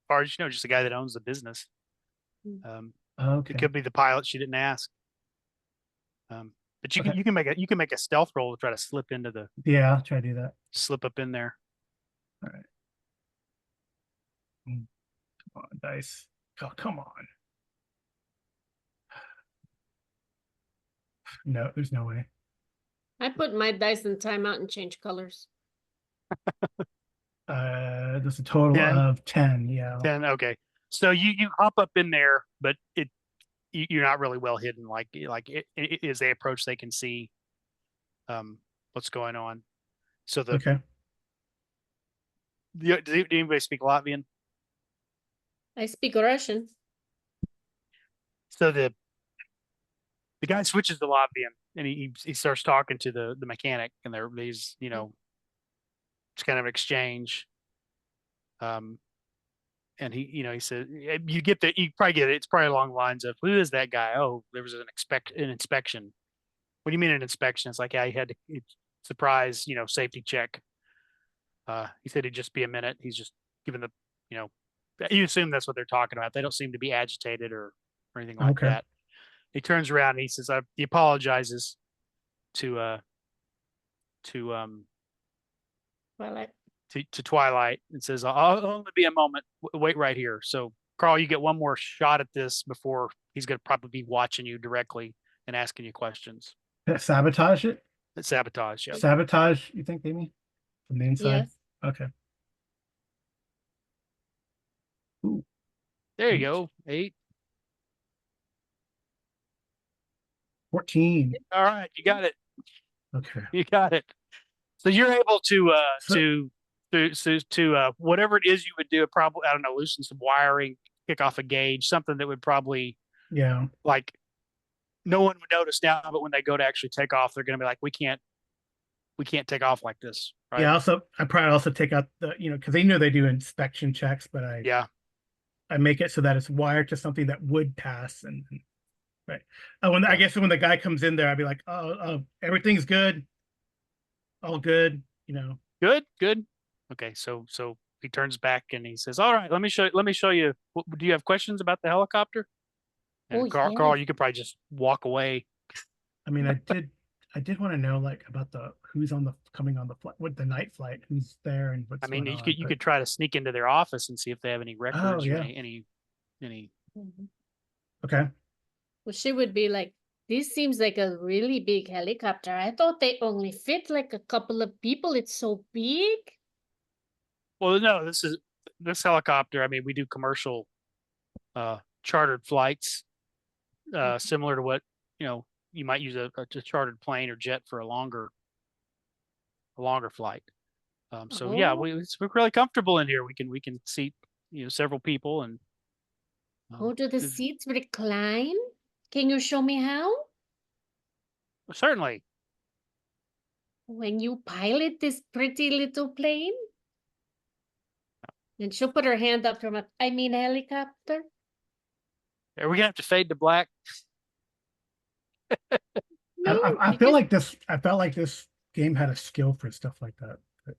S2: far as just a guy that owns the business.
S1: Okay.
S2: It could be the pilot she didn't ask. But you can make a stealth roll to try to slip into the
S1: Yeah, I'll try to do that.
S2: slip up in there.
S1: All right. Come on, dice. Oh, come on. No, there's no way.
S3: I put my dice in timeout and change colors.
S1: There's a total
S2: 10?
S1: of 10. Yeah.
S2: 10. Okay. So you hop up in there, but you're not really well hidden. Like as they approach, they can see what's going on. So
S1: Okay.
S2: does anybody speak Latvian?
S3: I speak Russian.
S2: So the guy switches to Latvian and he starts talking to the mechanic, and these it's kind of an exchange. And he said, you probably get it. It's probably along the lines of, who is that guy? Oh, there was an inspection. What do you mean an inspection? It's like, yeah, he had to surprise, safety check. He said he'd just be a minute. He's just given you assume that's what they're talking about. They don't seem to be agitated or anything like
S1: Okay.
S2: that. He turns around and he says, he apologizes to Twilight and says, I'll only be a moment. Wait right here. So Carl, you get one more shot at this before he's going to probably be watching you directly and asking you questions.
S1: Sabotage it?
S2: It's sabotage. Yeah.
S1: Sabotage, you think, Amy? From the inside?
S3: Yes.
S1: Okay. Ooh.
S2: There you go. 8.
S1: 14.
S2: All right. You got it.
S1: Okay.
S2: You got it. So you're able to whatever it is you would do, probably, I don't know, loosen some wiring, kick off a gauge, something that would probably,
S1: yeah,
S2: like, no one would notice now, but when they go to actually take off, they're going to be like, we can't take off like this, right?
S1: Yeah. Also, I probably also take out the, because they know they do inspection checks, but I make it so that it's wired to something that would pass, and right. I guess when the guy comes in there, I'd be like, oh, everything's good, all good,
S2: Good. Okay, so he turns back and he says, "All right, let me show you. Do you have questions about the helicopter?" And
S3: Oh,
S2: Carl,
S3: yes.
S2: you could probably just walk away.
S1: I mean, I did want to know, like, about who's coming on the flight, with the night flight, who's there and what's
S2: I mean,
S1: going on.
S2: you could try to sneak into their office and see if they have any records or
S1: yeah.
S2: any.
S3: Mhm.
S1: Okay.
S3: Well, she would be like, this seems like a really big helicopter. I thought they only fit like a couple of people. It's so big.
S2: Well, no, this helicopter. I mean, we do commercial, chartered flights, similar to what you might use a chartered plane or jet for a longer flight. So yeah,
S3: Oh.
S2: we're really comfortable in here. We can seat several people, and
S3: Oh, do the seats recline? Can you show me how?
S2: certainly.
S3: When you pilot this pretty little plane? And she'll put her hand up from helicopter.
S2: Are we gonna have to fade to black?
S3: No,
S1: I feel like this. I felt like this game had a skill for stuff like that, but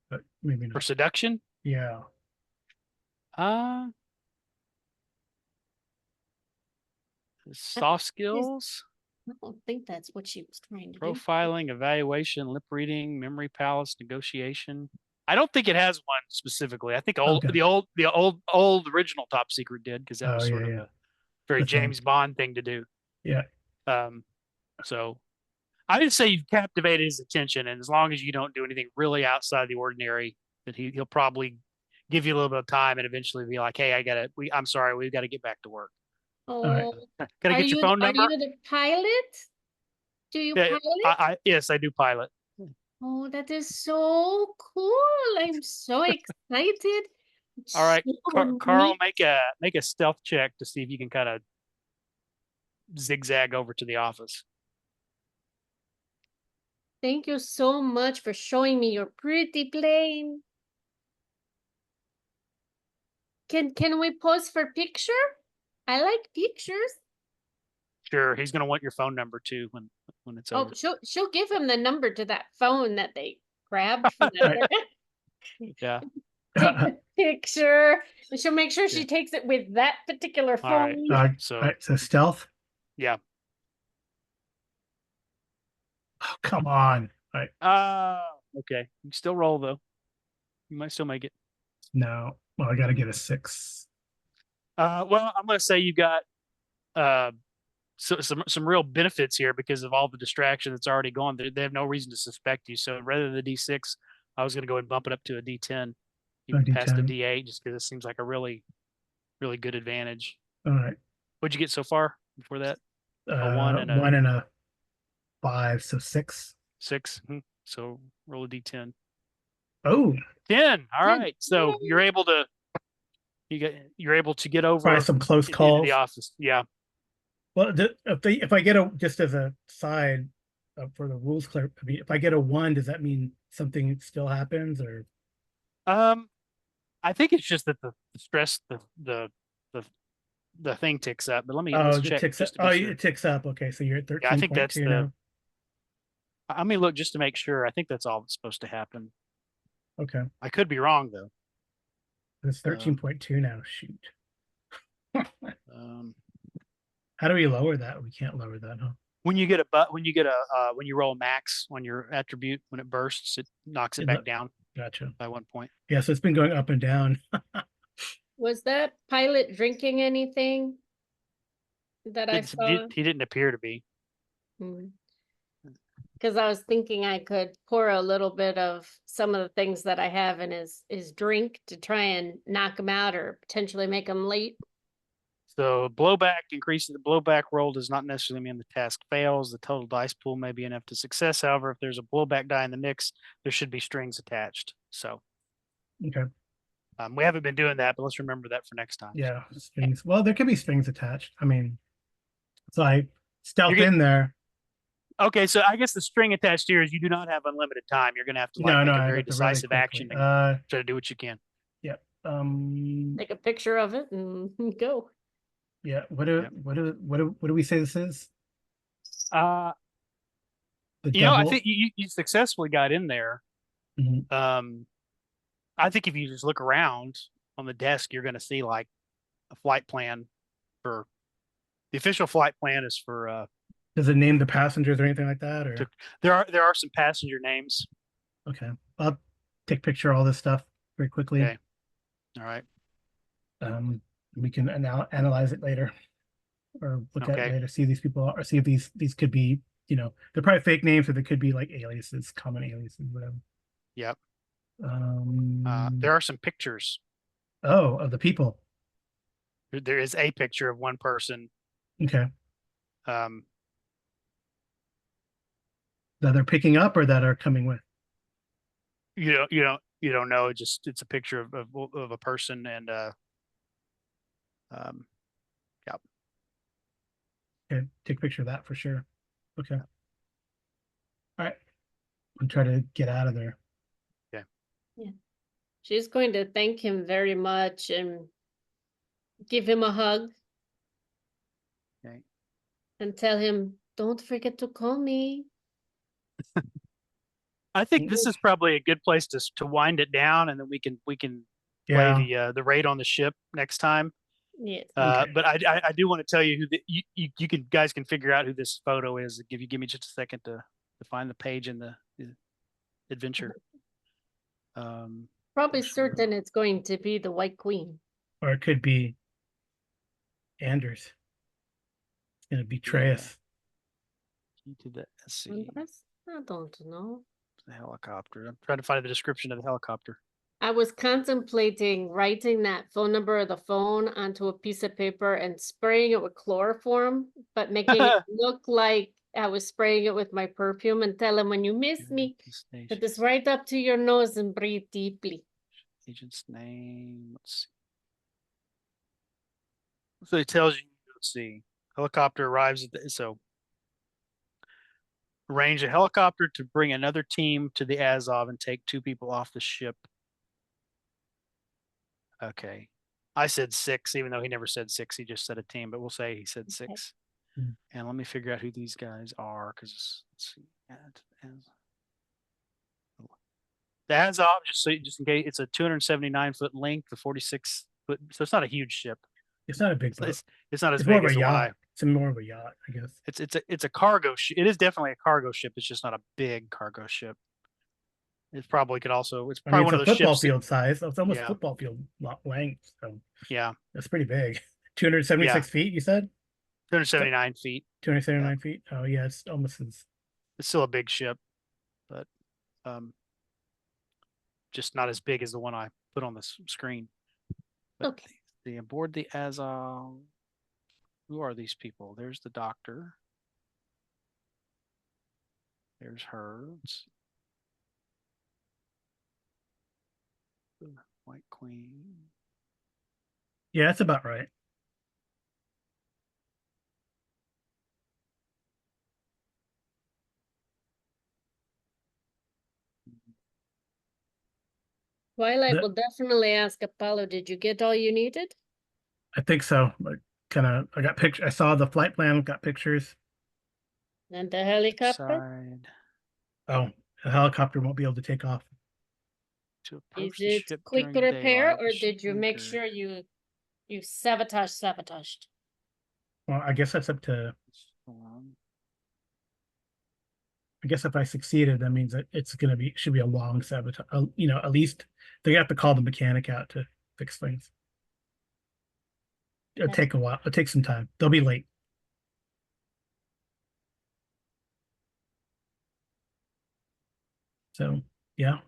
S1: but maybe
S2: For
S1: not.
S2: seduction?
S1: Yeah.
S2: Soft skills,
S3: I don't think that's what she was trying to do.
S2: profiling, evaluation, lip reading, memory palace, negotiation. I don't think it has one specifically. I think the old original Top Secret did, because that was sort of a very James Bond thing to do.
S1: Yeah.
S2: So I would say you've captivated his attention, and as long as you don't do anything really outside the ordinary, that he'll probably give you a little bit of time and eventually be like, "Hey, I'm sorry, we've got to get back to work."
S3: Oh,
S2: Can I get your phone number?
S3: Are you the pilot? Do you pilot?
S2: Yes, I do pilot.
S3: Oh, that is so cool. I'm so excited.
S2: All right,
S3: So
S2: Carl,
S3: neat.
S2: make a stealth check to see if you can kind of zigzag over to the office.
S3: Thank you so much for showing me your pretty plane. Can we pose for picture? I like pictures.
S2: Sure, he's gonna want your phone number too when it's over.
S3: Oh, she'll give him the number to that phone that they grabbed from the
S2: Yeah.
S3: take the picture, and she'll make sure
S2: Yeah.
S3: she takes it with that particular
S2: All right.
S3: phone.
S2: So
S1: so stealth.
S2: yeah.
S1: Oh, come on. All right.
S2: Okay. You still roll though. You might still make it.
S1: No. Well, I got to get a 6.
S2: Well, I'm gonna say you got some real benefits here because of all the distraction that's already gone. They have no reason to suspect you. So rather than a D6, I was gonna go ahead and bump it up to a D10. You
S1: Oh,
S2: passed a
S1: D10.
S2: D8 just because it seems like a really, really good advantage.
S1: All right.
S2: What'd you get so far before that? A 1 and a
S1: 1 and a 5, so 6.
S2: 6. So roll a D10.
S1: Oh,
S2: 10. All
S3: Ten.
S2: right. So you're able to get over
S1: probably some close
S2: into
S1: calls.
S2: the office. Yeah.
S1: Well, if I get a, just as a side for the rules clear, I mean, if I get a 1, does that mean something still happens, or?
S2: I think it's just that the stress, the thing ticks up. But let's
S1: Oh, it
S2: check
S1: ticks up.
S2: just to be sure.
S1: It ticks up. Okay, so you're at
S2: Yeah, I think that's
S1: 13.2 now.
S2: I mean, look just to make sure. I think that's all that's supposed to happen.
S1: Okay,
S2: I could be wrong though.
S1: it's 13.2 now. Shoot.
S2: Um,
S1: How do we lower that? We can't lower that, huh?
S2: when you roll a max on your attribute, when it bursts, it knocks it back down
S1: Gotcha.
S2: by 1 point.
S1: Yeah, so it's been going up and down.
S3: Was that pilot drinking anything that I saw?
S2: He didn't appear to be.
S3: Because I was thinking I could pour a little bit of some of the things that I have in his drink to try and knock him out or potentially make him late.
S2: So blowback increasing the blowback roll does not necessarily mean the task fails. The total dice pool may be enough to success. However, if there's a blowback die in the mix, there should be strings attached. So
S1: Okay.
S2: we haven't been doing that, but let's remember that for next time.
S1: Yeah, strings. Well, there could be strings attached. I mean, so I stealth
S2: You're
S1: in there.
S2: Okay, so I guess the string attached here is you do not have unlimited time. You're going to have to
S1: No,
S2: make a
S1: I
S2: very
S1: got to really
S2: decisive
S1: quickly.
S2: action and try to do what you can.
S1: Yep.
S3: Take a picture of it and go.
S1: Yeah. What do we say this is?
S2: I
S1: double?
S2: think you successfully got in there.
S1: Mhm.
S2: I think if you just look around on the desk, you're going to see like a flight plan for the official flight plan is for
S1: Does it name the passengers or anything like that? Or
S2: there are some passenger names.
S1: okay, I'll take a picture of all this stuff very quickly.
S2: Okay. All right.
S1: We can analyze it later, or look at it
S2: Okay.
S1: later. See these people, or see if these could be, they're probably fake names, or they could be like aliases, common aliases, whatever.
S2: Yep.
S1: Um,
S2: There are some pictures.
S1: of the people.
S2: There is a picture of one person.
S1: Okay.
S2: Um,
S1: That they're picking up or that are coming with.
S2: you don't know. It's a picture of a person and yeah.
S1: Okay, take a picture of that for sure. Okay. All right. I'm trying to get out of there.
S2: Yeah.
S3: Yeah. She's going to thank him very much and give him a hug.
S2: Okay.
S3: And tell him, don't forget to call me.
S2: I think this is probably a good place to wind it down, and then we can play the raid on the ship next time.
S3: Yes.
S1: Okay.
S2: But I do want to tell you who you guys can figure out who this photo is. If you give me just a second to find the page in the adventure.
S3: Probably certain it's going to be the White Queen.
S1: Or it could be Anders. It's gonna betray us.
S2: To the SC.
S3: I don't know.
S2: The helicopter. I'm trying to find the description of the helicopter.
S3: I was contemplating writing that phone number of the phone onto a piece of paper and spraying it with chloroform, but making it look like I was spraying it with my perfume and tell him when you miss me, put this right up to your nose and breathe deeply.
S2: Agent's name. Let's see. So it tells you, let's see. Helicopter arrives at arrange a helicopter to bring another team to the Azov and take 2 people off the ship. Okay. I said 6, even though he never said 6. He just said a team, but we'll say he said 6.
S1: Okay.
S2: And let me figure out who these guys are, because let's see. The Azov, just in case, it's a 279-foot length, the 46-foot. So it's not a huge ship.
S1: It's not a big
S2: It's,
S1: boat.
S2: it's not as
S1: It's more
S2: big
S1: of
S2: as
S1: a
S2: the one
S1: yacht. It's more of a yacht, I guess.
S2: It's a cargo ship. It is definitely a cargo ship. It's just not a big cargo ship. It's probably it's
S1: I mean,
S2: probably
S1: it's
S2: one
S1: a
S2: of those
S1: football
S2: ships.
S1: field size. It's almost
S2: Yeah.
S1: football field length. So
S2: Yeah.
S1: that's pretty big. 276 feet, you said?
S2: 279 feet.
S1: 279 feet. Oh yeah, it's almost as.
S2: It's still a big ship, but just not as big as the one I put on the screen. But
S3: Okay.
S2: aboard the Azov. Who are these people? There's the doctor. There's her. The White Queen.
S1: Yeah, that's about right.
S3: Twilight will definitely ask Apollo, did you get all you needed?
S1: I think so. Like, I got pictures. I saw the flight plan. Got pictures.
S3: And the helicopter?
S2: Side
S1: Oh, the helicopter won't be able to take off.
S2: to
S3: Is
S2: approach the
S3: it
S2: ship
S3: quick
S2: during
S3: repair,
S2: daylight.
S3: or did you make sure you sabotaged?
S1: Well, I guess that's up to. I guess if I succeeded, that means that it's gonna be should be a long sabotage. You know, at least they have to call the mechanic out to fix things. It'll take a while. It'll take some time. They'll be late. So yeah.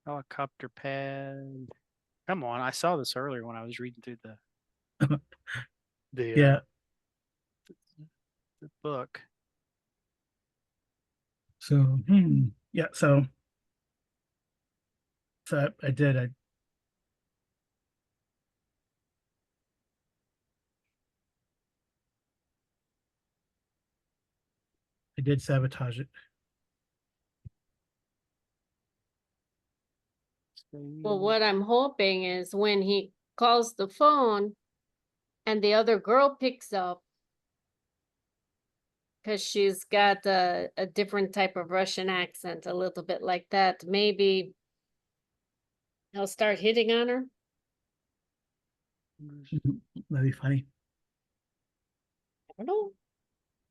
S2: Helicopter pad. Come on, I saw this earlier when I was reading through
S1: Yeah.
S2: The book.
S1: So yeah. So I did. I did sabotage it.
S3: Well, what I'm hoping is when he calls the phone and the other girl picks up, because she's got a different type of Russian accent, a little bit like that, maybe he'll start hitting on her.
S1: That'd be funny.
S3: I don't know,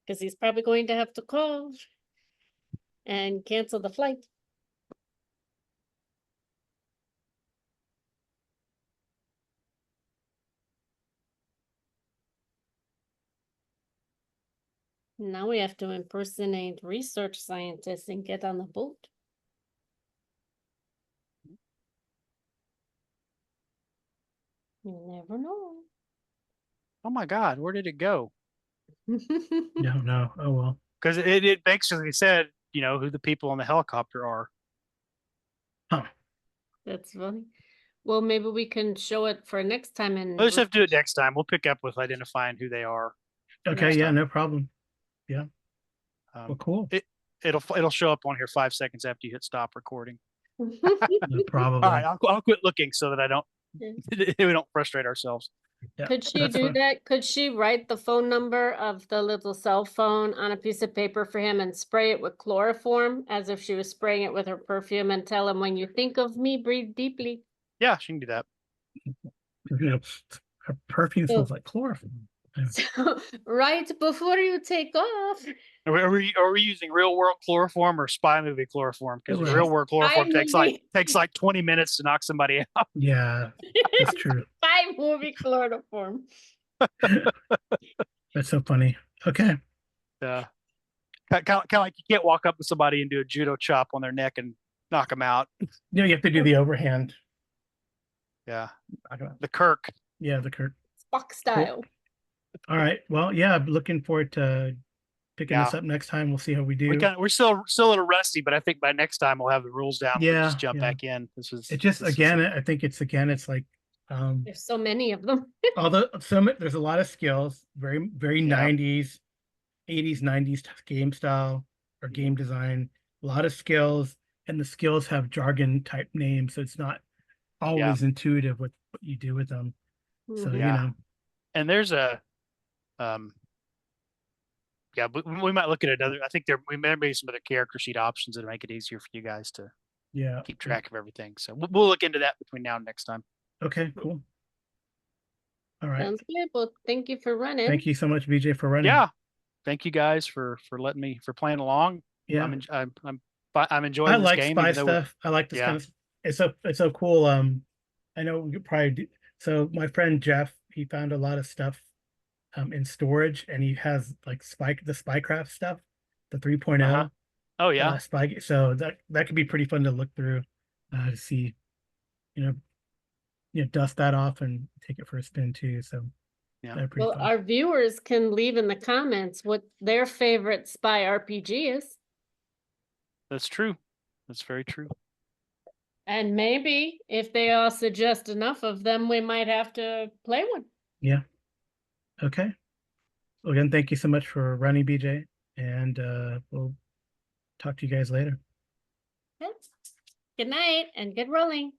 S3: because he's probably going to have to call and cancel the flight. Now we have to impersonate research scientists and get on the boat. You never know.
S2: Oh my God, where did it go?
S1: No. Oh well.
S2: Because it basically said, who the people on the helicopter are.
S1: Huh.
S3: That's funny. Well, maybe we can show it for next time. And
S2: We'll just have to do it next time. We'll pick up with identifying who they are.
S1: Okay. Yeah. No problem. Yeah. Well, cool.
S2: It'll show up on here 5 seconds after you hit stop recording.
S1: No, probably.
S2: All right, I'll quit looking so that I don't we don't frustrate ourselves.
S1: Yeah,
S3: Could she do that? Could she write the phone number of the little cell phone on a piece of paper for him and spray it with chloroform as if she was spraying it with her perfume and tell him, when you think of me, breathe deeply?
S2: Yeah, she can do that.
S1: Her perfume smells like chloroform.
S3: So right before you take off.
S2: Are we using real world chloroform or spy movie chloroform? Because real world chloroform takes like 20 minutes to knock somebody out.
S1: Yeah, that's true.
S3: Spy movie chloroform.
S1: That's so funny. Okay.
S2: Yeah. Kind of like you can't walk up to somebody and do a judo chop on their neck and knock them out.
S1: You have to do the overhand.
S2: Yeah. The Kirk.
S1: Yeah, the Kirk.
S3: Spock style.
S1: Cool. All right. Well, yeah, I'm looking forward to picking this up next time. We'll see how we do.
S2: We're still a little rusty, but I think by next time we'll have the rules down.
S1: Yeah.
S2: We'll just jump back in. It's
S1: like
S3: there's so many of them.
S1: There's a lot of skills, very 90s, 80s, 90s game style or game design, a lot of skills, and the skills have jargon type names, so it's not always intuitive what you do with them. So
S2: and there's a yeah, we might look at another. I think we may be some other character sheet options that make it easier for you guys to
S1: Yeah.
S2: keep track of everything. So we'll look into that between now and next time.
S1: Okay, cool. All right.
S3: Sounds good. Well, thank you for running.
S1: Thank you so much, BJ, for running.
S2: Yeah, thank you guys for letting me playing along.
S1: Yeah.
S2: I'm enjoying
S1: I
S2: this
S1: like
S2: game.
S1: spy stuff. I like this kind of. It's so cool. I know we could probably do. So my friend Jeff, he found a lot of stuff in storage, and he has like the spycraft stuff, the 3.0.
S2: Uh-huh. Oh yeah.
S1: Spy. So that could be pretty fun to look through, to see, dust that off and take it for a spin too. So
S2: yeah.
S3: Well,
S1: fun.
S3: our viewers can leave in the comments what their favorite spy RPG is.
S2: That's true. That's very true.
S3: And maybe if they all suggest enough of them, we might have to play one.
S1: Yeah. Okay. Well, again, thank you so much for running, BJ, and we'll talk to you guys later.
S3: Good night and good rolling.